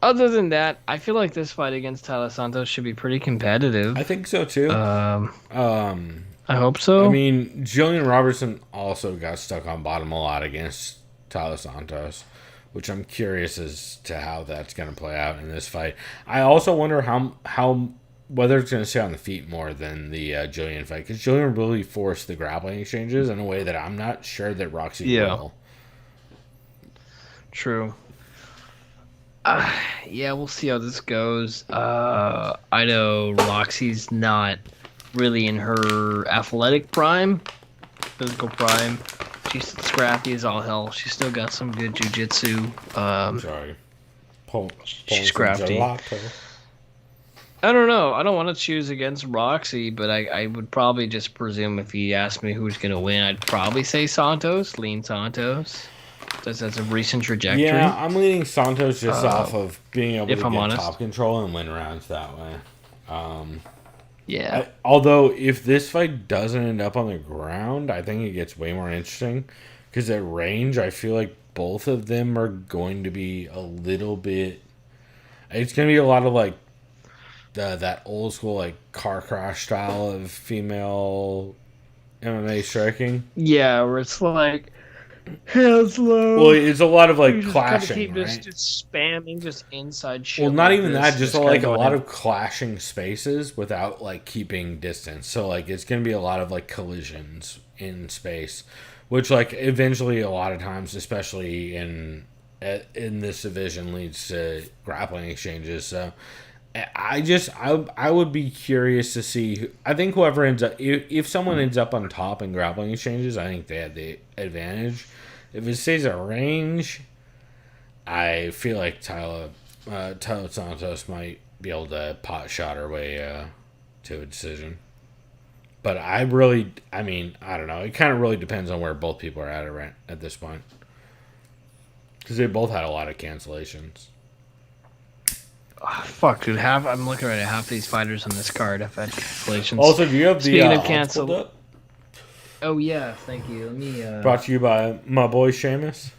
Other than that, I feel like this fight against Taila Santos should be pretty competitive. I think so too. I hope so. I mean, Jillian Robertson also got stuck on bottom a lot against Taila Santos, which I'm curious as to how that's going to play out in this fight. I also wonder how whether it's going to stay on the feet more than the Jillian fight, because Jillian really forced the grappling exchanges in a way that I'm not sure that Roxy will. True. We'll see how this goes. I know Roxy's not really in her athletic prime, physical prime. She's scrappy as all hell. She's still got some good jiu-jitsu. Sorry. She's crafty. I don't know. I don't want to choose against Roxy, but I would probably just presume if he asked me who's going to win, I'd probably say Santos, lean Santos. That's a recent trajectory. Yeah, I'm leaning Santos just off of being able to get honest. top control and win rounds that way. Yeah. Although, if this fight doesn't end up on the ground, I think it gets way more interesting. Because at range, I feel like both of them are going to be a little bit... It's going to be a lot of, like, that old school, like, car crash style of female MMA striking. Yeah, where it's like... Hands low. Well, it's a lot of like You just gotta clashing, keep right? just spamming just inside shit. Well, not like even this, that, just kinda like a going lot in. of clashing spaces without like keeping distance. So like it's gonna be a lot of like collisions in space, which like eventually a lot of times, especially in this division, leads to grappling exchanges. So I would be curious to see. I think whoever ends up, if someone ends up on top in grappling exchanges, I think they have the advantage. If it stays at range, I feel like Tyler Santos might be able to pot shot her way to a decision. But I mean, I don't know. It kind of really depends on where both people are at this point. Because they both had a lot of cancellations. Oh, fuck, dude. I'm looking right at half these fighters on this card have had cancellations. Also, do you have Speaking the of canceled up? Oh yeah, thank you. Let me. Brought to you by my boy Seamus.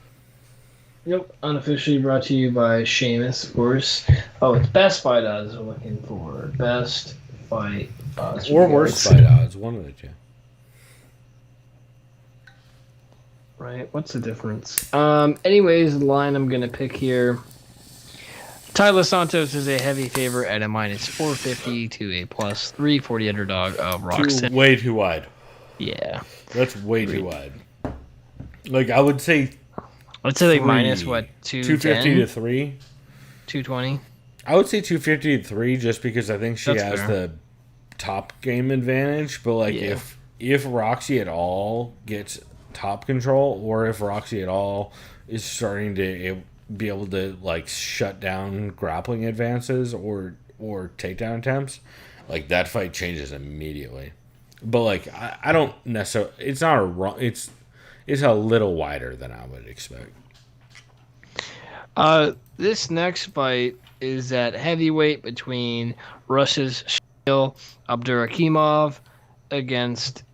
Yep, unofficially brought to you by Seamus, of course. Oh, it's best fight odds we're looking for. Best fight odds. Or worst fight odds, one of the two. Right, what's the difference? Anyways, the line I'm gonna pick here. Tyler Santos is a heavy favorite at a -450 to a +340 underdog of Roxon. Way too wide. Yeah. That's way too wide. Like, I would say... I'd say like minus what, 250 to 3? 220? I would say 250 to 3 just because I think she That's has fair. the top game advantage. But, like, Yeah. if Roxy at all gets top control, or if Roxy at all is starting to be able to, like, shut down grappling advances or takedown attempts, like, that fight changes immediately. But, like, I don't necessarily... It's not a wrong... It's a little wider than I would expect. This next fight is at heavyweight between Russia's Shil Abdurakhimov against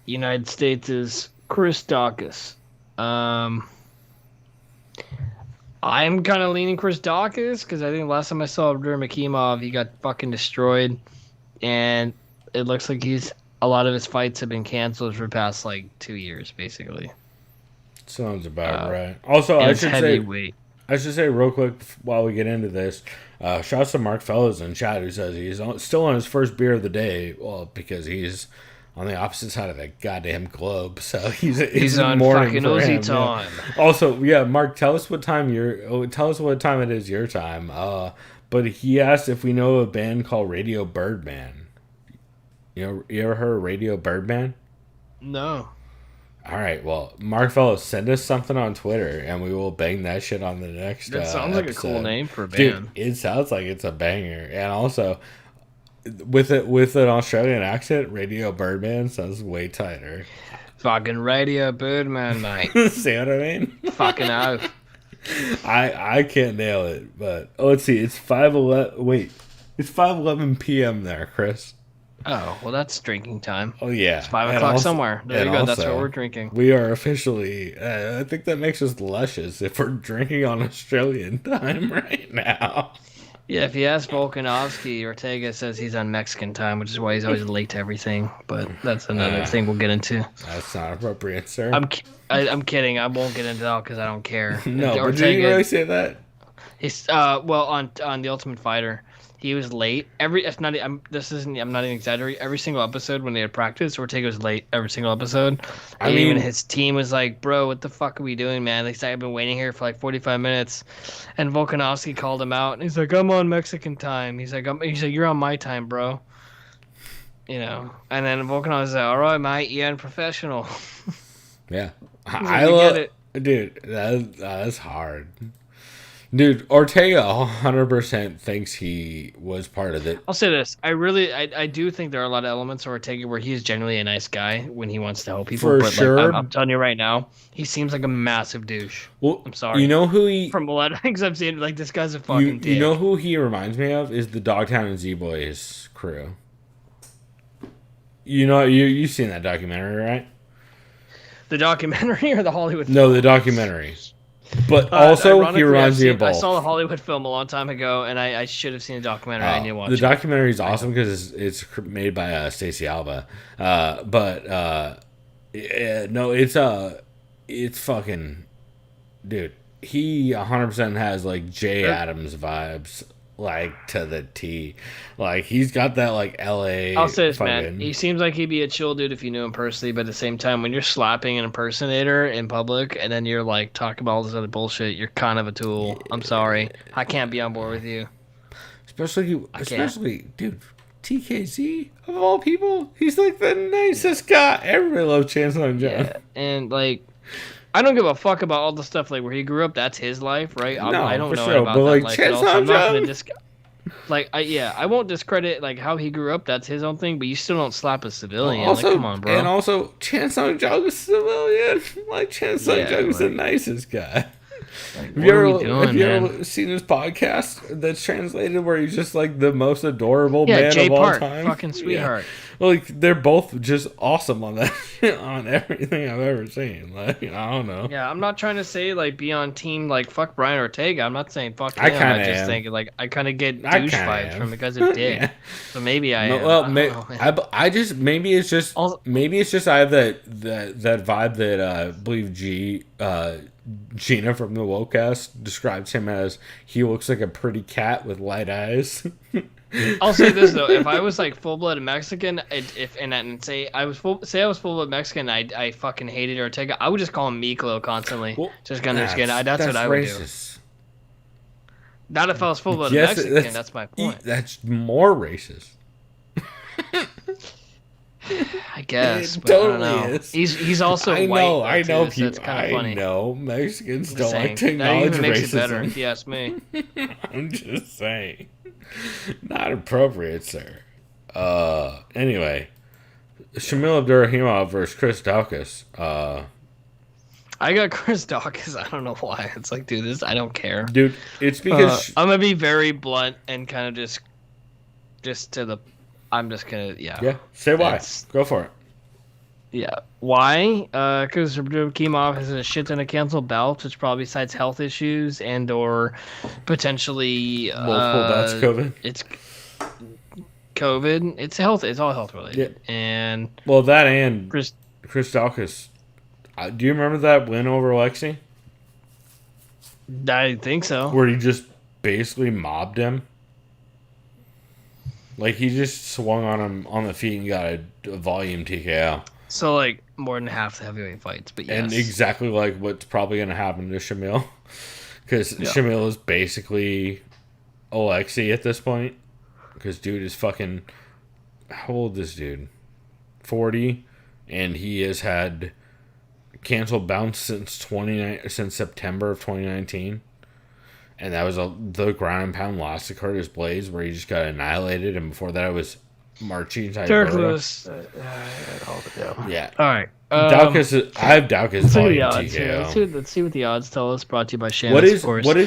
United States' Chris Daukaus. I'm kind of leaning Chris Daukaus because I think last time I saw Abdurakhimov, he got fucking destroyed, and it looks like a lot of his fights have been canceled for the past like 2 years, basically. Sounds about right. Also, I should say real quick while we get into this, shouts to Mark Fellows in chat who says he's still on his first beer of the day. Well, because he's on the opposite side of the goddamn globe, so he's on morning fucking for Uzi him. time. Yeah. Also, yeah, Mark, tell us what time it is your time. But he asked if we know a band called Radio Birdman. You ever heard of Radio Birdman? No. All right, well, Mark Fellows, send us something on Twitter, and we will bang that shit on the next That sounds like episode. a cool name for a Dude, band. it sounds like it's a banger. And also, with an Australian accent, Radio Birdman sounds way tighter. Fucking Radio Birdman, mate. See what I mean? Fucking oath. I can't nail it, but let's see. It's 5:11. Wait, it's 5:11 p.m. there, Chris. Oh, well, that's drinking time. Oh yeah, It's 5 And o'clock also- somewhere. There and you go. That's also, what we're drinking. We are officially. I think that makes us luscious if we're drinking on Australian time right now. Yeah, if you ask Volkanovski, Ortega says he's on Mexican time, which is why he's always late to everything. But that's another thing we'll get into. That's not appropriate, sir. I'm kidding. I won't get into that because I don't care. No, but did you really say that? He's well on the Ultimate Fighter. He was late. I'm not even exaggerating. Every single episode when they had practice, Ortega was late every single episode. And even his team was like, "Bro, what the fuck are we doing, man?" They said, "I've been waiting here for like 45 minutes." And Volkanovski called him out, and he's like, "I'm on Mexican time." He's like, "You're on my time, bro." You know. And then Volkanovski's like, "All right, mate, you're unprofessional." Yeah, I love it, dude. That's hard. Dude, Ortega 100% thinks he was part of it. I'll say this: I do think there are a lot of elements of Ortega where he is genuinely a nice guy when he wants to help people. For but sure. like, I'm telling you right now, he seems like a massive douche. Well, I'm sorry. You know who he? From a lot of things I've seen, like this guy's a fucking dick. You know who he reminds me of is the Dogtown and Z-Boys crew. You know, you've seen that documentary, right? The documentary or the Hollywood? No, the documentary. But also, he ironically, reminds me of both. I saw the Hollywood film a long time ago, and I should have seen the documentary. I need to watch the it. documentary is awesome because it's made by Stacey Alba. it's fucking, dude. He 100% has like Jay Adams vibes, like to the T. Like he's got that like LA. I'll say this, fucking, man. He seems like he'd be a chill dude if you knew him personally, but at the same time, when you're slapping an impersonator in public and then you're like talking about all this other bullshit, you're kind of a tool. I'm sorry, I can't be on board with you. Especially, dude, TKZ of all people, he's like the nicest guy. Everybody loves Chance Long John. Yeah, and like, I don't give a fuck about all the stuff like where he grew up. That's his life, right? No, I don't for know sure, about but, that like, life. Chance At all, so I'm not Long gonna I won't discredit like how he grew up. That's his own thing, but you still don't slap a civilian. Also, like, come on, bro. And also, Chance Long John is a civilian. Like Chance Long John is the nicest guy. Like, Have you man? ever seen his podcast that's translated where he's just like the most adorable Yeah, man Jay of all Park, time? fucking sweetheart. Yeah. Like they're both just awesome on that on everything I've ever seen. Like I don't know. Yeah, I'm not trying to say like be on team like fuck Brian Ortega. I'm not saying fuck him. I kinda I just am. think like I kind of get I douche kinda vibes am. from because of Dick. Yeah. So maybe I No, am. well, I don't know, man. I just maybe it's just Also- I have that vibe that I believe Gina from the Wokecast describes him as. He looks like a pretty cat with light eyes. I'll say this though: if I was like full-blooded Mexican, say I was full-blooded Mexican, I fucking hated Ortega, I would just call him Miklo constantly, Well, just under his skin. That's what I would racist. do. Not if I was full-blooded Yes, Mexican. That's my point. That's more racist. I guess, It but I don't totally know. is. He's also I white. know, I know too, so people. it's kind of funny. I know Mexicans I'm don't saying, like to that acknowledge even makes racism. it better, if you ask me. I'm just saying. Not appropriate, sir. Anyway. Shamil Abdurrahimov versus Chris Daukaus. I got Chris Dawkins. I don't know why. It's like, dude, I don't care. Dude, it's because... I'm gonna be very blunt and kind of just to the... I'm just gonna, yeah, say why. Go for it. Yeah. Why? Because Kimov has a shit ton of canceled bouts, which probably cites health issues and or potentially Multiple bouts of COVID. It's COVID. It's health. It's all health related. Yeah. And Well, that and Chris Daukaus. Do you remember that win over Lexi? I think so. Where he just basically mobbed him? Like, he just swung on him on the feet and got a volume TKO. So, like, more than half the heavyweight fights, but yes. And exactly like what's probably going to happen to Shamil. Because Shamil is basically Alexi at this point. Because dude is fucking... How old is this dude? 40. And he has had canceled bouts since September of 2019. And that was the ground and pound loss to Curtis Blades, where he just got annihilated. And before that, it was Marcin Derek Tybura. Lewis. Yeah. All right. Daukaus. I have Daukaus Let's see volume the odds here. TKO. Let's see what the odds tell us. Brought to you by Shannon. What is course. what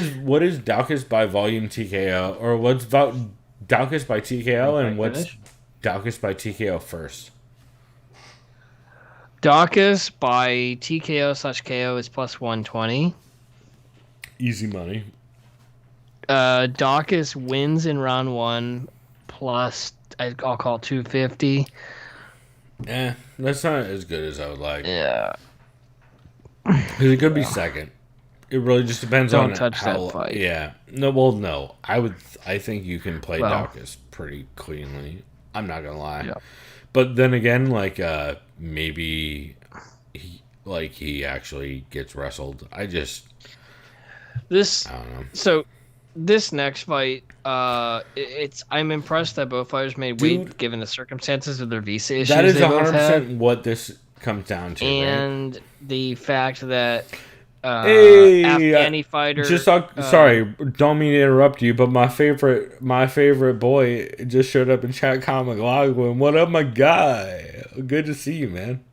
is Daukaus by volume TKO, or what's Daukaus by TKO, and what's Daukaus by TKO first? Daukaus by TKO/KO is plus 120. Easy money. Daukaus wins in round one plus I'll call it 250. That's not as good as I would like. Yeah. Because it could be second. It really just depends on Don't touch how. that fight. Yeah. No. Well, no. I think you can play Well. Daukaus pretty cleanly. I'm not gonna lie. Yeah. But then again, like maybe he actually gets wrestled. I don't know. So this next fight, I'm impressed that both fighters made weight given the circumstances of their visa issues. That is they both 100% had, what this comes down to. and the fact that Hey, Afghani fighter. Sorry, don't mean to interrupt you, but my favorite boy just showed up in chat. Kyle McLaughlin, what up, my guy? Good to see you, man.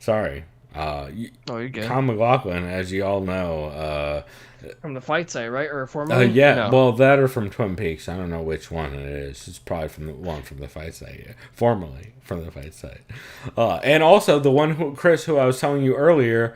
Sorry. You're good. Kyle McLaughlin, as you all know, From the fight site, right? Or formerly? yeah, No. well, that or from Twin Peaks. I don't know which one it is. It's probably from the fight site. Yeah. Formerly from the fight site. And also the one Chris, who I was telling you earlier,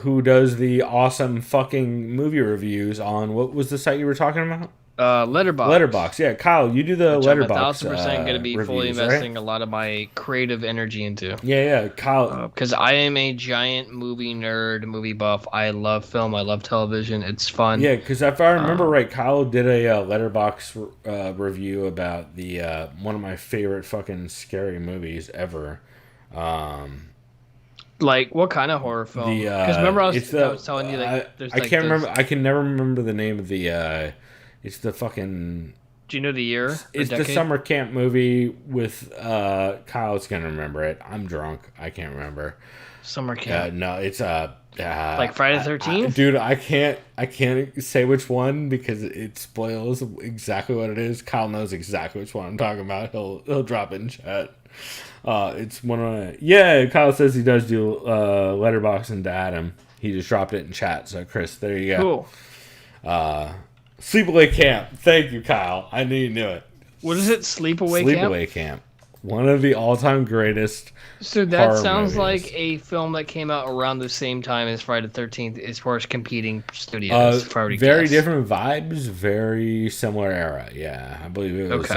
who does the awesome fucking movie reviews on, what was the site you were talking about? Letterboxd. Yeah, Kyle, you do the Which Letterboxd. I'm 1,000% going to be fully reviews, investing right? a lot of my creative energy into. Yeah, Kyle. Because I am a giant movie nerd, movie buff. I love film. I love television. It's fun. Yeah, because if I remember right, Kyle did a Letterboxd review about the one of my favorite fucking scary movies ever. Like, what kind of horror film? Because remember I was telling you that there's I like can't remember. I can never remember the name of the. It's the fucking. Do you know the year? It's the summer camp movie with Kyle's gonna remember it. I'm drunk. I can't remember. Summer camp. No, it's like Friday the 13th. Dude, I can't say which one because it spoils exactly what it is. Kyle knows exactly which one I'm talking about. He'll drop it in chat. It's one of Kyle says he does do Letterboxd and Adam. He just dropped it in chat. So Chris, there you go. Cool. Sleepaway Camp. Thank you, Kyle. I knew you knew it. What is it? Sleepaway Camp? Sleepaway Camp. One of the all-time greatest. So that horror sounds movies. like a film that came out around the same time as Friday the 13th as far as competing studios. Very different vibes, very similar era. Yeah, I believe it was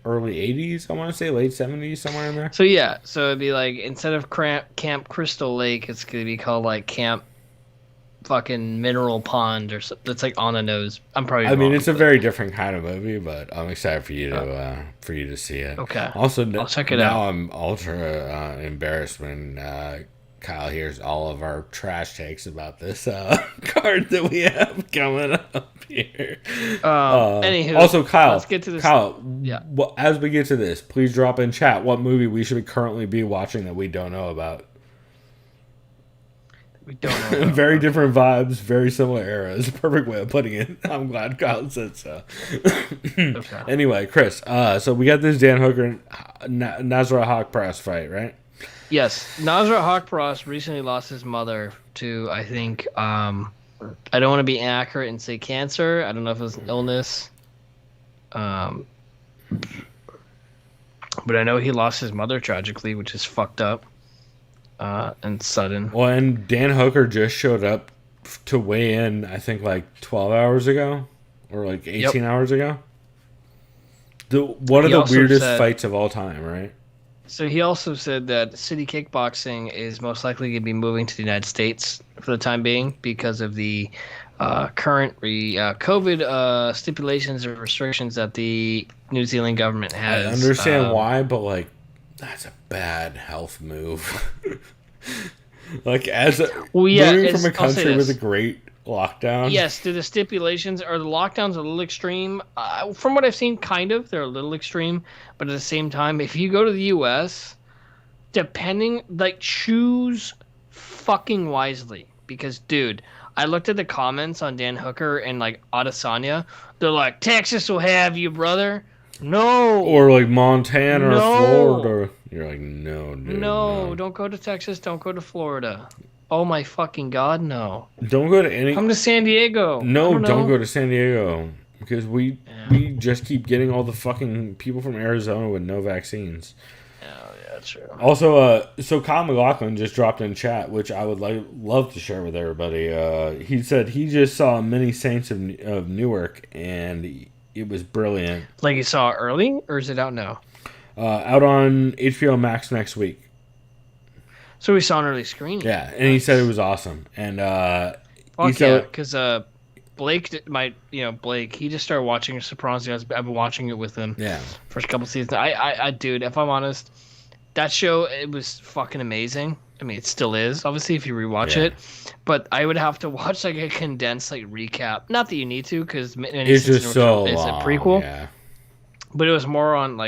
early 80s, I want to say, late 70s, somewhere in there. So yeah, so it'd be like, instead of Camp Crystal Lake, it's going to be called like Camp fucking Mineral Pond or something. That's like on the nose. I'm probably wrong, it's a very different kind of movie, but I'm excited for you to see it. Okay. Also, I'll check it out. Now I'm ultra embarrassed when Kyle hears all of our trash takes about this card that we have coming up here. Anywho, also, Kyle, let's get to this. Kyle, yeah. As we get to this, please drop in chat what movie we should currently be watching that we don't know about. We don't know. Very different vibes, very similar eras. Perfect way of putting it. I'm glad Kyle said so. Okay. Anyway, Chris, so we got this Dan Hooker and Nasrat Haqparast fight, right? Yes. Nasrat Haqparast recently lost his mother to, I think, I don't want to be inaccurate and say cancer. I don't know if it was an illness. But I know he lost his mother tragically, which is fucked up. And sudden. Well, and Dan Hooker just showed up to weigh in, I think, like 12 hours ago or like 18 hours ago. One of the weirdest fights of all time, right? So he also said that City Kickboxing is most likely going to be moving to the United States for the time being because of the current COVID stipulations or restrictions that the New Zealand government has. I understand why, but like, that's a bad health move. Like, moving from a country with a great lockdown. Yes, the stipulations or the lockdowns are a little extreme. From what I've seen, they're a little extreme. But at the same time, if you go to the U.S., choose fucking wisely. Because, dude, I looked at the comments on Dan Hooker and, like, Adesanya. They're like, Texas will have you, brother. No. Or, like, Montana or Florida. You're like, no, dude. No, don't go to Texas. Don't go to Florida. Oh, my fucking God, no. Don't go to any... Come to San Diego. No, don't go to San Diego. Because we just keep getting all the fucking people from Arizona with no vaccines. Oh, yeah, true. Also, so Kyle McLaughlin just dropped in chat, which I would love to share with everybody. He said he just saw Many Saints of Newark, and it was brilliant. Like you saw it early, or is it out now? Out on HBO Max next week. So we saw an early screening. Yeah, and he said it was awesome. And because Blake, Blake, he just started watching Sopranos. I've been watching it with him. Yeah, first couple seasons. Dude, if I'm honest, that show, it was fucking amazing. I mean, it still is, obviously, if you rewatch it. But I would have to watch like a condensed recap. Not that you need to, because it's just so it's long, a prequel. Yeah. But it was more on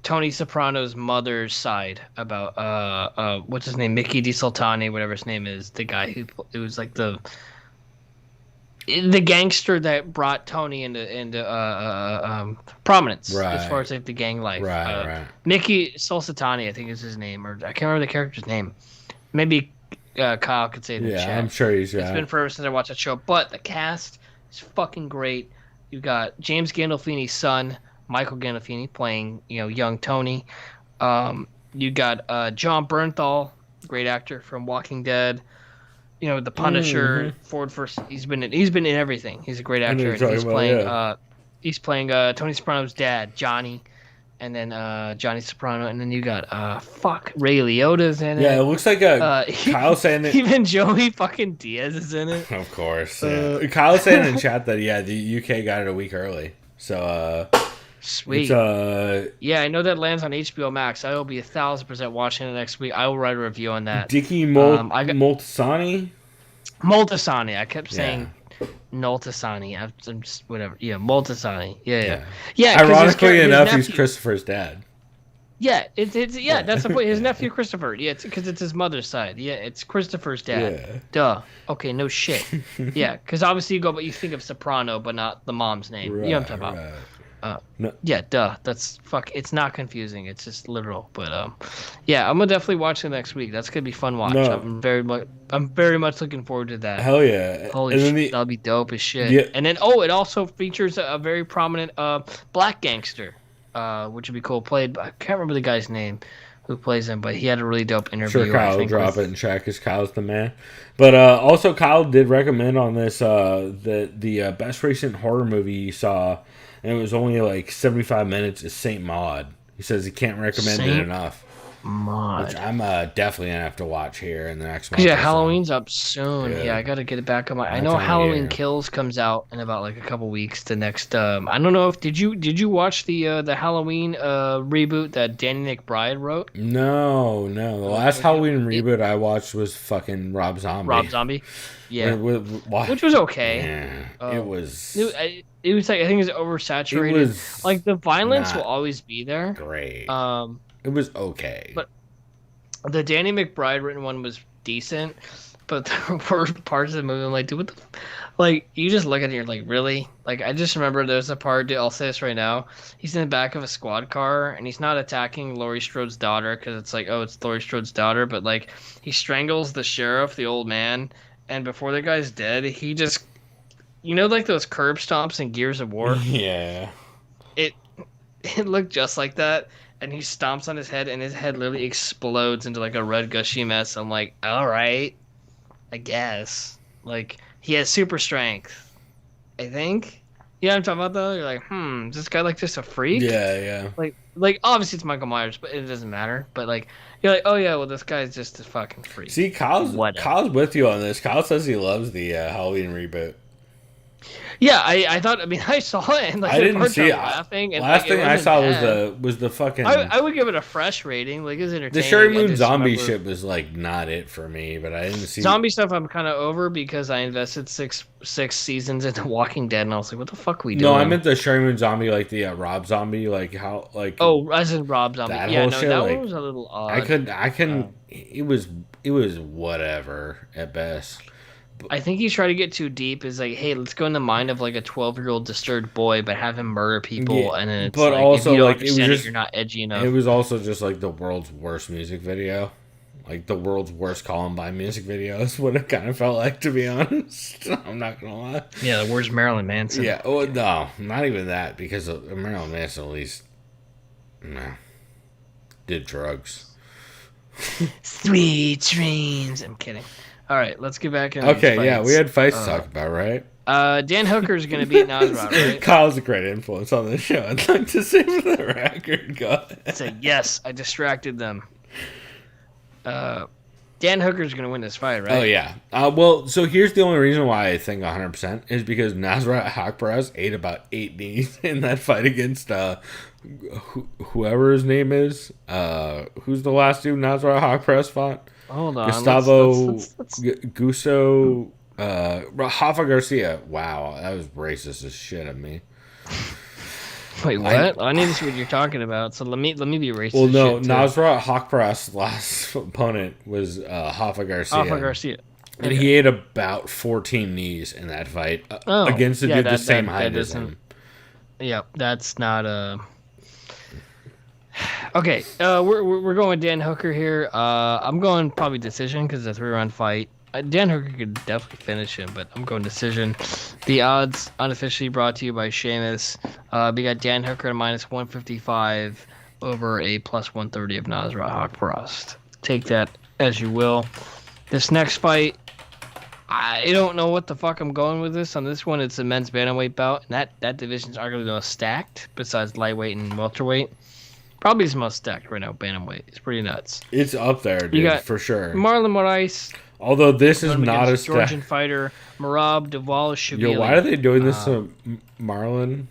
Tony Soprano's mother's side about what's his name, Mickey DeSultani, whatever his name is, the guy who it was like the gangster that brought Tony into prominence as far as the gang life. Right. Mickey Solsatani, I think is his name, or I can't remember the character's name. Maybe Kyle could say in the chat. Yeah, I'm sure he's right. It's been forever since I watched that show, but the cast is fucking great. You got James Gandolfini's son, Michael Gandolfini, playing young Tony. You got John Bernthal, great actor from Walking Dead. The Punisher, Ford first. He's been in everything. He's a great actor, and he's playing He's playing Tony Soprano's dad, Johnny, and then Johnny Soprano, and then you got Ray Liotta's in it. Yeah, it looks like Kyle saying that. Even Joey fucking Diaz is in it. Of course. Yeah. Kyle saying in chat that the UK got it a week early. So sweet. Yeah, I know that lands on HBO Max. I will be 1,000% watching it next week. I will write a review on that. Dicky Moltisanti. Moltisanti. I kept saying Noltisanti. I'm just whatever. Yeah, Moltisanti. Yeah. Ironically enough, he's Christopher's dad. Yeah, it's that's the point. His nephew Christopher. Yeah, it's because it's his mother's side. Yeah, it's Christopher's dad. Yeah. Duh. Okay, no shit. Yeah, because obviously you think of Soprano, but not the mom's name. Right, you know what I'm talking about. No. Yeah, duh. That's it's not confusing. It's just literal. But yeah, I'm gonna definitely watch it next week. That's gonna be fun watch. No. I'm very much looking forward to that. Hell yeah! Holy shit, that'll be dope as shit. Yeah. And then it also features a very prominent black gangster, which would be cool. Played I can't remember the guy's name who plays him, but he had a really dope interview. Sure, Kyle will drop it in chat because Kyle's the man. But also, Kyle did recommend on this the best recent horror movie he saw. And it was only like 75 minutes. Is Saint Maud. He says he can't recommend it enough. Maud. Which I'm definitely gonna have to watch here in the next month. Yeah, Halloween's up soon. Yeah, I gotta get it back on my. I know Halloween Kills comes out in about like a couple weeks. The next. I don't know if did you watch the Halloween reboot that Danny McBride wrote? No. The last Halloween reboot I watched was fucking Rob Zombie. Yeah. Which was okay. Yeah, it was. It was like I think it was oversaturated. It was like the violence will always be there. Great. It was okay. But the Danny McBride written one was decent, but the worst parts of the movie, I'm like, dude, what the like you just look at it, you're like, really? Like I just remember there's a part. I'll say this right now. He's in the back of a squad car and he's not attacking Laurie Strode's daughter because it's like, oh, it's Laurie Strode's daughter, but like he strangles the sheriff, the old man, and before the guy's dead, he just. You know, like those curb stomps in Gears of War? Yeah. It looked just like that, and he stomps on his head, and his head literally explodes into like a red gushy mess. I'm like, all right, I guess. Like, he has super strength, I think. You know what I'm talking about, though? You're like, is this guy like just a freak? Yeah. Like obviously it's Michael Myers, but it doesn't matter. But like, you're like, oh yeah, well this guy's just a fucking freak. See, Kyle's with you on this. Kyle says he loves the Halloween reboot. Yeah, I thought. I mean, I saw it and like I didn't see it. Laughing. And, last like, thing I saw was the fucking. I would give it a fresh rating. Like it's entertaining. The Sherry Moon zombie shit was like not it for me, but I didn't see zombie stuff. I'm kind of over because I invested six seasons into Walking Dead, and I was like, what the fuck we doing? No, I meant the Sherry Moon zombie, like the Rob Zombie, like how like. Oh, as in Rob Zombie. Yeah, no, shit, that like, one was a little odd. I couldn't. It was whatever at best. I think he's trying to get too deep. Is like, hey, let's go in the mind of like a 12-year-old disturbed boy, but have him murder people, yeah, and then it's but like, also if you don't like it was just you're not edgy enough. It was also just like the world's worst music video, like the world's worst Columbine music video is what it kind of felt like, to be honest. I'm not gonna lie. Yeah, the worst Marilyn Manson. Yeah, oh no, not even that, because Marilyn Manson at least did drugs. Sweet dreams. I'm kidding. All right, let's get back in. Okay, yeah, we had fights to talk about, right? Dan Hooker's going to beat Nasrat, right? Kyle's a great influence on this show. I'd like to say for the record, go ahead. Say, yes, I distracted them. Dan Hooker's going to win this fight, right? Oh, yeah. Well, so here's the only reason why I think 100% is because Nasrat Haqparast ate about 8 knees in that fight against whoever his name is. Who's the last dude Nasrat Haqparast fought? Hold on. Gustavo Guso Rafa Garcia. Wow, that was racist as shit of me. Wait, what? I need to see what you're talking about. So let me be racist. Well, no, Nasrat Haqparast's last opponent was Rafa Garcia. Rafa Garcia. And he ate about 14 knees in that fight against a dude the same height as him. Yeah, that's not Okay, we're going with Dan Hooker here. I'm going probably decision because it's a 3-round fight. Dan Hooker could definitely finish him, but I'm going decision. The odds unofficially brought to you by Seamus. We got Dan Hooker at -155 over a +130 of Nasrat Haqparast. Take that as you will. This next fight, I don't know what the fuck I'm going with this. On this one, it's a men's bantamweight bout, and that division's arguably the most stacked, besides lightweight and welterweight. Probably the most stacked right now, bantamweight. It's pretty nuts. It's up there, dude, You got for sure. Marlon Moraes. Although this is not a Georgian fighter, Merab Dvalishvili. Yo, why are they doing this to Marlon?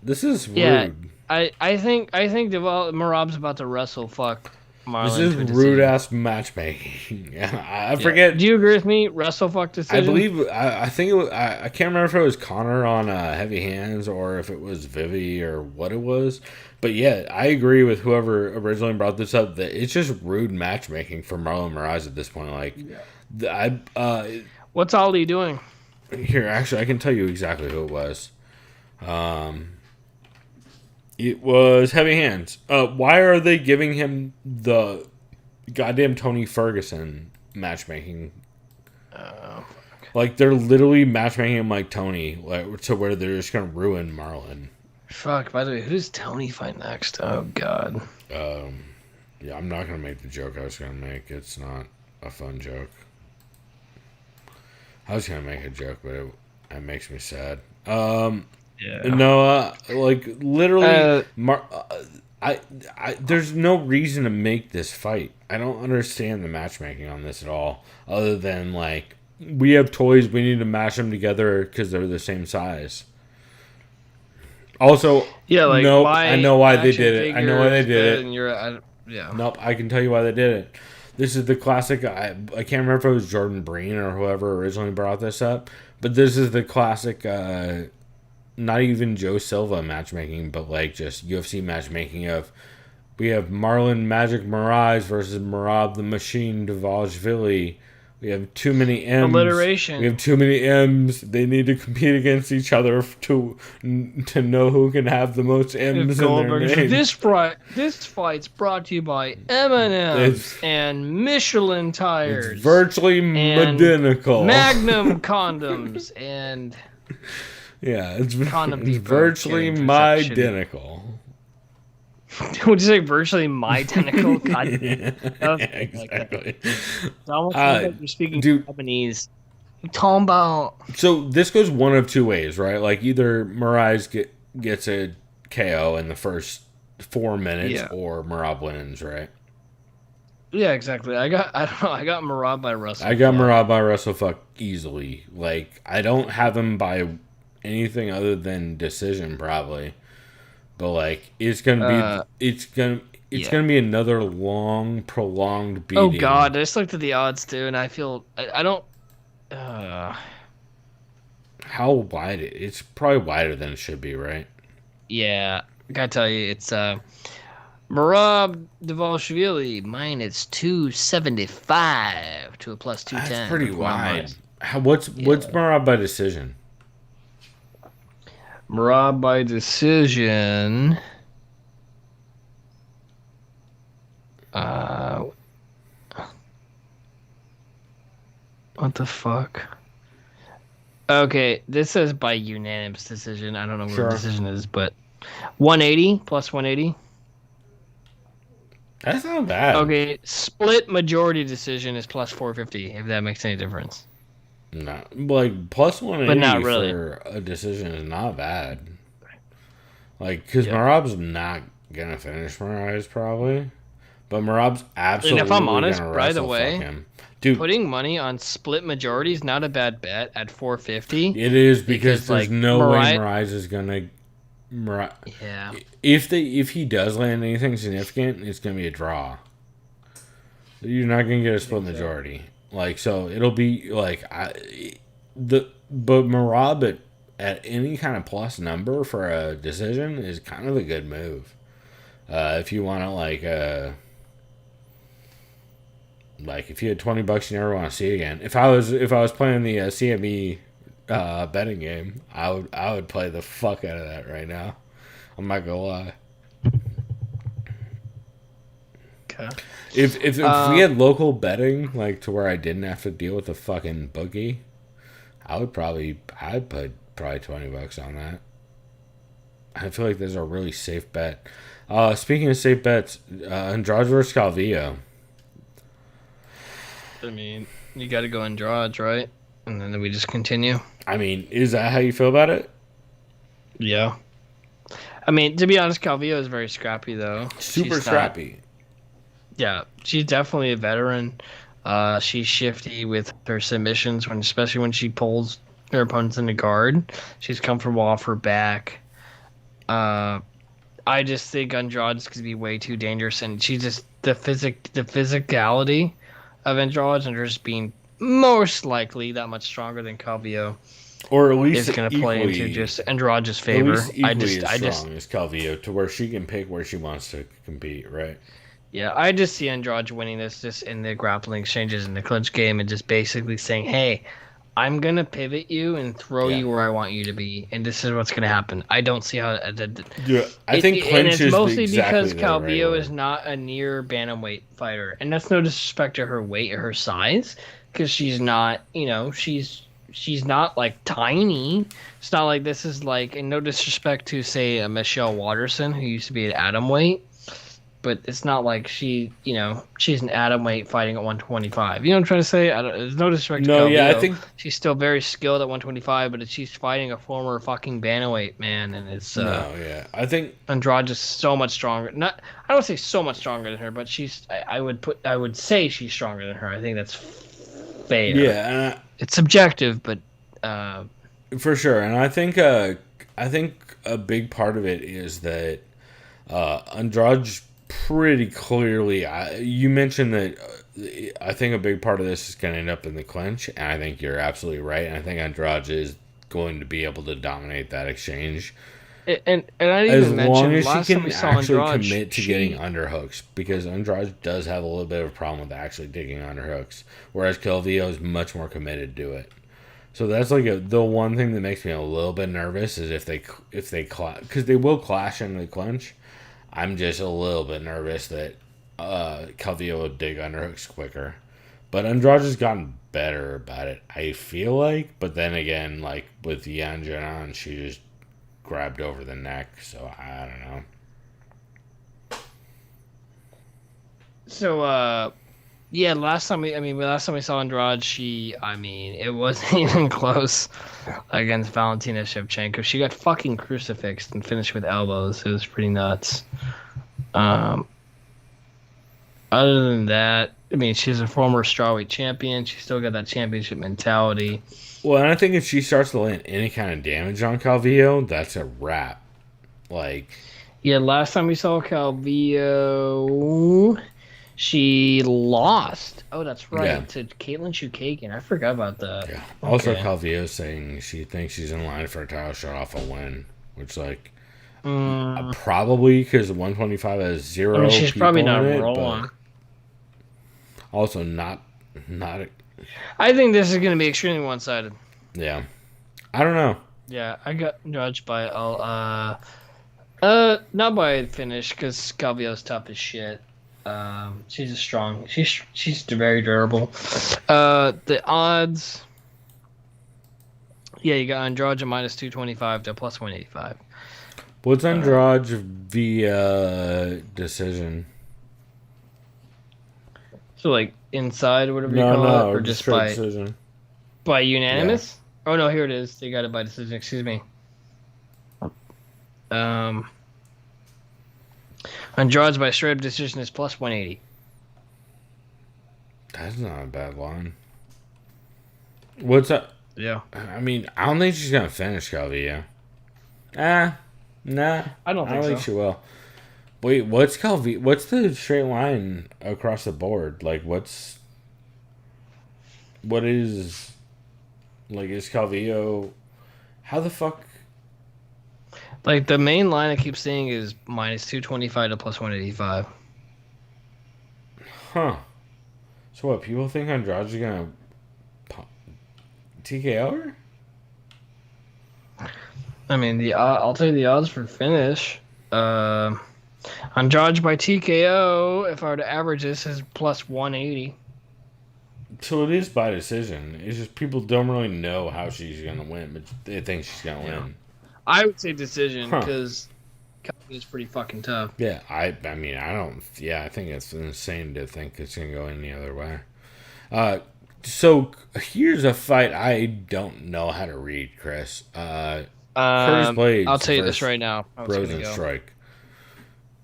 This is rude. Yeah, I think Merab's about to wrestle fuck Marlon. This is rude ass matchmaking. I forget. Do you agree with me? Wrestle fuck decision. I believe. I think it was. I can't remember if it was Connor on Heavy Hands or if it was Vivi or what it was. But yeah, I agree with whoever originally brought this up that it's just rude matchmaking for Marlon Moraes at this point. Like, what's Ali doing? Here, actually, I can tell you exactly who it was. It was Heavy Hands. Why are they giving him the goddamn Tony Ferguson matchmaking? Like, they're literally matchmaking him like Tony, like, to where they're just gonna ruin Marlon. Fuck. By the way, who does Tony fight next? Oh God. Yeah, I'm not gonna make the joke I was gonna make. It's not a fun joke. I was gonna make a joke, but it makes me sad. Yeah. No, like literally, there's no reason to make this fight. I don't understand the matchmaking on this at all, other than like we have toys, we need to mash them together because they're the same size. Also, yeah, like nope, I know why they did it. I know why they did it. And yeah. Nope, I can tell you why they did it. This is the classic. I can't remember if it was Jordan Breen or whoever originally brought this up, but this is the classic. Not even Joe Silva matchmaking, but like just UFC matchmaking of we have Marlon Magic Moraes versus Merab the Machine Dvalishvili. We have too many M's. Alliteration. We have too many M's. They need to compete against each other to know who can have the most M's in their name. This fight's brought to you by M&M's and Michelin tires. It's virtually identical. Magnum condoms and yeah, it's Condom virtually Depot identical. Would you say virtually my tentacle? God, Yeah, exactly. It's almost like you're speaking Japanese. Talking about. So this goes one of two ways, right? Like either Moraes gets a KO in the first 4 minutes, or Merab wins, right? Yeah, exactly. I got Merab by Russell. I got Merab by WrestleFuck easily. Like I don't have him by anything other than decision, probably. But like it's gonna be another long, prolonged beating. Oh God! I just looked at the odds too, and I feel I don't. How wide? It's probably wider than it should be, right? Yeah, I gotta tell you, it's Merab Dvalishvili minus 275 to a plus 210. That's pretty wide. What's Merab by decision? Merab by decision. What the fuck? Okay, this says by unanimous decision. I don't know what the decision is, but 180 plus 180. That's not bad. Okay, split majority decision is plus 450. If that makes any difference. No, like plus 180 but not really. for a decision is not bad. Like, because Merab's not gonna finish Moraes probably, but Merab's absolutely. And if I'm honest, gonna by the wrestle way, him. Dude, putting money on split majority is not a bad bet at 450. It is because there's like, no way Moraes is gonna. Yeah. If he does land anything significant, it's gonna be a draw. You're not gonna get a split majority. Like, so it'll be like but Merab at any kind of plus number for a decision is kind of a good move. If you want to like if you had $20 you never want to see again. If I was playing the CME betting game, I would play the fuck out of that right now. I'm not gonna lie. Okay. If we had local betting, like to where I didn't have to deal with the fucking bookie, I'd put probably $20 on that. I feel like there's a really safe bet. Speaking of safe bets, Andrade versus Calvillo. I mean, you got to go Andrade, right? and then we just continue. I mean, is that how you feel about it? Yeah. I mean, to be honest, Calvillo is very scrappy, though. Super scrappy. Yeah, she's definitely a veteran. She's shifty with her submissions, especially when she pulls her opponents in the guard. She's comfortable off her back. I just think Andrade's going to be way too dangerous, and she's just the physicality of Andrade and just being most likely that much stronger than Calvillo. Or at least is going to play into just Andrade's favor. At least equally as strong as Calvillo, to where she can pick where she wants to compete, right? Yeah, I just see Andrade winning this just in the grappling exchanges in the clinch game and just basically saying, hey, I'm going to pivot you and throw you where I want you to be, and this is what's going to happen. I don't see how... I think clinch is mostly exactly because Calvillo is not a near bantamweight fighter, and that's no disrespect to her weight or her size, because she's not, she's not like tiny. It's not like this is like, and no disrespect to say a Michelle Watterson who used to be at atomweight, but it's not like she's an atomweight fighting at 125. You know what I'm trying to say? There's no disrespect to Calvillo. I think she's still very skilled at 125, but she's fighting a former fucking bantamweight man, and it's I think Andrade is so much stronger. I don't say so much stronger than her, but I would say she's stronger than her. I think that's fair. Yeah, it's subjective, but for sure. And I think a big part of it is that Andrade pretty clearly. You mentioned that. I think a big part of this is going to end up in the clinch, and I think you're absolutely right. And I think Andrade is going to be able to dominate that exchange. And I didn't even mention as long as she can actually Andrade, commit to getting underhooks, because Andrade does have a little bit of a problem with actually digging underhooks, whereas Calvillo is much more committed to it. So that's like the one thing that makes me a little bit nervous is if they clash, because they will clash in the clinch. I'm just a little bit nervous that Calvillo will dig underhooks quicker, but Andrade has gotten better about it, I feel like. But then again, like with Yan Janan, she just grabbed over the neck, so I don't know. So last time we saw Andrade, it wasn't even close against Valentina Shevchenko. She got fucking crucifixed and finished with elbows. It was pretty nuts. Other than that, she's a former strawweight champion. She's still got that championship mentality. Well, and I think if she starts to land any kind of damage on Calvillo, that's a wrap. Last time we saw Calvillo, she lost. Oh, that's right, to Caitlin Chukagian. I forgot about that. Yeah. Also, Calvillo saying she thinks she's in line for a title shot off a win, which probably because 125 has zero. She's people probably not in it, rolling. but also not. I think this is going to be extremely one-sided. Yeah, I don't know. Yeah, I got judged by not by finish because Calvillo's tough as shit. She's strong. She's very durable. The odds. Yeah, you got Andrade minus 225 to plus 185. What's Andrade via decision? So inside or whatever you call it, or just by decision. By unanimous? Yeah. Oh no, here it is. They got it by decision. Excuse me. Andrade's by straight up decision is plus 180. That's not a bad line. What's that? Yeah. I don't think she's gonna finish Calvillo. Nah. I don't think she will. Wait, what's Calvillo? What's the straight line across the board? What is Calvillo? How the fuck? The main line I keep seeing is minus 225 to plus 185. Huh. So what? People think Andrade's gonna TKO her? I'll tell you the odds for finish. Andrade by TKO, if I were to average this, is plus 180. So it is by decision. It's just people don't really know how she's gonna win, but they think she's gonna win. I would say decision because is pretty fucking tough. Yeah, I think it's insane to think it's gonna go any other way. So here's a fight I don't know how to read, Chris. Curtis Blades. I'll tell you this right now. Rosenstrike.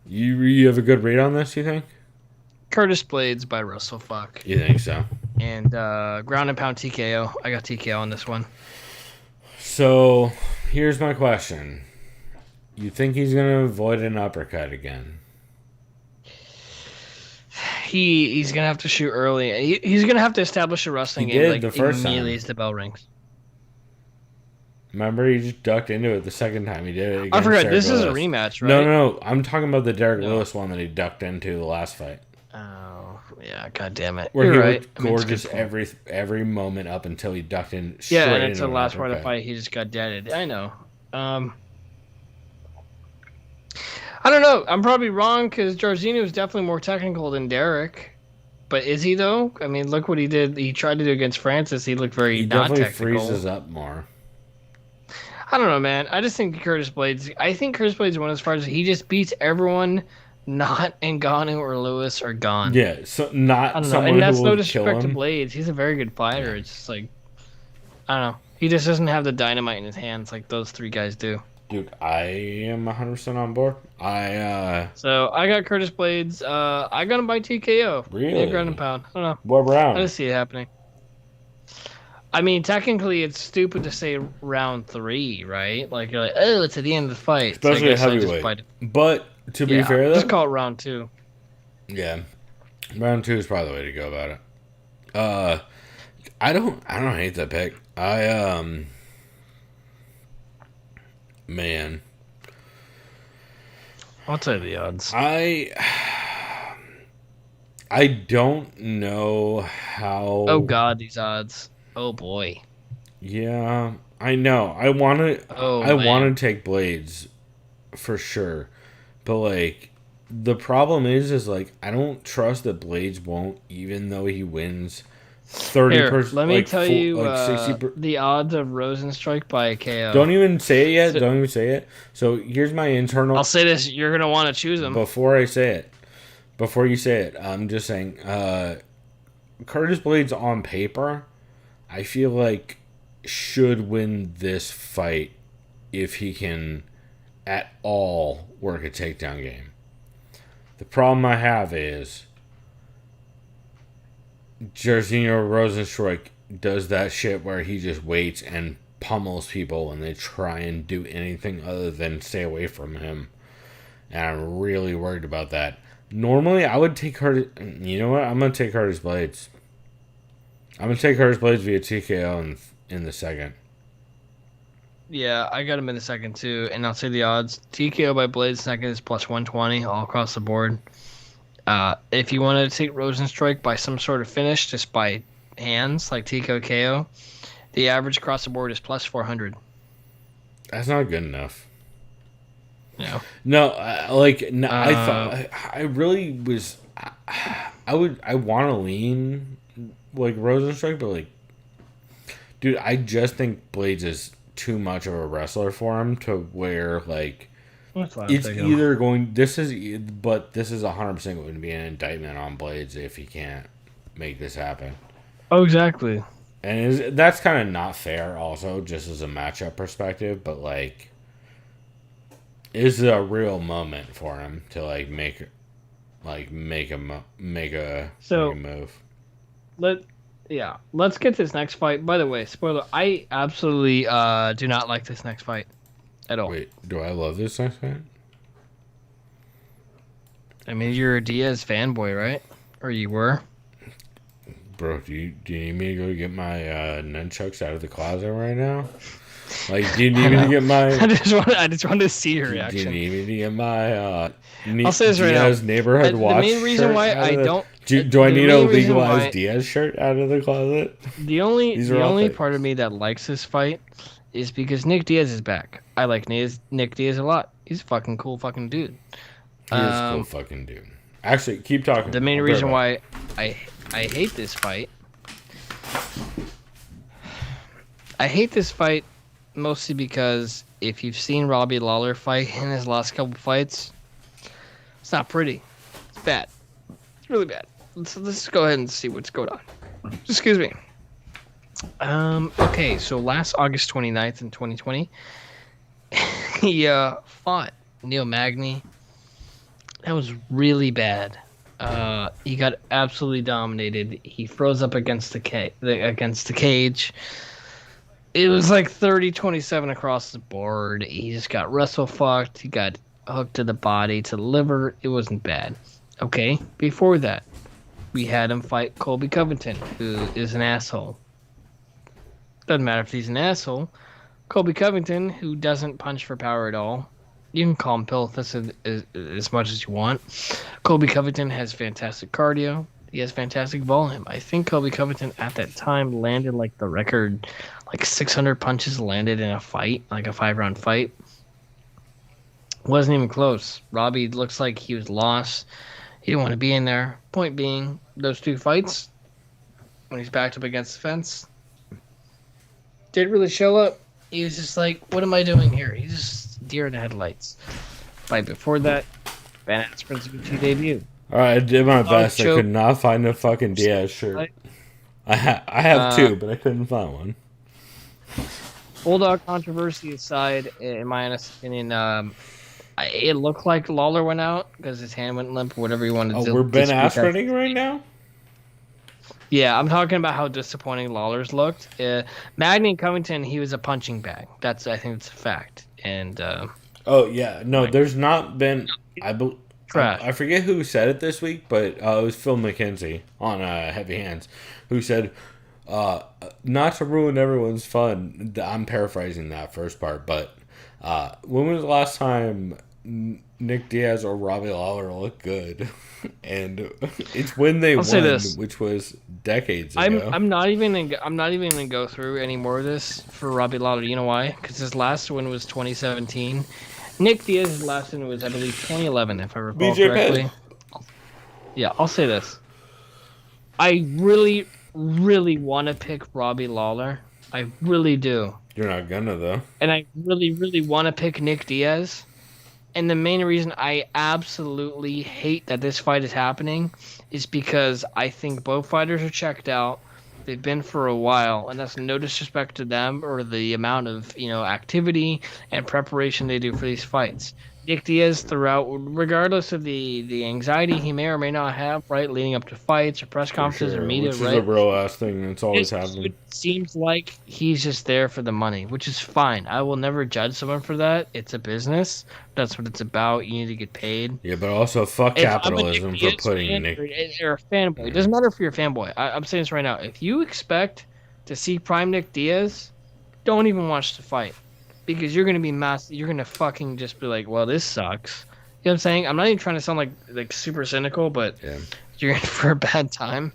You have a good read on this, you think? Curtis Blades by Russell Fuck. You think so? And ground and pound TKO. I got TKO on this one. So here's my question. You think he's going to avoid an uppercut again? He's going to have to shoot early. He's going to have to establish a wrestling game like the first immediately time. as the bell rings. Remember, he just ducked into it the second time he did it against I forgot, Derek this is a Lewis. rematch, right? No. I'm talking about the Derek Lewis one that he ducked into the last fight. Oh, yeah, god damn it. Where You're he right. looked gorgeous every moment up until he ducked in straight Yeah, and it's the into an last part of the uppercut. fight, he just got deaded. I know. I don't know. I'm probably wrong because Jairzinho is definitely more technical than Derek. But is he, though? I mean, look what he did. He tried to do against Francis. He looked very He not definitely technical. freezes up more. I don't know, man. I just think Curtis Blades is one of those fighters. He just beats everyone. Not Ngannou or Lewis are gone. Yeah, so I not don't know. someone And that's who no will disrespect kill to him. Blades. He's a very good fighter. It's just like, I don't know. He just doesn't have the dynamite in his hands like those three guys do. Dude, I am 100% on board. So I got Curtis Blades. I got him by TKO. Really? Yeah, ground and pound. I don't know. What round? I just see it happening. I mean, technically, it's stupid to say round 3, right? Like, you're like, oh, it's at the end of the fight. Especially a so I guess I just heavyweight. bite- But to be fair, though, just call it round 2. yeah, round 2 is probably the way to go about it. I don't hate that pick. Man, I'll tell you the odds. I don't know how. Oh God, these odds. Oh boy. Yeah, I know. I want to take Blades for sure, but like the problem is like I don't trust that Blades won't, even though he wins 30%. Let me tell you 60%. the odds of Rosenstrike by a KO. Don't even say it yet. Don't even say it. So here's my internal. I'll say this: you're gonna want to choose him. Before you say it, I'm just saying, Curtis Blades on paper, I feel like should win this fight if he can at all work a takedown game. The problem I have is Jairzinho Rosenstrike does that shit where he just waits and pummels people when they try and do anything other than stay away from him. And I'm really worried about that. Normally, I would take Curtis... You know what? I'm going to take Curtis Blades. I'm going to take Curtis Blades via TKO in the second. Yeah, I got him in the second too, and I'll say the odds. TKO by Blades second is plus 120 all across the board. If you wanted to take Rosenstrike by some sort of finish, just by hands, like TKO KO, the average across the board is plus 400. That's not good enough. No. No, I thought... I really was... I want to lean like Rosenstrike, but like... Dude, I just think Blades is too much of a wrestler for him to where, like... It's either going... This is 100% going to be an indictment on Blades if he can't make this happen. Oh, exactly. And that's kind of not fair also, just as a matchup perspective, but, like... Is a real moment for him to, like, make a move. Let's get this next fight. By the way, spoiler, I absolutely do not like this next fight at all. Wait, do I love this next fight? I mean, you're a Diaz fanboy, right? Or you were? Bro, do you need me to go get my nunchucks out of the closet right now? Like, do you need me to get my... I just wanted to see your reaction. Do you need me to get my I'll say this right Diaz now. neighborhood watch The main reason shirt why out of I the- don't... Do I need a main reason legalized why- Diaz shirt out of the closet? The only fake. part of me that likes this fight is because Nick Diaz is back. I like Nick Diaz a lot. He's a fucking cool fucking dude. He is a cool fucking dude. Actually, keep talking. The main I'll be reason right why I hate this fight... I hate this fight mostly because if you've seen Robbie Lawler fight in his last couple fights, it's not pretty. It's bad. It's really bad. Let's go ahead and see what's going on. Excuse me. Okay, so last August 29th in 2020, he fought Neil Magny. That was really bad. He got absolutely dominated. He froze up against the cage. It was like 30-27 across the board. He just got wrestle fucked. He got hooked to the body, to the liver. It wasn't bad. Okay, before that, we had him fight Colby Covington, who is an asshole. Doesn't matter if he's an asshole. Colby Covington, who doesn't punch for power at all. You can call him Pilithus as much as you want. Colby Covington has fantastic cardio. He has fantastic volume. I think Colby Covington at that time landed like the record, like 600 punches landed in a fight, like a 5-round fight. Wasn't even close. Robbie looks like he was lost. He didn't want to be in there. Point being, those two fights, when he's backed up against the fence, didn't really show up. He was just like, what am I doing here? He's just deer in the headlights. Fight before that, Van Asperin's UFC debut. Alright, I did my best. I could not find a fucking Diaz shirt. I have two, but I couldn't find one. Bulldog controversy aside, in my honest opinion, it looked like Lawler went out because his hand went limp, whatever you wanted to do. We're Ben Askren right now? Yeah, I'm talking about how disappointing Lawler's looked. Magny and Covington, he was a punching bag. I think that's a fact. And there's not been. Trash. I forget who said it this week, but it was Phil McKenzie on Heavy Hands, who said, "Not to ruin everyone's fun." I'm paraphrasing that first part, but when was the last time Nick Diaz or Robbie Lawler looked good? And it's when they won, which was decades ago. I'm not even gonna go through any more of this for Robbie Lawler. You know why? Because his last win was 2017. Nick Diaz's last win was, I believe, 2011, if I recall correctly. Yeah, I'll say this. I really, really want to pick Robbie Lawler. I really do. You're not gonna, though. And I really, really want to pick Nick Diaz. And the main reason I absolutely hate that this fight is happening is because I think both fighters are checked out. They've been for a while, and that's no disrespect to them or the amount of activity and preparation they do for these fights. Nick Diaz throughout, regardless of the anxiety he may or may not have, right, leading up to fights or press conferences or media, which right? Which is a real ass thing that's always happening. It seems like he's just there for the money, which is fine. I will never judge someone for that. It's a business. That's what it's about. You need to get paid. Yeah, but also fuck capitalism for putting Nick. You're a fanboy. It doesn't matter if you're a fanboy. I'm saying this right now. If you expect to see prime Nick Diaz, don't even watch the fight. Because you're going to be you're going to fucking just be like, well, this sucks. You know what I'm saying? I'm not even trying to sound like super cynical, but you're in for a bad time.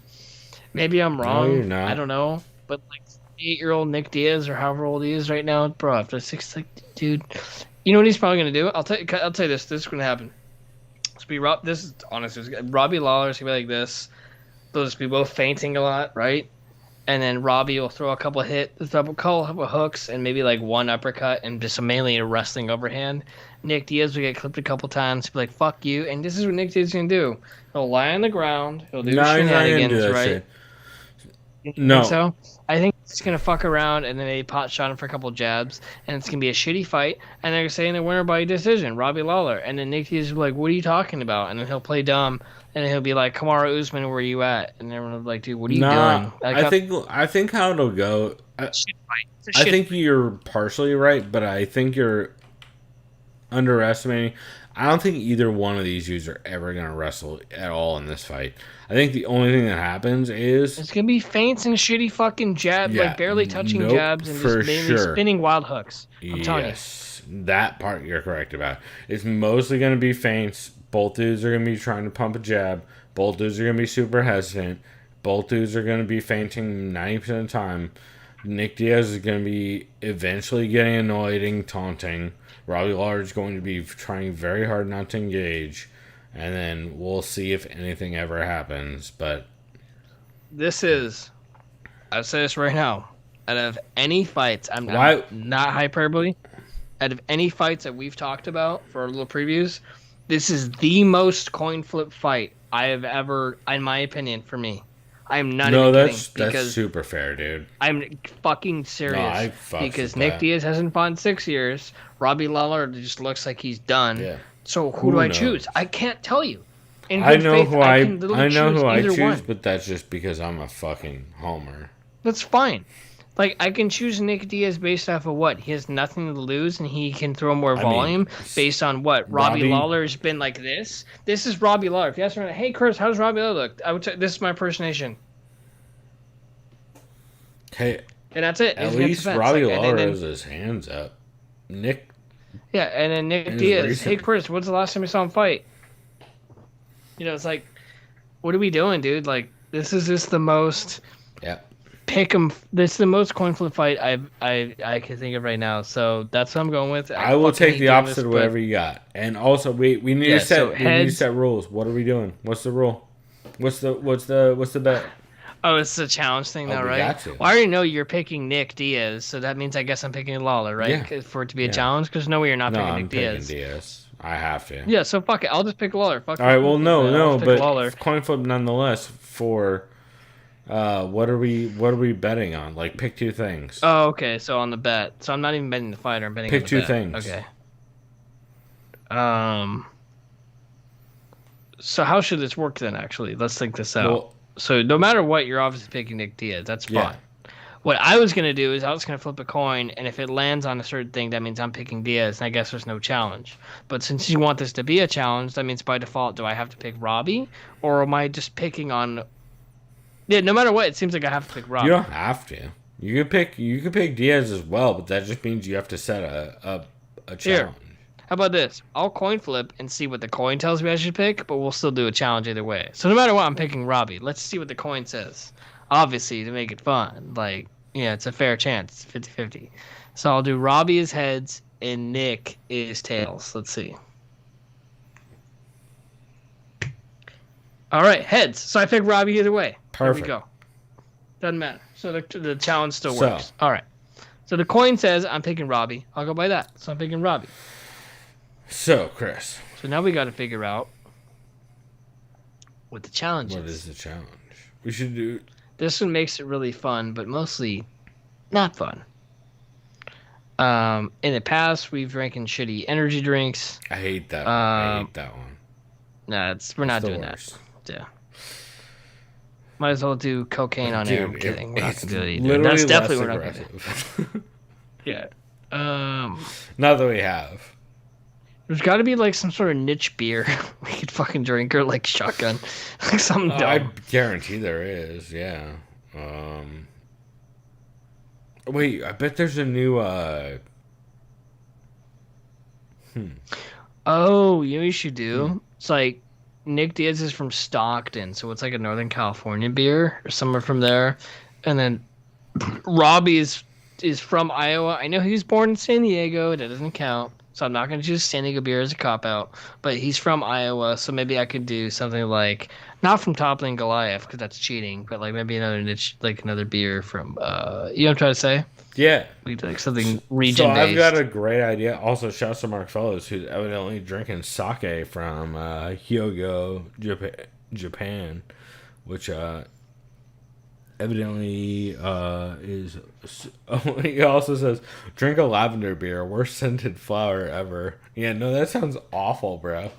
Maybe I'm wrong. No, you're not. I don't know. But like 8-year-old Nick Diaz or however old he is right now, bro, after 6, like, dude, you know what he's probably going to do? I'll tell you this. This is going to happen. This is honest. Robbie Lawler's going to be like this. They'll just be both fainting a lot, right? And then Robbie will throw a couple hooks and maybe like one uppercut and just mainly a wrestling overhand. Nick Diaz will get clipped a couple times, be like, fuck you. And this is what Nick Diaz is going to do. He'll lie on the ground. He'll do shenanigans, right? No. So I think he's going to fuck around and then they pot shot him for a couple jabs. And it's going to be a shitty fight. And they're saying the winner by decision, Robbie Lawler. And then Nick Diaz will be like, what are you talking about? And then he'll play dumb. And he'll be like, Kamaru Usman, where are you at? And everyone will be like, dude, what are you doing? I think how it'll go. I think you're partially right, but I think you're underestimating. I don't think either one of these dudes are ever going to wrestle at all in this fight. I think the only thing that happens is it's going to be feints and shitty fucking jabs, like barely touching jabs and just mainly spinning wild hooks. I'm telling you. That part you're correct about. It's mostly going to be feints. Both dudes are going to be trying to pump a jab. Both dudes are going to be super hesitant. Both dudes are going to be feinting 90% of the time. Nick Diaz is going to be eventually getting annoyed and taunting. Robbie Lawler is going to be trying very hard not to engage. And then we'll see if anything ever happens. But I'll say this right now. Out of any fights, I'm not hyperbole. Out of any fights that we've talked about for our little previews, this is the most coin flip fight I have ever, in my opinion, for me, I'm not No, even that's kidding. Because super fair, dude. I'm fucking serious. No, I fucks because with Nick that. Diaz hasn't fought in 6 years. Robbie Lawler just looks like he's done. Yeah. So who do I choose? I can't tell you. In I good know faith, who I I can literally know who I choose choose, either one. but that's just because I'm a fucking homer. That's fine. Like, I can choose Nick Diaz based off of what? He has nothing to lose and he can throw more volume based on what? Robbie Lawler's been like this? This is Robbie Lawler. If you ask me, hey, Chris, how does Robbie Lawler look? I would say, this is my impersonation. Hey, and that's it. At least Robbie Lawler has his hands up. Nick. Yeah, and then Nick Diaz. Hey, Chris, when's the last time you saw him fight? You know, it's like, what are we doing, dude? Like, this is just the most... Yeah. Pick 'em. This is the most coin flip fight I can think of right now. So that's what I'm going with. I will take the opposite of whatever you got. And also, we need to set we need to set rules. What are we doing? What's the rule? What's the bet? Oh, it's a challenge thing though, right? Got to. Well, I already know you're picking Nick Diaz, so that means I guess I'm picking Lawler, right? Yeah. For it to be a challenge, because no way you're not picking Nick Diaz. Picking Diaz. I have to. Yeah, so fuck it. I'll just pick Lawler. Fuck all right. Well, no, but Lawler. Coin flip nonetheless. For what are we betting on? Like, pick two things. Oh, okay. So on the bet, so I'm not even betting the fighter. I'm betting. Pick on the two bet. things. Okay. So how should this work then? Actually, let's think this out. Well, so no matter what, you're obviously picking Nick Diaz. That's fine. Yeah. What I was going to do is I was going to flip a coin, and if it lands on a certain thing, that means I'm picking Diaz, and I guess there's no challenge. But since you want this to be a challenge, that means by default, do I have to pick Robbie, or am I just picking on... Yeah, no matter what, it seems like I have to pick Robbie. You don't have to. You could pick Diaz as well, but that just means you have to set a challenge. Here. How about this? I'll coin flip and see what the coin tells me I should pick, but we'll still do a challenge either way. So no matter what, I'm picking Robbie. Let's see what the coin says. Obviously, to make it fun. Like, yeah, it's a fair chance. It's 50-50. So I'll do Robbie is heads and Nick is tails. Let's see. All right, heads. So I pick Robbie either way. Perfect. There we go. Doesn't matter. So the challenge still works. All right. So the coin says I'm picking Robbie. I'll go by that. So I'm picking Robbie. So, Chris. So now we got to figure out what the challenge is. What is the challenge? We should do... This one makes it really fun, but mostly not fun. In the past, we've drinking shitty energy drinks. I hate that one. I hate that one. Nah, we're not doing that. Yeah. Might as well do cocaine on air. I'm kidding. We're not going to do it either. That's definitely what we're not going to do. Yeah. Not that we have. There's got to be like some sort of niche beer we could fucking drink, or like shotgun, like something dumb. I guarantee there is. Yeah. Wait, I bet there's a new. Oh, you know what you should do? It's like Nick Diaz is from Stockton, so it's like a Northern California beer or somewhere from there, and then Robbie is from Iowa. I know he was born in San Diego. That doesn't count. So I'm not going to choose San Diego beer as a cop-out, but he's from Iowa, so maybe I could do something like, not from Toppling Goliath, because that's cheating, but like maybe another niche, like another beer from, you know what I'm trying to say? Yeah. Like something region-based. So I've got a great idea. Also, shouts to Mark Fellows, who's evidently drinking sake from Hyogo, Japan, which evidently is... He also says, drink a lavender beer, worst scented flower ever. Yeah, no, that sounds awful, bro.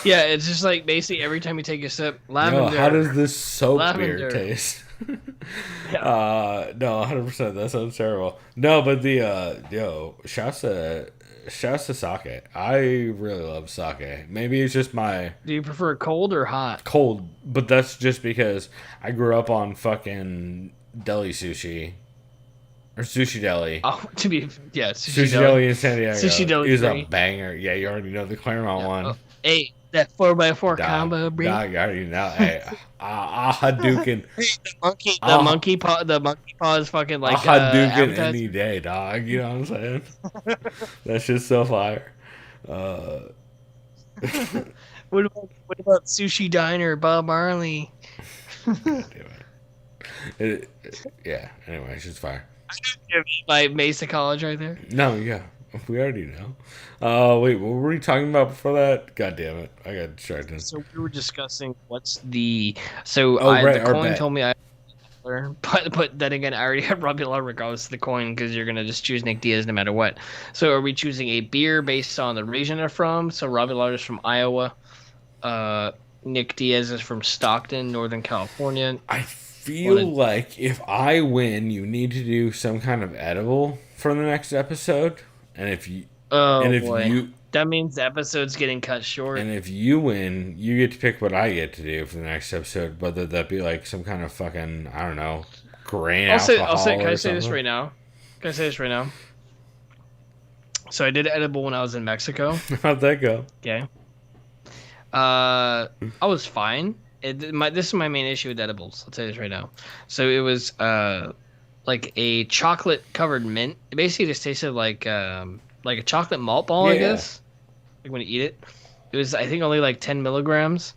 Yeah, it's just like basically every time you take a sip, lavender. Yo, how does this soap lavender. beer taste? Yeah. No, 100%. That sounds terrible. No, but the shouts to sake. I really love sake. Maybe it's just my... Do you prefer cold or hot? Cold, but that's just because I grew up on fucking deli sushi. Or Sushi Deli. Oh, Sushi Deli in San Diego. Sushi Deli is a banger. Yeah, you already know the Claremont one. Oh, hey, that 4x4 combo, bro. Dog, you already know. Hey, Hadouken. The monkey paw is fucking like Hadouken any day, dog. You know what I'm saying? That's just so fire. What about Sushi Diner, Bob Marley? Yeah. Anyway, it's just fire. By Mesa College right there. No, yeah. We already know. Wait, what were we talking about before that? God damn it. I got distracted. So we were discussing what's the... So right, the our coin bet. told me but then again, I already had Robbie Lawler regardless of the coin because you're going to just choose Nick Diaz no matter what. So are we choosing a beer based on the region they're from? So Robbie Lawler's from Iowa. Nick Diaz is from Stockton, Northern California. I feel like if I win, you need to do some kind of edible for the next episode. And if you... boy. That means the episode's getting cut short. And if you win, you get to pick what I get to do for the next episode. Whether that be like some kind of fucking, I don't know, grain alcohol Can I say something. this right now? Can I say this right now? So I did edible when I was in Mexico. How'd that go? Okay. I was fine. This is my main issue with edibles. I'll tell you this right now. So it was like a chocolate covered mint. It basically just tasted like a chocolate malt ball, I guess. Like when you eat it. It was, I think, only like 10 milligrams.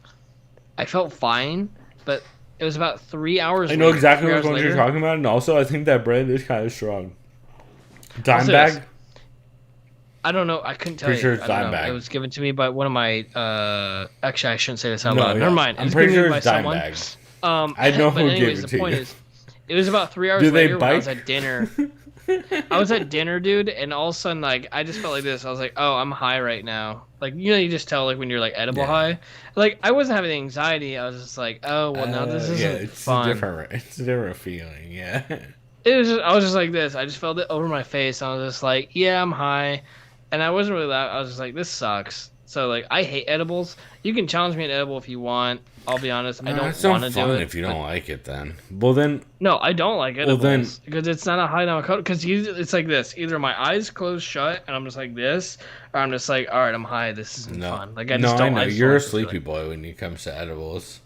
I felt fine, but it was about 3 hours. I know exactly what you're talking about, and also I think that brand is kind of strong. Dime bag. I don't know. I couldn't tell pretty you. Sure it's dime bag. It was given to me by one of my. Actually, I shouldn't say this out loud. Never mind. I'm pretty sure it's dime bags. I know who gave it to you. It was about 3 hours later when I was at dinner. I was at dinner, dude, and all of a sudden, like, I just felt like this. I was like, "Oh, I'm high right now." Like, you just tell, like, when you're like edible high. Like, I wasn't having anxiety. I was just like, "Oh, well, now this isn't fun." It's a different feeling. Yeah. I was just like this. I just felt it over my face. I was just like, "Yeah, I'm high," and I wasn't really loud. I was just like, "This sucks." So, like, I hate edibles. You can challenge me at edible if you want. I'll be honest. I don't want to do it. If you don't like it, then. Well, then. No, I don't like edibles because it's not a high narcotic. Because it's like this: either my eyes close shut and I'm just like this, or I'm just like, all right, I'm high. This isn't fun. Like I just don't. I know you're a sleepy boy when it comes to edibles.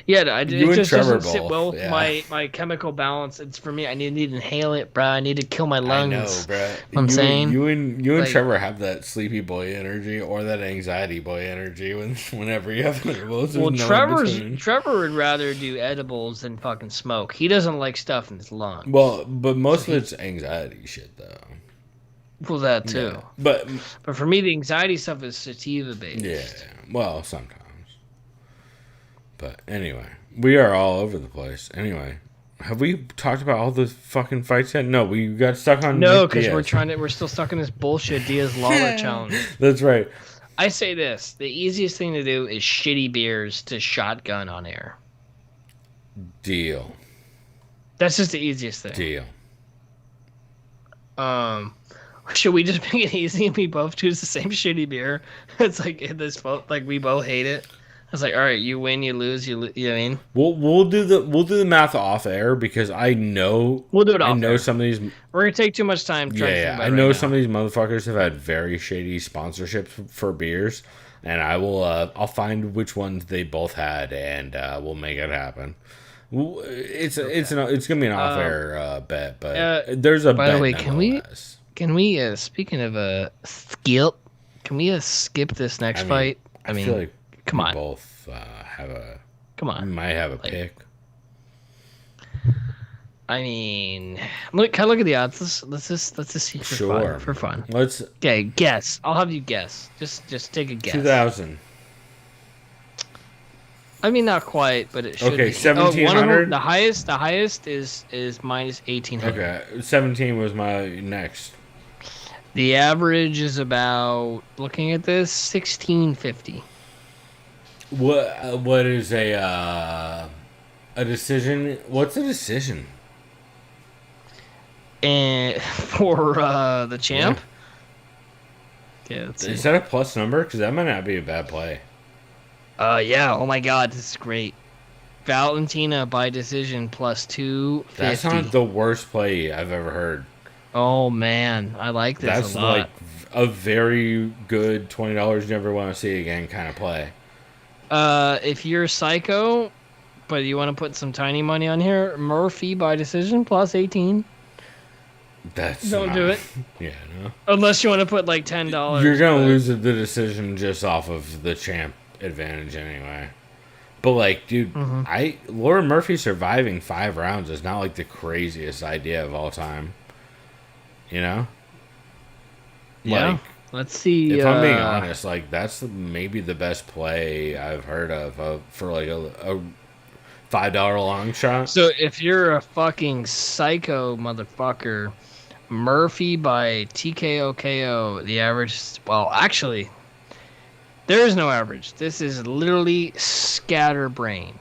Yeah, it just doesn't sit well with my chemical balance. It's for me. I need to inhale it, bro. I need to kill my lungs. I know, bro. I'm saying you and Trevor have that sleepy boy energy or that anxiety boy energy whenever you have edibles. Well, Trevor would rather do edibles than fucking smoke. He doesn't like stuff in his lungs. Well, but most of it's anxiety shit, though. Well, that too. Yeah. But for me, the anxiety stuff is sativa based. Yeah. Well, sometimes. But anyway, we are all over the place. Anyway, have we talked about all the fucking fights yet? No, we got stuck on. No, because we're still stuck in this bullshit Diaz Lawler challenge. That's right. I say this: the easiest thing to do is shitty beers to shotgun on air. Deal. That's just the easiest thing. Deal. Should we just make it easy and we both choose the same shitty beer? It's like in this both, like we both hate it. I was like, all right, you win, you lose, you know what I mean? We'll do the math off air because I know we'll do it off air. Some of these we're gonna take too much time. I know some of these motherfuckers have had very shady sponsorships for beers, and I'll find which ones they both had, and we'll make it happen. It's gonna be an off air bet, but there's a. By the way, can we speaking of skip? Can we skip this next fight? I feel like. Come on. Both have a. Come on. We might have a pick. I mean, can I look at the odds? Let's just see for fun. Okay, guess. I'll have you guess. Just take a guess. 2,000. I mean, not quite, but it should. Okay, be. 1,700. The highest is minus 1,800. Okay, 17 was my next. The average is about, looking at this, 1,650. What is a decision? What's a decision? And for the champ. Yeah. Okay, let's see. Is that a plus number? Because that might not be a bad play. Yeah. Oh my God, this is great. Valentina by decision plus 250. That's not the worst play I've ever heard. Oh man, I like this. That's a lot. Like a very good $20 you never want to see again kind of play. If you're psycho, but you want to put some tiny money on here, Murphy by decision plus 18. Don't do it. Yeah, no. Unless you want to put like $10. You're gonna lose the decision just off of the champ advantage anyway. But like, dude, Lauren Murphy surviving 5 rounds is not like the craziest idea of all time. You know? Yeah. Like, Let's see. if I'm being honest, like that's maybe the best play I've heard of for like a $5 long shot. So if you're a fucking psycho motherfucker, Murphy by TKO KO, the average. Well, actually, there is no average. This is literally scatterbrained.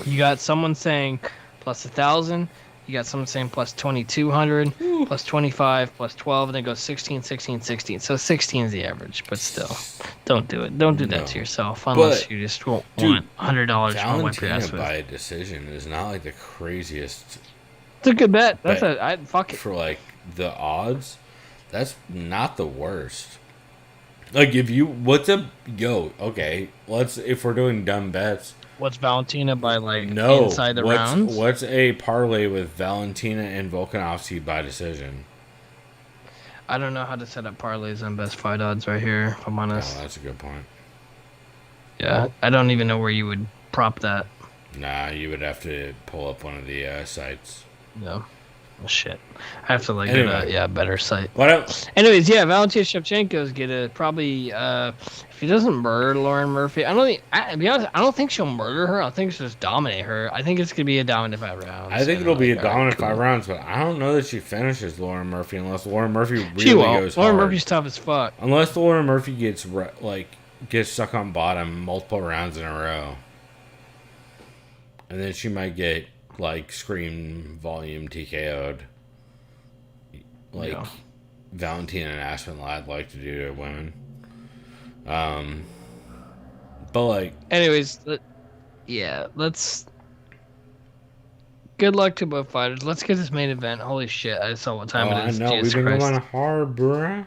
You got someone saying plus 1,000. You got someone saying plus 2,200, plus 25, plus 12, and then it goes 16, 16, 16. So 16 is the average, but still, don't do it. Don't do that to yourself unless you just want $100 to wipe your ass Valentina with. by a decision is not like the craziest. It's a good bet. Fuck it. For like the odds. That's not the worst. Like if you, okay, if we're doing dumb bets. What's Valentina by inside the rounds? What's a parlay with Valentina and Volkanovski by decision? I don't know how to set up parlays on best fight odds right here, if I'm honest. Oh, that's a good point. Yeah, I don't even know where you would prop that. Nah, you would have to pull up one of the sites. No. Well, shit. I have to get a better site. Anyways, Valentina Shevchenko's gonna probably if he doesn't murder Lauren Murphy, to be honest, I don't think she'll murder her. I think she'll just dominate her. I think it's gonna be a dominant 5 rounds. I think it'll be a dominant 5 rounds, but I don't know that she finishes Lauren Murphy unless Lauren Murphy really goes hard. Lauren Murphy's tough as fuck. Unless Lauren Murphy gets stuck on bottom multiple rounds in a row. And then she might get scream volume TKO'd. Valentina and Aspen Ladd like to do to women. But anyways, let's good luck to both fighters. Let's get this main event. Holy shit, I saw what time it is. I know, we've been going hard, bruh.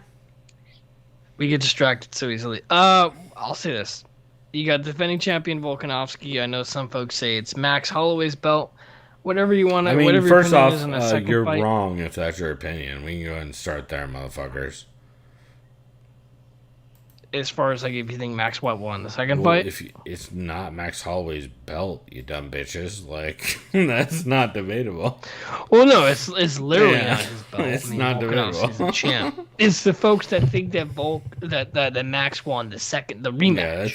We get distracted so easily. I'll say this. You got defending champion Volkanovski. I know some folks say it's Max Holloway's belt. Whatever you want to. First off, you're wrong if that's your opinion. We can go ahead and start there, motherfuckers. As far as if you think Max won the second fight? If it's not Max Holloway's belt, you dumb bitches. That's not debatable. Well, no, it's literally not his belt. It's not debatable. He's a champ. It's the folks that think that that Max won the rematch. Yeah,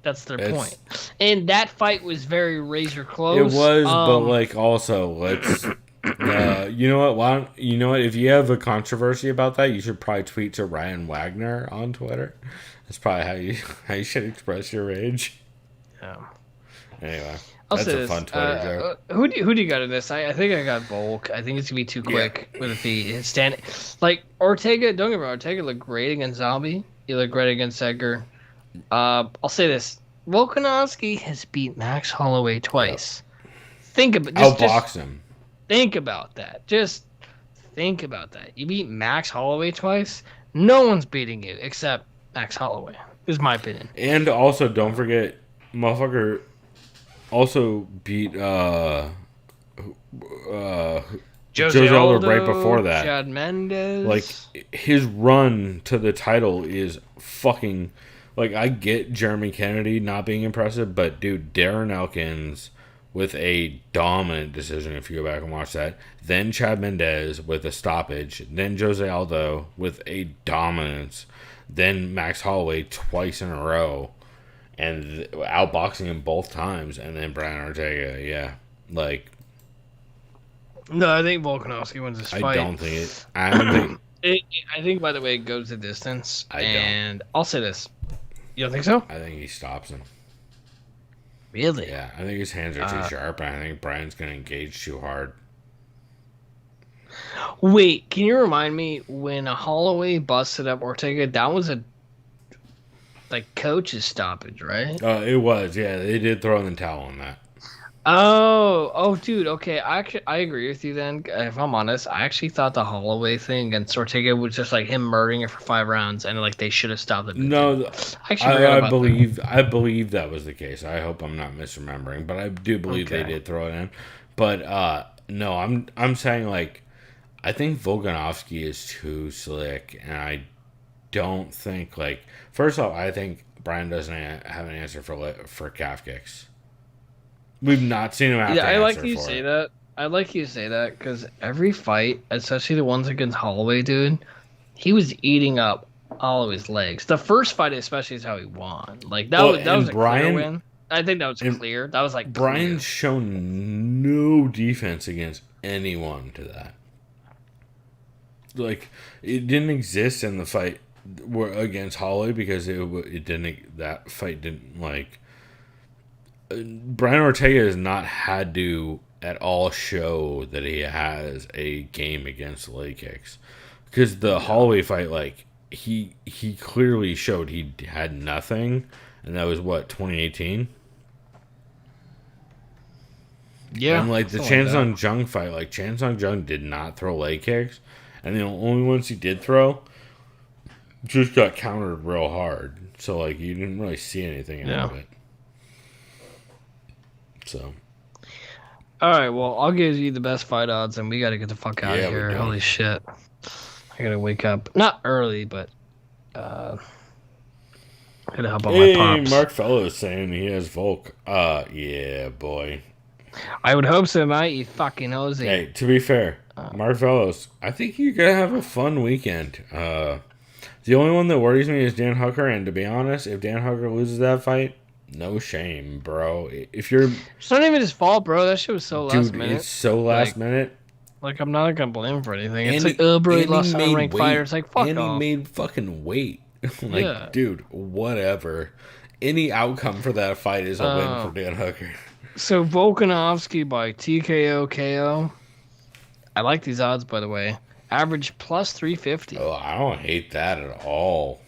that's their point. And that fight was very razor close. It was, but also let's. You know what? If you have a controversy about that, you should probably tweet to Ryan Wagner on Twitter. That's probably how you should express your rage. Yeah. Anyway, that's a fun Twitter joke. Who do you got in this? I think I got Volk. I think it's gonna be too quick with the feet. Stand Ortega. Don't get me wrong. Ortega looked great against Zombie. He looked great against Edgar. I'll say this: Volkanovski has beat Max Holloway twice. Think about outbox him. Think about that. Just think about that. You beat Max Holloway twice. No one's beating you except Max Holloway. Is my opinion. And also, don't forget, motherfucker also beat Jose Aldo right before that. Chad Mendes. His run to the title is fucking. I get Jeremy Kennedy not being impressive, but dude, Darren Elkins with a dominant decision, if you go back and watch that. Then Chad Mendes with a stoppage. Then Jose Aldo with a dominance. Then Max Holloway twice in a row. And outboxing him both times. And then Brian Ortega. Yeah. No, I think Volkanovski wins this fight. I don't think it. I think, by the way, it goes the distance. don't. I'll say this. You don't think so? I think he stops him. Really? Yeah, I think his hands are too sharp, and I think Brian's going to engage too hard. Wait, can you remind me when Holloway busted up Ortega? That was a coach's stoppage, right? It was, yeah. They did throw in the towel on that. Oh, dude. Okay, I agree with you. Then, if I'm honest, I actually thought the Holloway thing against Ortega was just him murdering it for 5 rounds, and they should have stopped it. No, I believe that was the case. I hope I'm not misremembering, but I do believe they did throw it in. But no, I'm saying I think Volkanovski is too slick, and I don't think first off, I think Brian doesn't have an answer for calf kicks. We've not seen him have to answer for it. I like you say that. I like you say that because every fight, especially the ones against Holloway, dude, he was eating up all of his legs. The first fight, especially, is how he won. Like that was a clear win. I think that was clear. That was like Brian's shown no defense against anyone to that. Like it didn't exist in the fight against Holloway because it didn't. That fight didn't like. Brian Ortega has not had to at all show that he has a game against leg kicks, because the Holloway fight, like he clearly showed he had nothing, and that was what, 2018. Yeah, and like the Chan Sung Jung fight, like Chan Sung Jung did not throw leg kicks, and the only ones he did throw just got countered real hard. So like you didn't really see anything out of it. So, all right, well, I'll give you the best fight odds, and we got to get the fuck out of here. Holy shit, I gotta wake up not early, but gotta help out my pops. Mark Fellows saying he has Volk. Yeah, boy. I would hope so, mate. You fucking Aussie. Hey, to be fair, Mark Fellows, I think you're gonna have a fun weekend. The only one that worries me is Dan Hooker, and to be honest, if Dan Hooker loses that fight, no shame, bro. If you're, it's not even his fault, bro. That shit was so last minute. It's so last minute. Like, I'm not gonna blame him for anything. It's like, oh, bro, he lost an unranked fighter. It's like, fuck off. And he made fucking weight. Like, dude, whatever. Any outcome for that fight is a win for Dan Hooker. So Volkanovski by TKO KO. I like these odds, by the way. Average plus 350. Oh, I don't hate that at all.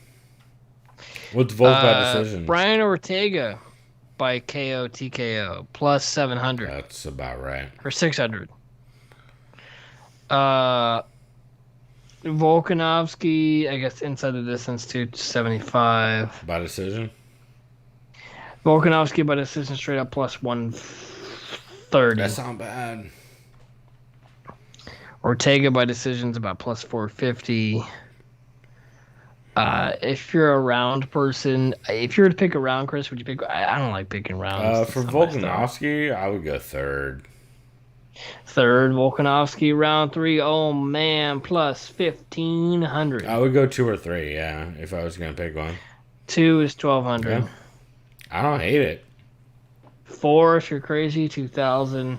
What's Volk by decision? Brian Ortega by KO TKO plus 700. That's about right. Or 600. Volkanovski, I guess inside the distance, 275. By decision? Volkanovski by decision straight up plus 130. That's not bad. Ortega by decision's about plus 450. If you're a round person, if you were to pick a round, Chris, would you pick? I don't like picking rounds. For Volkanovski, I would go third. Third, Volkanovski, round 3. Oh man, plus 1,500. I would go 2 or 3. Yeah, if I was gonna pick one. 2 is 1,200. Yeah. I don't hate it. 4, if you're crazy, 2,000,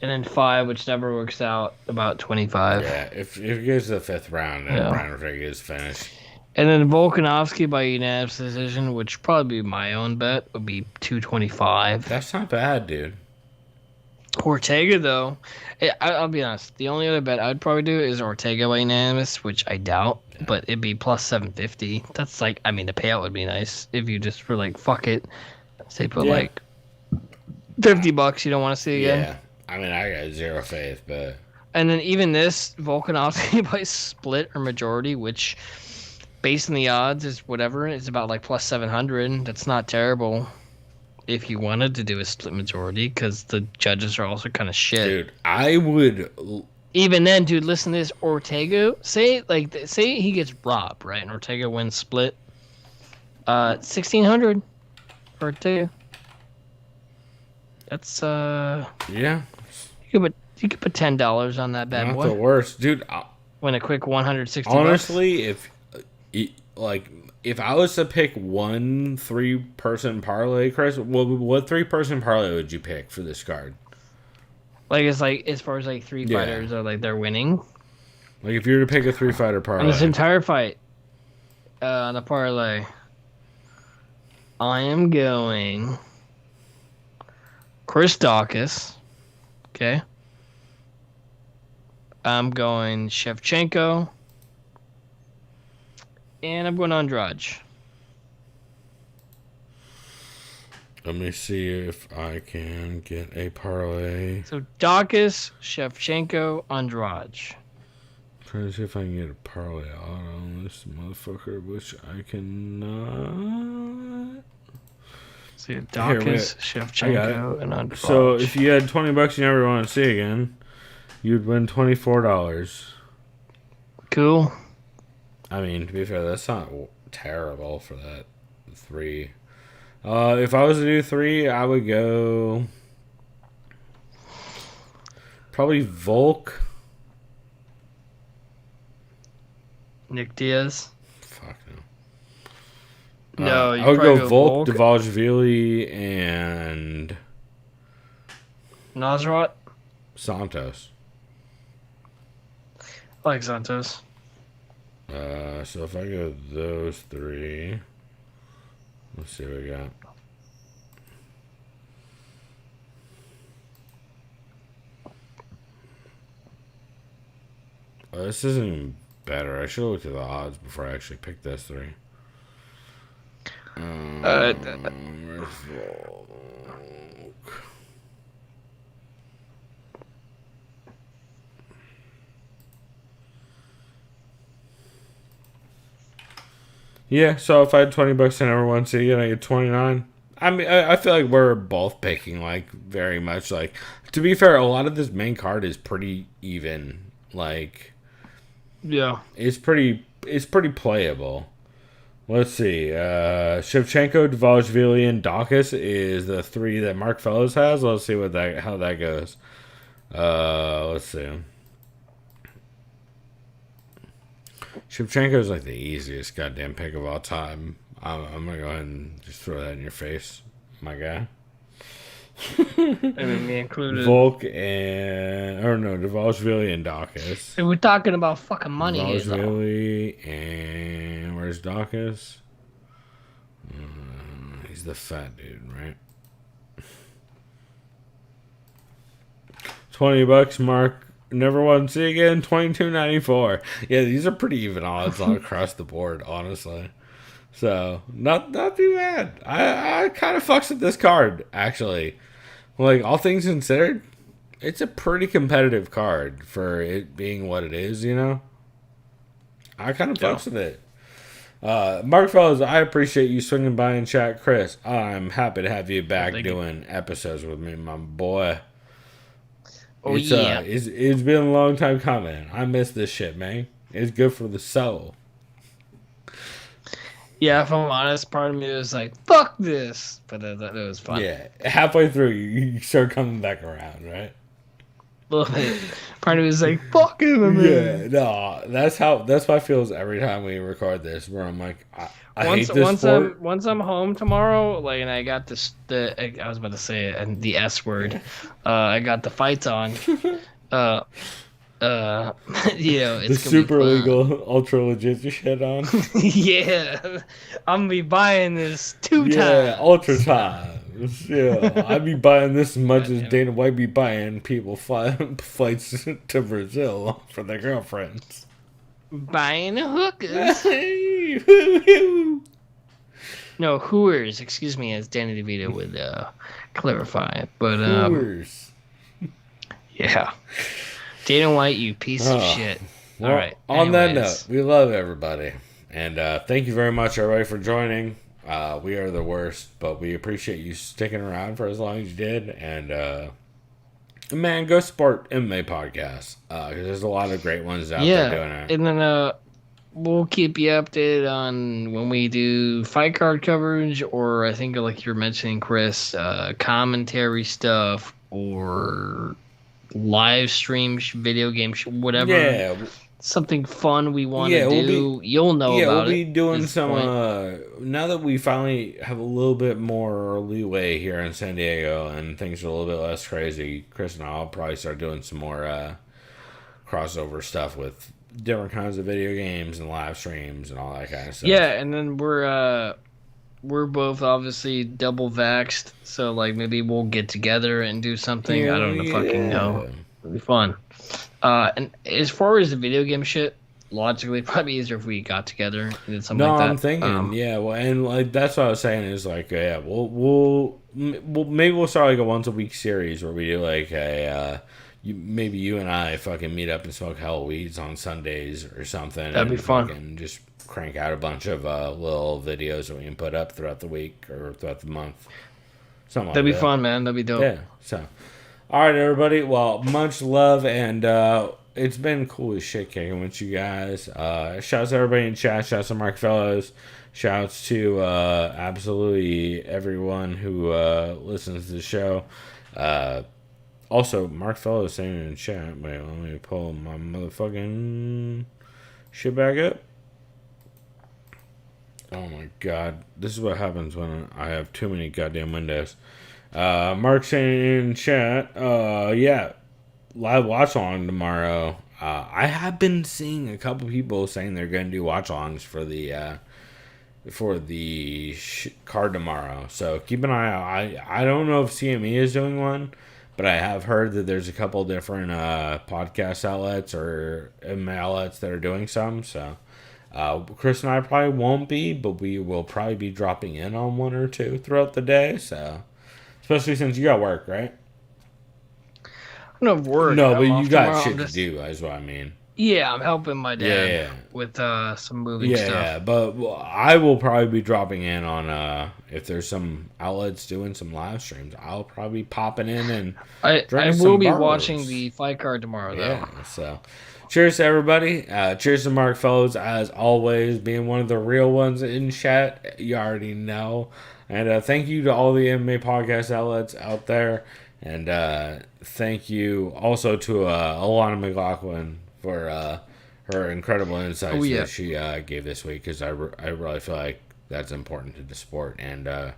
and then 5, which never works out, about 25. Yeah, if it goes to the 5th round, then Brian Ortega is finished. And then Volkanovski by unanimous decision, which would probably be my own bet, would be 225. That's not bad, dude. Ortega, though, I'll be honest, the only other bet I would probably do is Ortega by unanimous, which I doubt, but it'd be plus 750. That's like, I mean, the payout would be nice if you just were like, fuck it. Say put like $50 you don't want to see again. Yeah, I mean, I got zero faith, but. And then even this, Volkanovski by split or majority, which based on the odds is whatever, it's about like plus 700. That's not terrible. If you wanted to do a split majority, because the judges are also kind of shit. Dude, I would. Even then, dude, listen to this. Ortega, say he gets robbed, right? And Ortega wins split. 1,600 for Ortega. That's yeah. You could put $10 on that bad boy. Not the worst, dude. Win a quick 160. Honestly, if I was to pick one 3-person parlay, Chris, what 3-person parlay would you pick for this card? Like, it's like as far as like 3 fighters are like they're winning. Like if you were to pick a 3-fighter parlay, on this entire fight, on the parlay, I am going Chris Dawkins. Okay. I'm going Shevchenko. And I'm going Andrade. Let me see if I can get a parlay. So Dawkins, Shevchenko, Andrade. Trying to see if I can get a parlay out on this motherfucker, which I cannot. So Dawkins, Shevchenko, and Andrade. So if you had $20 you never want to see again, you'd win $24. Cool. I mean, to be fair, that's not terrible for that 3. If I was to do 3, I would go probably Volk. Nick Diaz. Fuck no. No, you I would probably go go Volk, Volk. Dvalishvili, and Nasrat. Santos. I like Santos. So if I go those three, let's see what we got. This isn't even better. I should have looked at the odds before I actually picked those three. Where's Volk? Yeah, so if I had $20 in every one city and I get 29, I mean, I feel like we're both picking like very much like. To be fair, a lot of this main card is pretty even. Like, Yeah. it's pretty playable. Let's see. Shevchenko, Dvalishvili, and Dawkins is the three that Mark Fellows has. Let's see how that goes. Let's see. Shevchenko is like the easiest goddamn pick of all time. I'm gonna go ahead and just throw that in your face, my guy. And me included. Volk and Dvalishvili and Dawkins. We're talking about fucking money here, though. Dvalishvili and where's Dawkins? He's the fat dude, right? $20, Mark. Never won. See again. 22.94. Yeah, these are pretty even odds all across the board, honestly. So not too bad. I kind of fucks with this card actually. Like all things considered, it's a pretty competitive card for it being what it is. You know, I kind of fucks with it. Mark Fellows, I appreciate you swinging by and chat. Chris, I'm happy to have you back doing episodes with me, my boy. Oh, It's been a long time coming. I miss this shit, man. It's good for the soul. Yeah, if I'm honest, part of me was like, fuck this. But it was fun. Yeah, halfway through, you start coming back around, right? A little bit. Part of me was like, fuck him, man. Yeah, no, that's how I feel every time we record this, where I'm like, I hate this sport. Once I'm home tomorrow, like, and I got I was about to say it, and the S word. I got the fights on. It's the super legal, ultra legit shit on. Yeah, I'm gonna be buying this 2 times. Yeah, ultra times. Yeah, I'd be buying this as much as Dana White be buying people flights to Brazil for their girlfriends. Buying hookers. No, hooers. Excuse me, as Danny DeVito would clarify. But hooers. Yeah. Dana White, you piece of shit. Well, all right. On that note, we love everybody. And thank you very much, everybody, for joining. We are the worst, but we appreciate you sticking around for as long as you did. And, man, go support MMA podcasts. Because there's a lot of great ones out there doing it. And then we'll keep you updated on when we do fight card coverage, or I think, like you're mentioning, Chris, commentary stuff, or live stream video game whatever. Yeah, something fun we want to do. You'll know about it. Yeah, we'll be doing some now that we finally have a little bit more leeway here in San Diego and things are a little bit less crazy. Chris and I'll probably start doing some more crossover stuff with different kinds of video games and live streams and all that kind of stuff. Yeah, and then we're both obviously double vaxxed, so like maybe we'll get together and do something. I don't fucking know. It'll be fun. And as far as the video game shit, logically, probably easier if we got together and did something like that. No, I'm thinking, and like that's what I was saying is like, we'll maybe we'll start like a once a week series where we do like maybe you and I fucking meet up and smoke hell weeds on Sundays or something. That'd be fun. And just crank out a bunch of little videos that we can put up throughout the week or throughout the month. That'd be fun, man. That'd be dope. Yeah. So, all right, everybody. Well, much love, and it's been cool as shit kicking with you guys. Shouts to everybody in chat. Shouts to Mark Fellows. Shouts to absolutely everyone who listens to the show. Also, Mark Fellows saying in chat. Wait, let me pull my motherfucking shit back up. Oh my god. This is what happens when I have too many goddamn windows. Mark saying in chat, yeah, live watch along tomorrow. I have been seeing a couple people saying they're going to do watch alongs for the card tomorrow. So keep an eye out. I don't know if CME is doing one, but I have heard that there's a couple different podcast outlets or outlets that are doing some. So Chris and I probably won't be, but we will probably be dropping in on one or two throughout the day. So especially since you got work, right? I don't have work. No, I'm but off you got tomorrow. shit to do, is what I mean. Yeah, I'm helping my dad Yeah. with some moving stuff. Yeah, but I will probably be dropping in on if there's some outlets doing some live streams. I'll probably be popping in and I drinking will some be bars. watching the fight card tomorrow, though. Yeah, so cheers to everybody. Cheers to Mark Fellows, as always, being one of the real ones in chat. You already know. And thank you to all the MMA podcast outlets out there. And thank you also to Alana McLaughlin for her incredible insights that she gave this week, because I really feel like that's important to the sport and to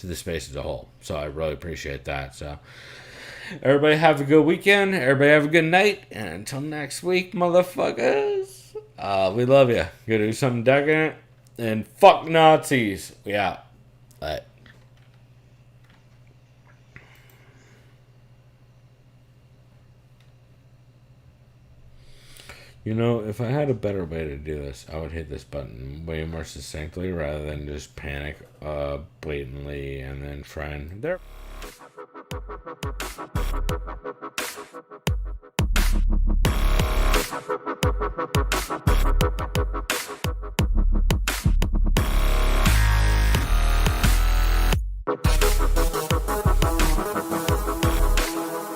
the space as a whole. So I really appreciate that. So everybody have a good weekend. Everybody have a good night. And until next week, motherfuckers, we love you. Go do something decadent. And fuck Nazis. We out. Bye. You know, if I had a better way to do this, I would hit this button way more succinctly rather than just panic blatantly and then friend. There.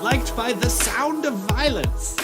Liked by the sound of violence.